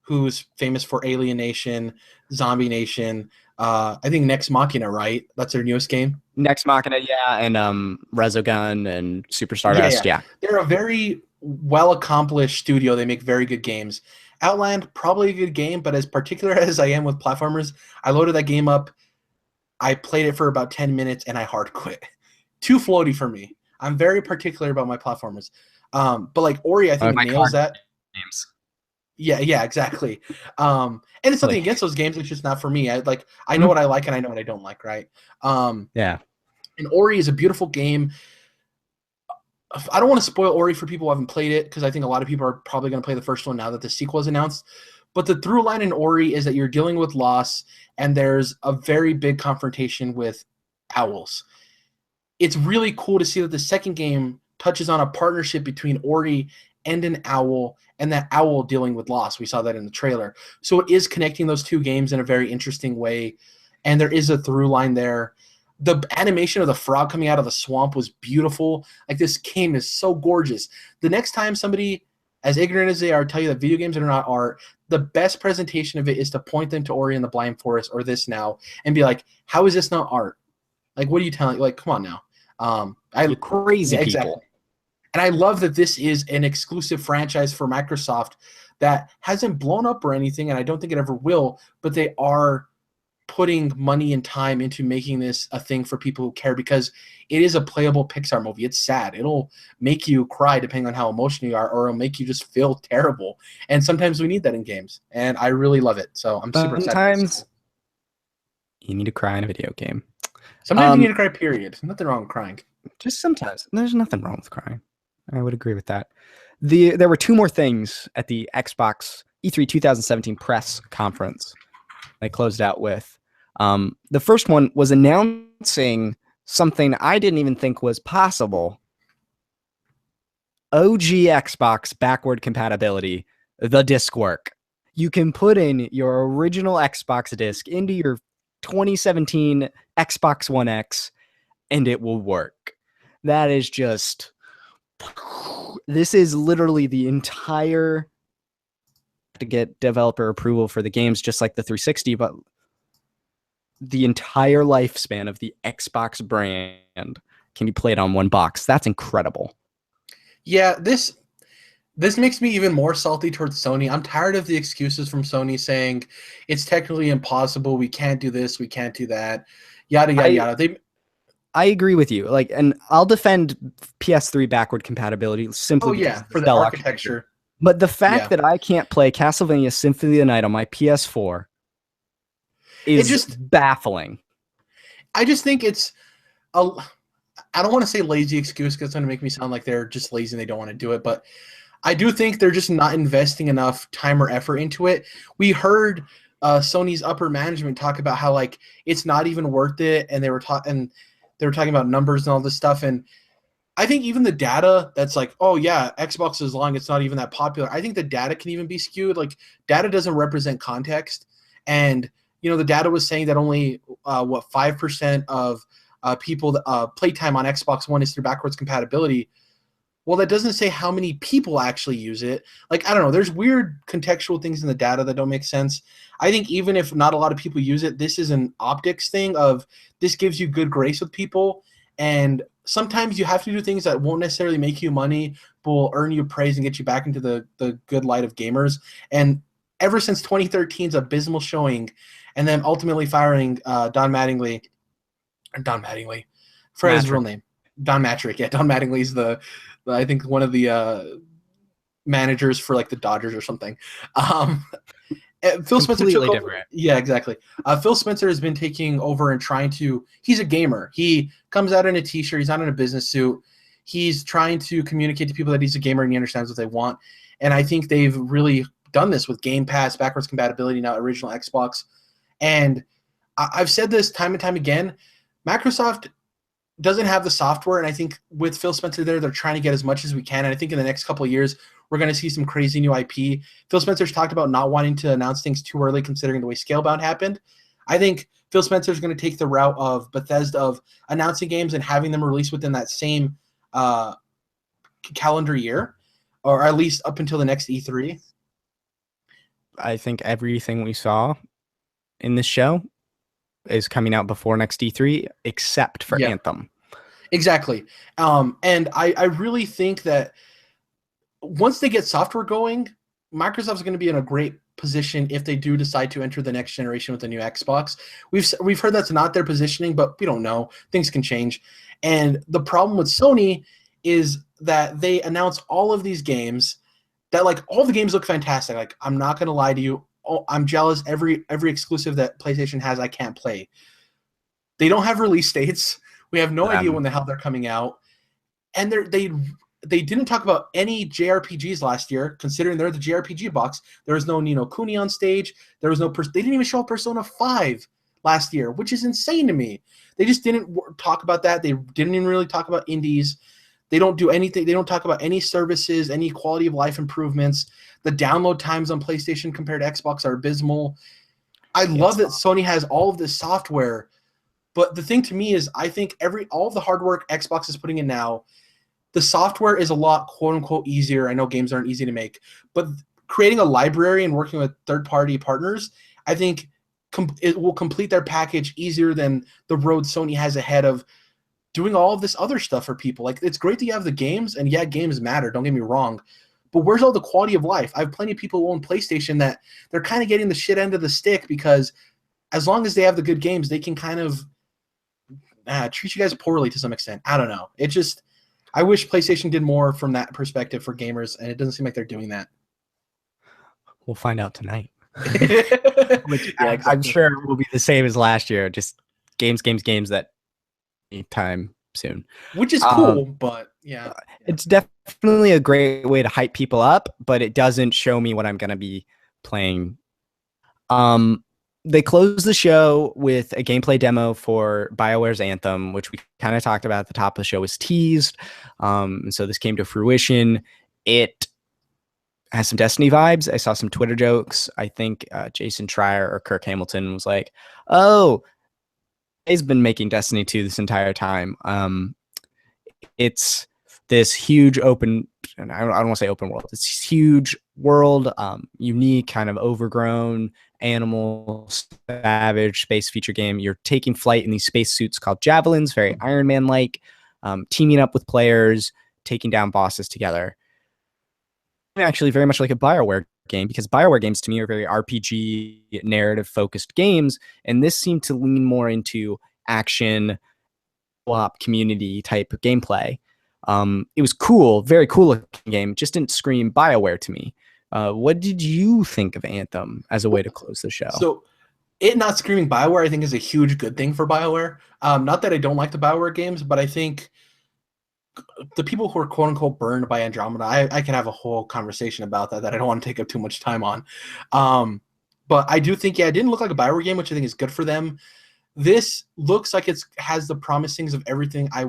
who's famous for Alienation, Zombie Nation. I think Nex Machina, right? That's their newest game. Nex Machina, yeah, and Resogun and Super Stardust, yeah. They're a very well-accomplished studio. They make very good games. Outland, probably a good game, but as particular as I am with platformers, I loaded that game up. I played it for about 10 minutes, and I hard quit. Too floaty for me. I'm very particular about my platformers. But like Ori, I think nails that. Games. Yeah, exactly. And it's nothing against those games. It's just not for me. I know what I like and I know what I don't like, right? Yeah. And Ori is a beautiful game. I don't want to spoil Ori for people who haven't played it because I think a lot of people are probably going to play the first one now that the sequel is announced. But the through line in Ori is that you're dealing with loss and there's a very big confrontation with owls. It's really cool to see that the second game touches on a partnership between Ori and an owl, and that owl dealing with loss. We saw that in the trailer. So it is connecting those two games in a very interesting way, and there is a through line there. The animation of the frog coming out of the swamp was beautiful. Like, this game is so gorgeous. The next time somebody, as ignorant as they are, tell you that video games are not art, the best presentation of it is to point them to Ori and the Blind Forest or this now and be like, how is this not art? Like, what are you telling? Like, come on now. You're crazy people. Exactly. And I love that this is an exclusive franchise for Microsoft that hasn't blown up or anything, and I don't think it ever will, but they are putting money and time into making this a thing for people who care because it is a playable Pixar movie. It's sad. It'll make you cry depending on how emotional you are, or it'll make you just feel terrible. And sometimes we need that in games, and I really love it. So I'm super excited. Sometimes you need to cry in a video game. Sometimes you need to cry, period. Nothing wrong with crying. Just sometimes. There's nothing wrong with crying. I would agree with that. There were two more things at the Xbox E3 2017 press conference they closed out with. The first one was announcing something I didn't even think was possible. OG Xbox backward compatibility, the disc work. You can put in your original Xbox disc into your 2017 Xbox One X and it will work. That is just... This is literally the entire... to get developer approval for the games, just like the 360, but the entire lifespan of the Xbox brand can be played on one box. That's incredible. Yeah, this makes me even more salty towards Sony. I'm tired of the excuses from Sony saying it's technically impossible, we can't do this, we can't do that, yada yada yada. I agree with you. Like, and I'll defend PS3 backward compatibility simply because for the architecture. But the fact that I can't play Castlevania Symphony of the Night on my PS4 is just baffling. I just think it's I don't want to say lazy excuse because it's going to make me sound like they're just lazy and they don't want to do it, but I do think they're just not investing enough time or effort into it. We heard Sony's upper management talk about how like it's not even worth it, and they were talking about numbers and all this stuff, and I think even the data that's like, oh yeah, Xbox is long, it's not even that popular. I think the data can even be skewed. Like, data doesn't represent context, and the data was saying that only 5% of people playtime on Xbox One is through backwards compatibility. Well, that doesn't say how many people actually use it. Like, I don't know. There's weird contextual things in the data that don't make sense. I think even if not a lot of people use it, this is an optics thing of this gives you good grace with people. And sometimes you have to do things that won't necessarily make you money, but will earn you praise and get you back into the good light of gamers. And ever since 2013's abysmal showing, and then ultimately firing Don Mattingly, Fred his real name. Don Mattrick. Yeah, Don Mattingly's I think one of the managers for like the Dodgers or something. Phil Spencer took over. Yeah, exactly. Phil Spencer has been taking over and trying to. He's a gamer. He comes out in a t-shirt. He's not in a business suit. He's trying to communicate to people that he's a gamer and he understands what they want. And I think they've really done this with Game Pass, backwards compatibility, now original Xbox. And I've said this time and time again. Microsoft doesn't have the software, and I think with Phil Spencer there, they're trying to get as much as we can. And I think in the next couple of years, we're going to see some crazy new IP. Phil Spencer's talked about not wanting to announce things too early, considering the way Scalebound happened. I think Phil Spencer's going to take the route of Bethesda of announcing games and having them released within that same calendar year, or at least up until the next E3. I think everything we saw in this show is coming out before next E3, except for Anthem. Exactly. And I really think that once they get software going, Microsoft's going to be in a great position if they do decide to enter the next generation with the new Xbox. We've heard that's not their positioning, but we don't know. Things can change. And the problem with Sony is that they announce all of these games that, like, all the games look fantastic. Like, I'm not going to lie to you. I'm jealous. Every exclusive that PlayStation has, I can't play. They don't have release dates. We have no idea when the hell they're coming out. And they didn't talk about any JRPGs last year, considering they're the JRPG box. There was no Ni no Kuni on stage. There was no they didn't even show Persona 5 last year, which is insane to me. They just didn't talk about that. They didn't even really talk about indies. They don't do anything. They don't talk about any services, any quality of life improvements. The download times on PlayStation compared to Xbox are abysmal. I love that Sony has all of this software, but the thing to me is I think all of the hard work Xbox is putting in now, the software is a lot, quote unquote, easier. I know games aren't easy to make, but creating a library and working with third-party partners, I think it will complete their package easier than the road Sony has ahead of doing all of this other stuff for people. Like, it's great that you have the games, and yeah, games matter, don't get me wrong, but where's all the quality of life? I have plenty of people who own PlayStation that they're kind of getting the shit end of the stick because as long as they have the good games, they can kind of treat you guys poorly to some extent. I don't know. It just, I wish PlayStation did more from that perspective for gamers, and it doesn't seem like they're doing that. We'll find out tonight. Which, yeah, exactly. I'm sure it will be the same as last year. Just games that time soon. Which is cool, but yeah. It's definitely a great way to hype people up, but it doesn't show me what I'm going to be playing. They closed the show with a gameplay demo for BioWare's Anthem, which we kind of talked about at the top of the show, was teased. And so this came to fruition. It has some Destiny vibes. I saw some Twitter jokes. I think Jason Schreier or Kirk Hamilton was like, oh, he's been making Destiny 2 this entire time. It's this huge open, and I don't want to say open world. It's huge world, unique, kind of overgrown, animal, savage space feature game. You're taking flight in these space suits called Javelins, very Iron Man-like, teaming up with players, taking down bosses together. Actually very much like a BioWare game, because BioWare games to me are very RPG narrative-focused games, and this seemed to lean more into action, co-op, community type of gameplay. It was cool, very cool looking game, just didn't scream BioWare to me. What did you think of Anthem as a way to close the show? So it not screaming BioWare, I think, is a huge good thing for BioWare. Not that I don't like the BioWare games, but I think the people who are quote unquote burned by Andromeda, I can have a whole conversation about that I don't want to take up too much time on. But I do think, it didn't look like a BioWare game, which I think is good for them. This looks like it has the promisings of everything I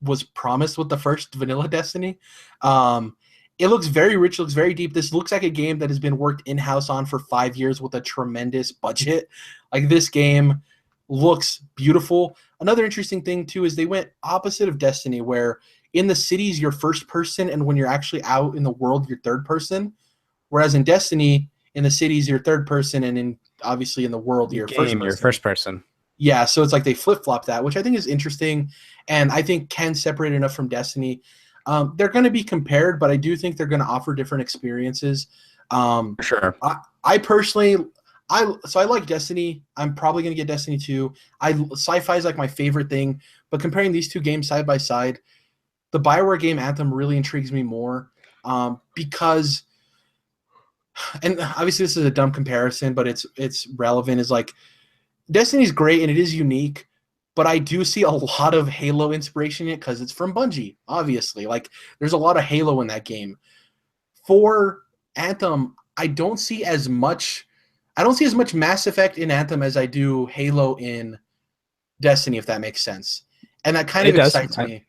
was promised with the first vanilla Destiny. It looks very rich, looks very deep. This looks like a game that has been worked in-house on for 5 years with a tremendous budget. Like, this game looks beautiful. Another interesting thing, too, is they went opposite of Destiny, where in the cities, you're first person, and when you're actually out in the world, you're third person. Whereas in Destiny, in the cities, you're third person, and obviously in the world, you're first person. You're first person. Yeah, so it's like they flip-flop that, which I think is interesting, and I think can separate enough from Destiny. They're going to be compared, but I do think they're going to offer different experiences. Sure. I personally, I like Destiny. I'm probably going to get Destiny 2. Sci-fi is like my favorite thing, but comparing these two games side by side, the BioWare game Anthem really intrigues me more. because, and obviously this is a dumb comparison, but it's relevant, is like Destiny's great and it is unique, but I do see a lot of Halo inspiration in it because it's from Bungie, obviously. Like, there's a lot of Halo in that game. For Anthem, I don't see as much Mass Effect in Anthem as I do Halo in Destiny, if that makes sense. And that kind of excites me.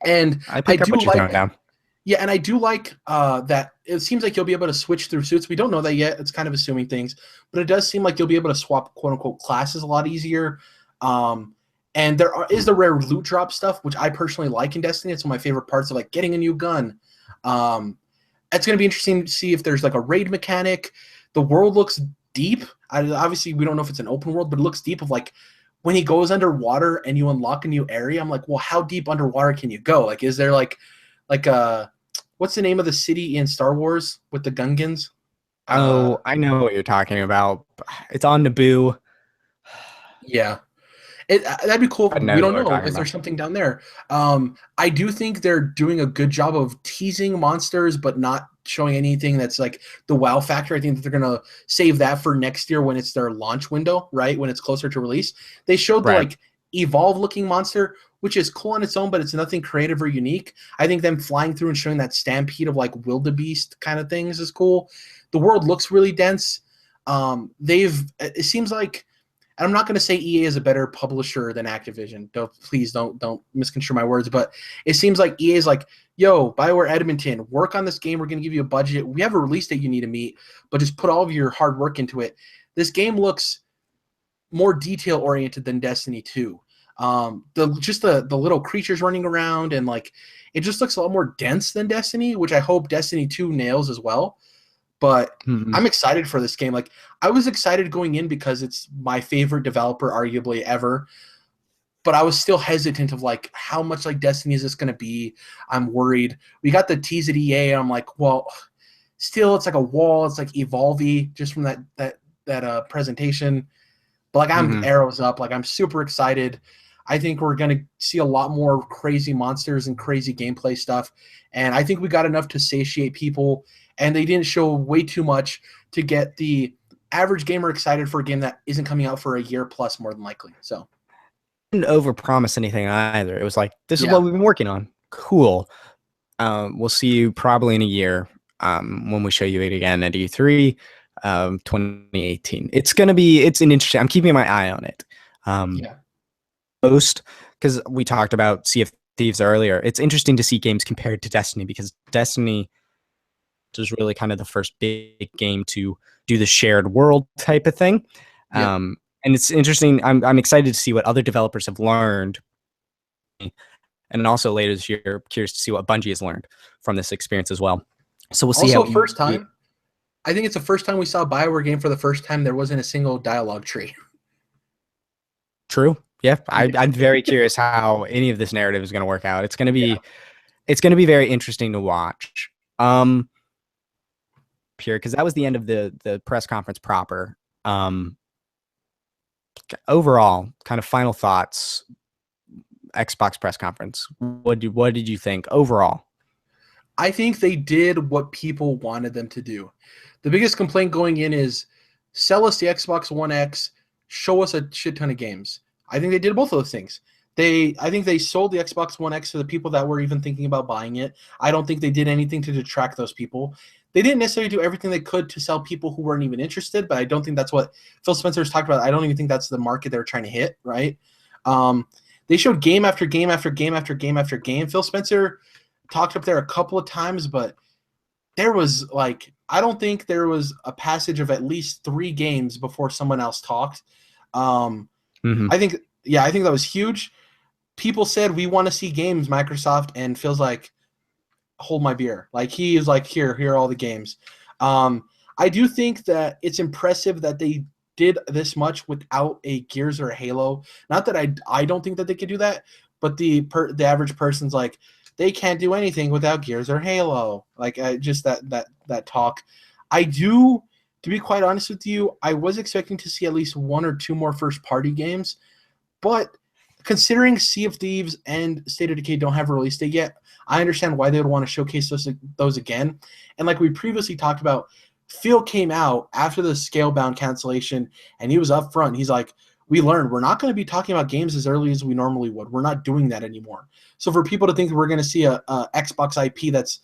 And I pick up what you're throwing down. Yeah, and I do like that it seems like you'll be able to switch through suits. We don't know that yet. It's kind of assuming things. But it does seem like you'll be able to swap quote-unquote classes a lot easier. And there is the rare loot drop stuff, which I personally like in Destiny. It's one of my favorite parts of like getting a new gun. It's going to be interesting to see if there's like a raid mechanic. The world looks deep. Obviously, we don't know if it's an open world, but it looks deep of like when he goes underwater and you unlock a new area. I'm like, well, how deep underwater can you go? Like, is there like what's the name of the city in Star Wars with the Gungans? Oh, I know what you're talking about. It's on Naboo. Yeah. That'd be cool. We don't know if there's something down there. I do think they're doing a good job of teasing monsters, but not showing anything that's like the wow factor. I think that they're going to save that for next year when it's their launch window, right? When it's closer to release. They showed the like evolve looking monster, which is cool on its own, but it's nothing creative or unique. I think them flying through and showing that stampede of like wildebeest kind of things is cool. The world looks really dense. It seems like, and I'm not going to say EA is a better publisher than Activision. Please don't misconstrue my words, but it seems like EA is like, yo, BioWare Edmonton, work on this game. We're going to give you a budget. We have a release date you need to meet, but just put all of your hard work into it. This game looks more detail oriented than Destiny 2. The little creatures running around and like it just looks a lot more dense than Destiny, which I hope Destiny 2 nails as well. But I'm excited for this game. Like, I was excited going in because it's my favorite developer arguably ever. But I was still hesitant of like how much like Destiny is this going to be. I'm worried. We got the tease at EA. And I'm like, well, still it's like a wall. It's like Evolve-y just from that presentation. But like I'm arrows up. Like I'm super excited. I think we're going to see a lot more crazy monsters and crazy gameplay stuff. And I think we got enough to satiate people. And they didn't show way too much to get the average gamer excited for a game that isn't coming out for a year plus, more than likely. So, didn't overpromise anything either. It was like, this is what we've been working on. Cool. We'll see you probably in a year when we show you it again at E3 2018. It's an interesting. I'm keeping my eye on it. Most because we talked about Sea of Thieves earlier. It's interesting to see games compared to Destiny because Destiny was really kind of the first big game to do the shared world type of thing. And it's interesting. I'm excited to see what other developers have learned. And also later this year, curious to see what Bungie has learned from this experience as well. So we'll see. Also, I think it's the first time we saw a BioWare game for the first time there wasn't a single dialogue tree. True. Yeah. I'm very curious how any of this narrative is going to work out. It's going to be very interesting to watch. Because that was the end of the press conference proper. Overall, kind of final thoughts. Xbox press conference. What did you think overall? I think they did what people wanted them to do. The biggest complaint going in is sell us the Xbox One X, show us a shit ton of games. I think they did both of those things. I think they sold the Xbox One X to the people that were even thinking about buying it. I don't think they did anything to detract those people. They didn't necessarily do everything they could to sell people who weren't even interested, but I don't think that's what Phil Spencer has talked about. I don't even think that's the market they're trying to hit, right? They showed game after game after game after game after game. Phil Spencer talked up there a couple of times, but there was like, I don't think there was a passage of at least 3 games before someone else talked. I think that was huge. People said, we want to see games, Microsoft, and Phil's like, hold my beer. Like he is like, here are all the games. I do think that it's impressive that they did this much without a Gears or a Halo. Not that I don't think that they could do that, but the average person's like, they can't do anything without Gears or Halo. Like just that talk. I do, to be quite honest with you, I was expecting to see at least 1 or 2 more first party games, but considering Sea of Thieves and State of Decay don't have a release date yet, I understand why they would want to showcase those again. And like we previously talked about, Phil came out after the Scalebound cancellation, and he was up front. He's like, we learned we're not going to be talking about games as early as we normally would. We're not doing that anymore. So for people to think that we're going to see a Xbox IP that's,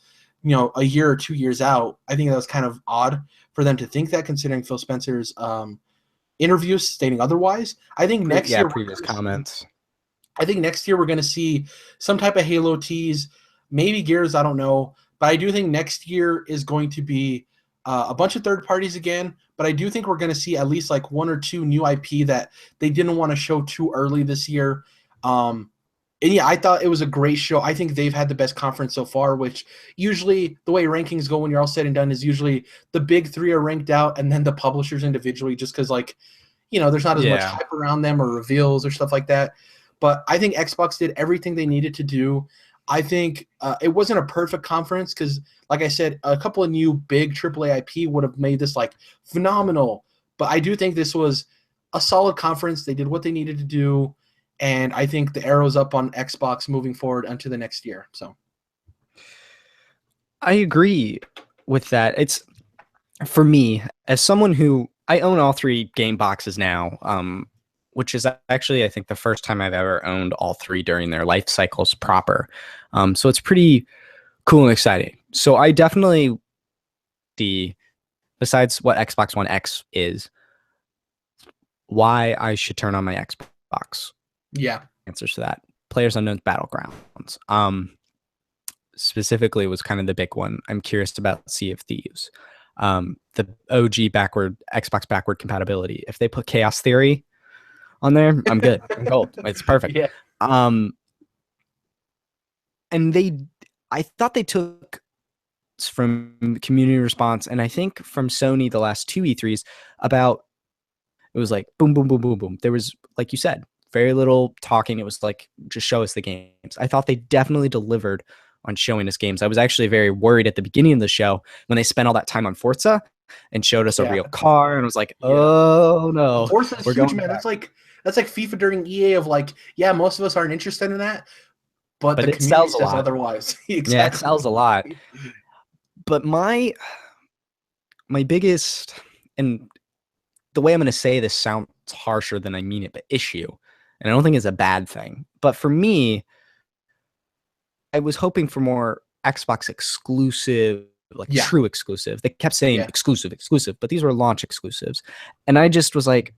a year or 2 years out, I think that was kind of odd for them to think that, considering Phil Spencer's interviews stating otherwise. I think next year, previous comments. I think next year we're going to see some type of Halo tease, maybe Gears, I don't know. But I do think next year is going to be a bunch of third parties again. But I do think we're going to see at least like 1 or 2 new IP that they didn't want to show too early this year. And yeah, I thought it was a great show. I think they've had the best conference so far, which usually the way rankings go when you're all said and done is usually the big 3 are ranked out and then the publishers individually, just because there's not as much hype around them or reveals or stuff like that. But I think Xbox did everything they needed to do. I think it wasn't a perfect conference because, like I said, a couple of new big AAA IP would have made this phenomenal. But I do think this was a solid conference. They did what they needed to do. And I think the arrow's up on Xbox moving forward into the next year. So I agree with that. It's, for me, as someone who, I own all 3 game boxes now, which is actually, I think, the first time I've ever owned all 3 during their life cycles proper. So it's pretty cool and exciting. So I definitely see, besides what Xbox One X is, why I should turn on my Xbox. Yeah. Answers to that. PlayerUnknown's Battlegrounds. Specifically was kind of the big one. I'm curious about Sea of Thieves. The OG Xbox backward compatibility. If they put Chaos Theory on there, I'm good. I'm gold. It's perfect. Yeah. And I thought they took from community response, and I think from Sony the last 2 E3s about, it was like boom, boom, boom, boom, boom. There was, like you said, very little talking. It was like, just show us the games. I thought they definitely delivered on showing us games. I was actually very worried at the beginning of the show when they spent all that time on Forza and showed us a real car, and was like, oh no. Forza is huge, man. That's like FIFA during EA of most of us aren't interested in that, but the it community sells a says lot. Otherwise. Exactly. Yeah, it sells a lot. But my biggest, and the way I'm going to say this sounds harsher than I mean it, but issue, and I don't think it's a bad thing, but for me, I was hoping for more Xbox exclusive, true exclusive. They kept saying exclusive, but these were launch exclusives. And I just was like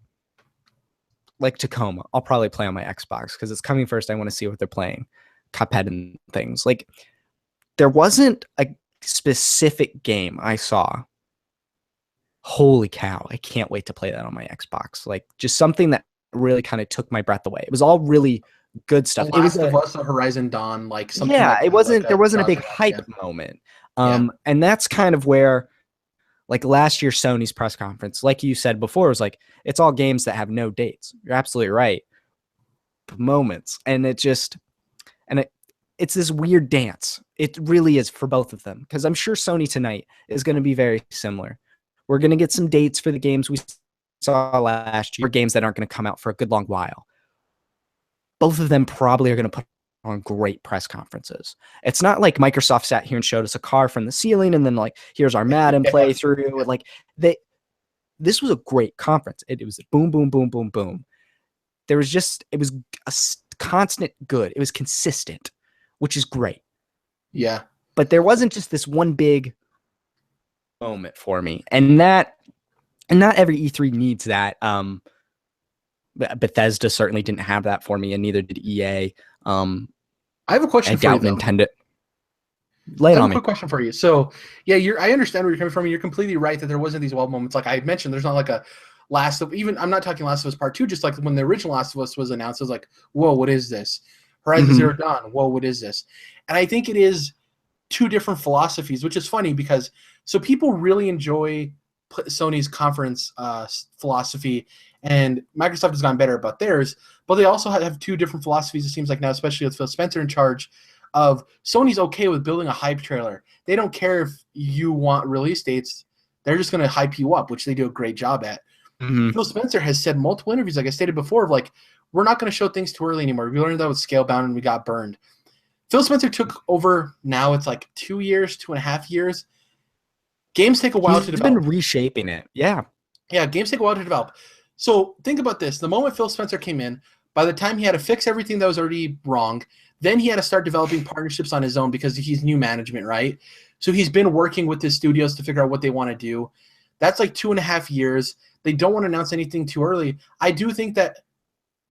Tacoma, I'll probably play on my Xbox because it's coming first. I want to see what they're playing. Cuphead and things. There wasn't a specific game I saw. Holy cow, I can't wait to play that on my Xbox. Just something that really kind of took my breath away. It was all really good stuff. It was of Us, a Horizon Dawn, something. Yeah, it wasn't. There wasn't a big hype moment. And that's kind of where, last year Sony's press conference, like you said before, was it's all games that have no dates. You're absolutely right. Moments, and it's this weird dance. It really is for both of them, because I'm sure Sony tonight is going to be very similar. We're going to get some dates for the games we saw last year, games that aren't going to come out for a good long while. Both of them probably are going to put on great press conferences. It's not like Microsoft sat here and showed us a car from the ceiling and then here's our Madden playthrough. This was a great conference. It was boom, boom, boom, boom, boom. It was a constant good. It was consistent, which is great. Yeah. But there wasn't just this one big moment for me. And not every E3 needs that. Bethesda certainly didn't have that for me, and neither did EA. I have a question for you. Nintendo. Lay it on me. Quick question for you. So, I understand where you're coming from. You're completely right that there wasn't these wow moments. Like I mentioned, there's not a I'm not talking Last of Us Part 2, just when the original Last of Us was announced, it was whoa, what is this? Horizon Zero Dawn, whoa, what is this? And I think it is 2 different philosophies, which is funny because people really enjoy Sony's conference philosophy, and Microsoft has gone better about theirs, but they also have 2 different philosophies, it seems like now, especially with Phil Spencer in charge, of Sony's okay with building a hype trailer. They don't care if you want release dates. They're just going to hype you up, which they do a great job at. Phil Spencer has said multiple interviews, like I stated before, of we're not going to show things too early anymore. We learned that with Scalebound and we got burned. Phil Spencer took over, now it's like 2 years, 2.5 years. Games take a while to develop. He's been reshaping it. Yeah. Yeah, games take a while to develop. So think about this. The moment Phil Spencer came in, by the time he had to fix everything that was already wrong, then he had to start developing partnerships on his own because he's new management, right? So he's been working with his studios to figure out what they want to do. That's like 2.5 years. They don't want to announce anything too early. I do think that,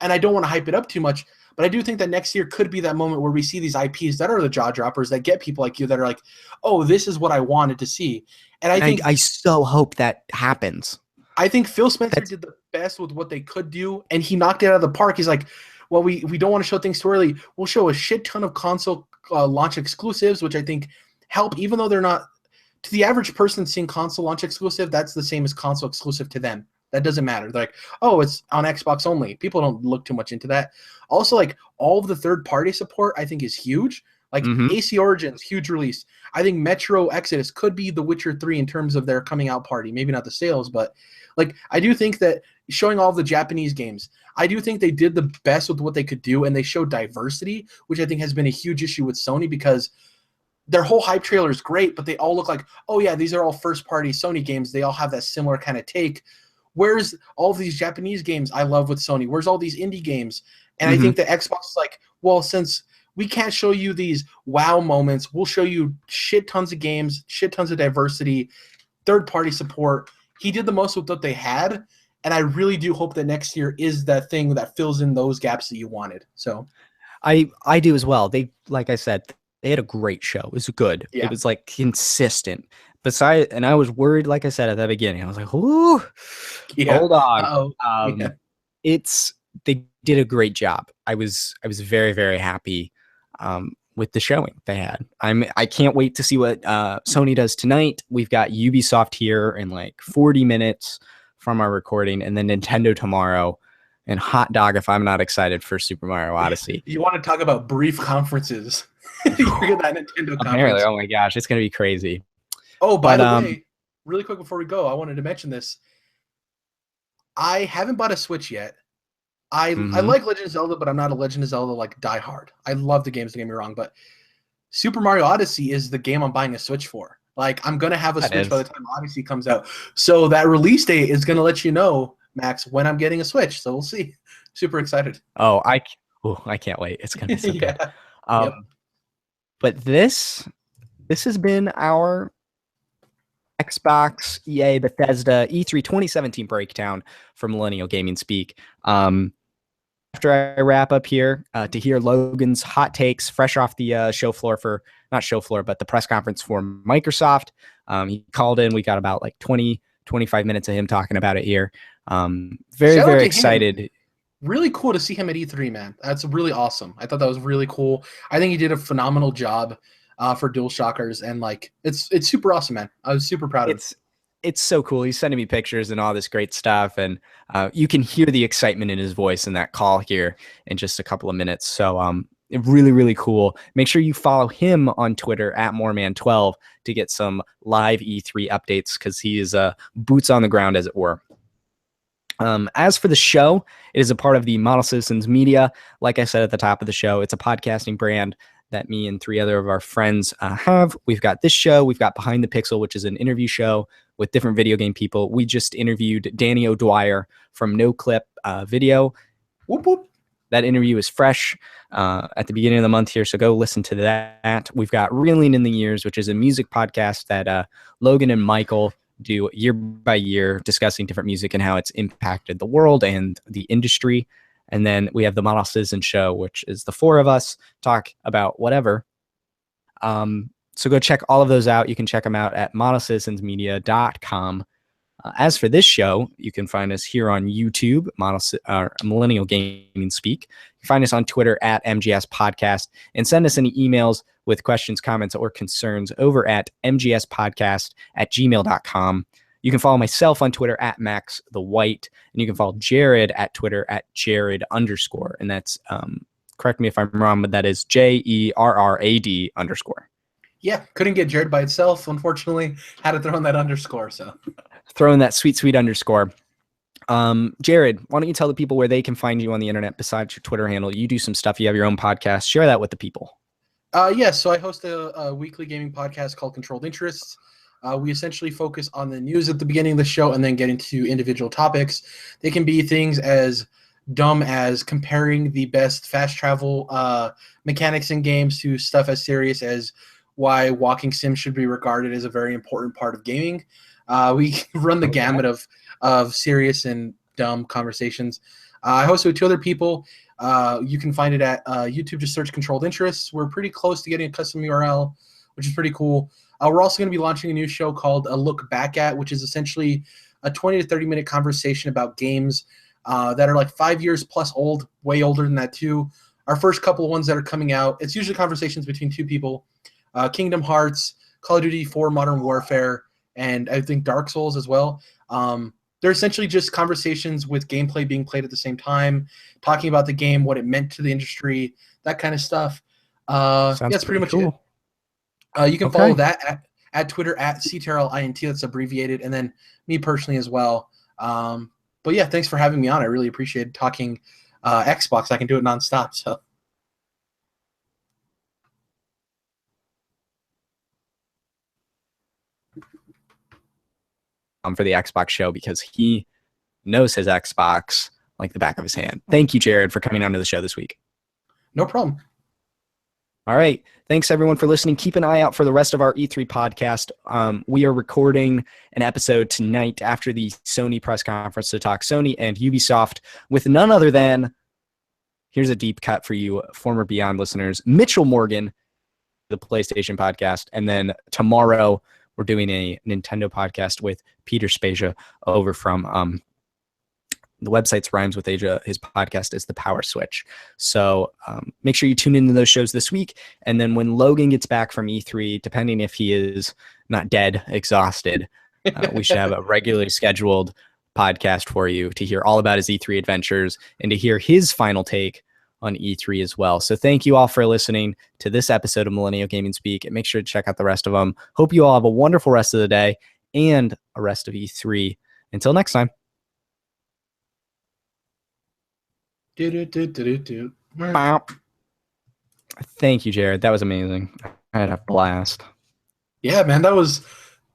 and I don't want to hype it up too much, but I do think that next year could be that moment where we see these IPs that are the jaw droppers that get people like you that are like, oh, this is what I wanted to see. And I so hope that happens. I think Phil Spencer did the best with what they could do, and he knocked it out of the park. He's like, well, we don't want to show things too early. We'll show a shit ton of console launch exclusives, which I think help, even though they're not – to the average person seeing console launch exclusive, that's the same as console exclusive to them. That doesn't matter. They're like, oh, it's on Xbox only. People don't look too much into that. Also, like, all of the third-party support I think is huge. Like, AC Origins, huge release. I think Metro Exodus could be The Witcher 3 in terms of their coming out party. Maybe not the sales, but, like, I do think that showing all of the Japanese games, I do think they did the best with what they could do, and they showed diversity, which I think has been a huge issue with Sony because their whole hype trailer is great, but they all look like, oh, yeah, these are all first-party Sony games. They all have that similar kind of take. Where's all of these Japanese games I love with Sony? Where's all these indie games? And I think that Xbox is like, well, since we can't show you these wow moments, we'll show you shit tons of games, shit tons of diversity, third-party support. He did the most with what they had, and I really do hope that next year is that thing that fills in those gaps that you wanted. So, I do as well. They, like I said, they had a great show. It was good. Yeah. It was like consistent. Besides, and I was worried, like I said at the beginning, I was like, "Ooh, hold on." They did a great job. I was very, very happy with the showing they had. I can't wait to see what Sony does tonight. We've got Ubisoft here in like 40 minutes from our recording, and then Nintendo tomorrow. And hot dog if I'm not excited for Super Mario Odyssey. You want to talk about brief conferences? You forget that Nintendo conference. Oh my gosh, it's gonna be crazy. Oh, by the way, really quick before we go, I wanted to mention this. I haven't bought a Switch yet. I like Legend of Zelda, but I'm not a Legend of Zelda like diehard. I love the games, don't get me wrong, but Super Mario Odyssey is the game I'm buying a Switch for. Like, I'm gonna have a Switch by the time Odyssey comes out. So that release date is gonna let you know, Max, when I'm getting a Switch. So we'll see. Super excited. Oh, I can't wait. It's gonna be so good. But this has been our Xbox, EA, Bethesda, E3 2017 breakdown for Millennial Gaming Speak. After I wrap up here, to hear Logan's hot takes fresh off the but the press conference for Microsoft. He called in. We got about like 20, 25 minutes of him talking about it here. Very excited. Him. Really cool to see him at E3, man. That's really awesome. I thought that was really cool. I think he did a phenomenal job for DualShockers, and like it's super awesome, man. I was super proud of it. It's so cool. He's sending me pictures and all this great stuff, and you can hear the excitement in his voice in that call here in just a couple of minutes. So really, really cool. Make sure you follow him on Twitter at Moreman12 to get some live E3 updates, because he is boots on the ground, as it were. As for the show, it is a part of the Model Citizens Media. Like I said at the top of the show, it's a podcasting brand that me and 3 other of our friends have. We've got this show. We've got Behind the Pixel, which is an interview show with different video game people. We just interviewed Danny O'Dwyer from No Clip Video. Whoop, whoop. That interview is fresh at the beginning of the month here, so go listen to that. We've got Reeling in the Years, which is a music podcast that Logan and Michael do year by year, discussing different music and how it's impacted the world and the industry. And then we have the Model Citizen Show, which is the 4 of us talk about whatever. So go check all of those out. You can check them out at modelcitizensmedia.com. As for this show, you can find us here on YouTube, Millennial Gaming Speak. You can find us on Twitter at MGS Podcast, and send us any emails with questions, comments, or concerns over at mgspodcast@gmail.com. You can follow myself on Twitter at Max the White, and you can follow Jerrad at Twitter at Jerrad_. And that's, correct me if I'm wrong, but that is JERRAD_. Yeah, couldn't get Jerrad by itself, unfortunately. Had to throw in that underscore, so. Throw in that sweet, sweet underscore. Jerrad, why don't you tell the people where they can find you on the internet besides your Twitter handle? You do some stuff. You have your own podcast. Share that with the people. Yes, so I host a weekly gaming podcast called Controlled Interests. We essentially focus on the news at the beginning of the show and then get into individual topics. They can be things as dumb as comparing the best fast travel mechanics in games to stuff as serious as why walking sims should be regarded as a very important part of gaming. We run the gamut of serious and dumb conversations. I host it with 2 other people. You can find it at YouTube. Just search Controlled Interests. We're pretty close to getting a custom URL, which is pretty cool. We're also going to be launching a new show called A Look Back At, which is essentially a 20 to 30-minute conversation about games that are like 5 years plus old, way older than that too. Our first couple of ones that are coming out, it's usually conversations between 2 people. Kingdom Hearts, Call of Duty 4 Modern Warfare, and I think Dark Souls as well. They're essentially just conversations with gameplay being played at the same time, talking about the game, what it meant to the industry, that kind of stuff. That's pretty much cool. It. You can follow that at Twitter at CTRLINT. That's abbreviated, and then me personally as well. But yeah, thanks for having me on. I really appreciate talking Xbox. I can do it nonstop. So. For the Xbox show because he knows his Xbox like the back of his hand. Thank you, Jerrad, for coming onto the show this week. No problem. All right. Thanks, everyone, for listening. Keep an eye out for the rest of our E3 podcast. We are recording an episode tonight after the Sony press conference to talk Sony and Ubisoft with none other than, here's a deep cut for you former Beyond listeners, Mitchell Morgan, the PlayStation podcast. And then tomorrow, we're doing a Nintendo podcast with Peter Spezia over from the website's Rhymes with Asia. His podcast is The Power Switch. So make sure you tune into those shows this week. And then when Logan gets back from E3, depending if he is not dead, exhausted, we should have a regularly scheduled podcast for you to hear all about his E3 adventures and to hear his final take on E3 as well. So thank you all for listening to this episode of Millennial Gaming Speak, and make sure to check out the rest of them. Hope you all have a wonderful rest of the day and a rest of E3. Until next time. Thank you, Jerrad. That was amazing. I had a blast. Yeah, man, that was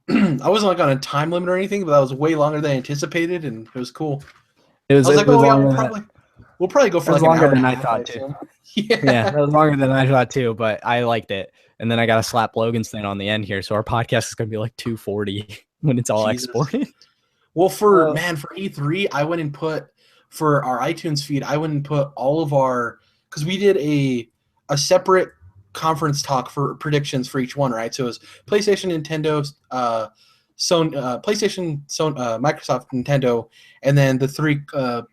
I wasn't like on a time limit or anything, but that was way longer than I anticipated, and it was cool. We'll probably go for like longer than I thought too. Yeah, that was longer than I thought too, but I liked it. And then I got to slap Logan's thing on the end here, so our podcast is going to be like 240 when it's all exported. Well, for E3, I went and put for our iTunes feed. I went and put all of our because we did a separate conference talk for predictions for each one, right? So it was PlayStation, Nintendo, PlayStation, Microsoft, Nintendo, and then the 3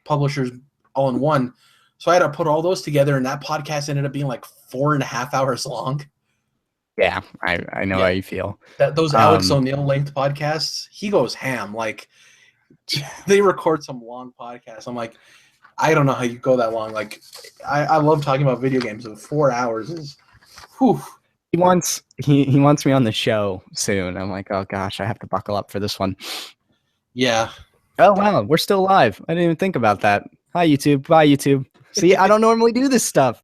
publishers all in one. So I had to put all those together, and that podcast ended up being like 4.5 hours long. Yeah, I know how you feel. Those Alex O'Neill linked podcasts, he goes ham. Like, they record some long podcasts. I'm like, I don't know how you go that long. Like, I love talking about video games, so 4 hours is, whew. He wants me on the show soon. I'm like, oh gosh, I have to buckle up for this one. Yeah. Oh wow, we're still live. I didn't even think about that. Hi YouTube. Bye YouTube. See, I don't normally do this stuff.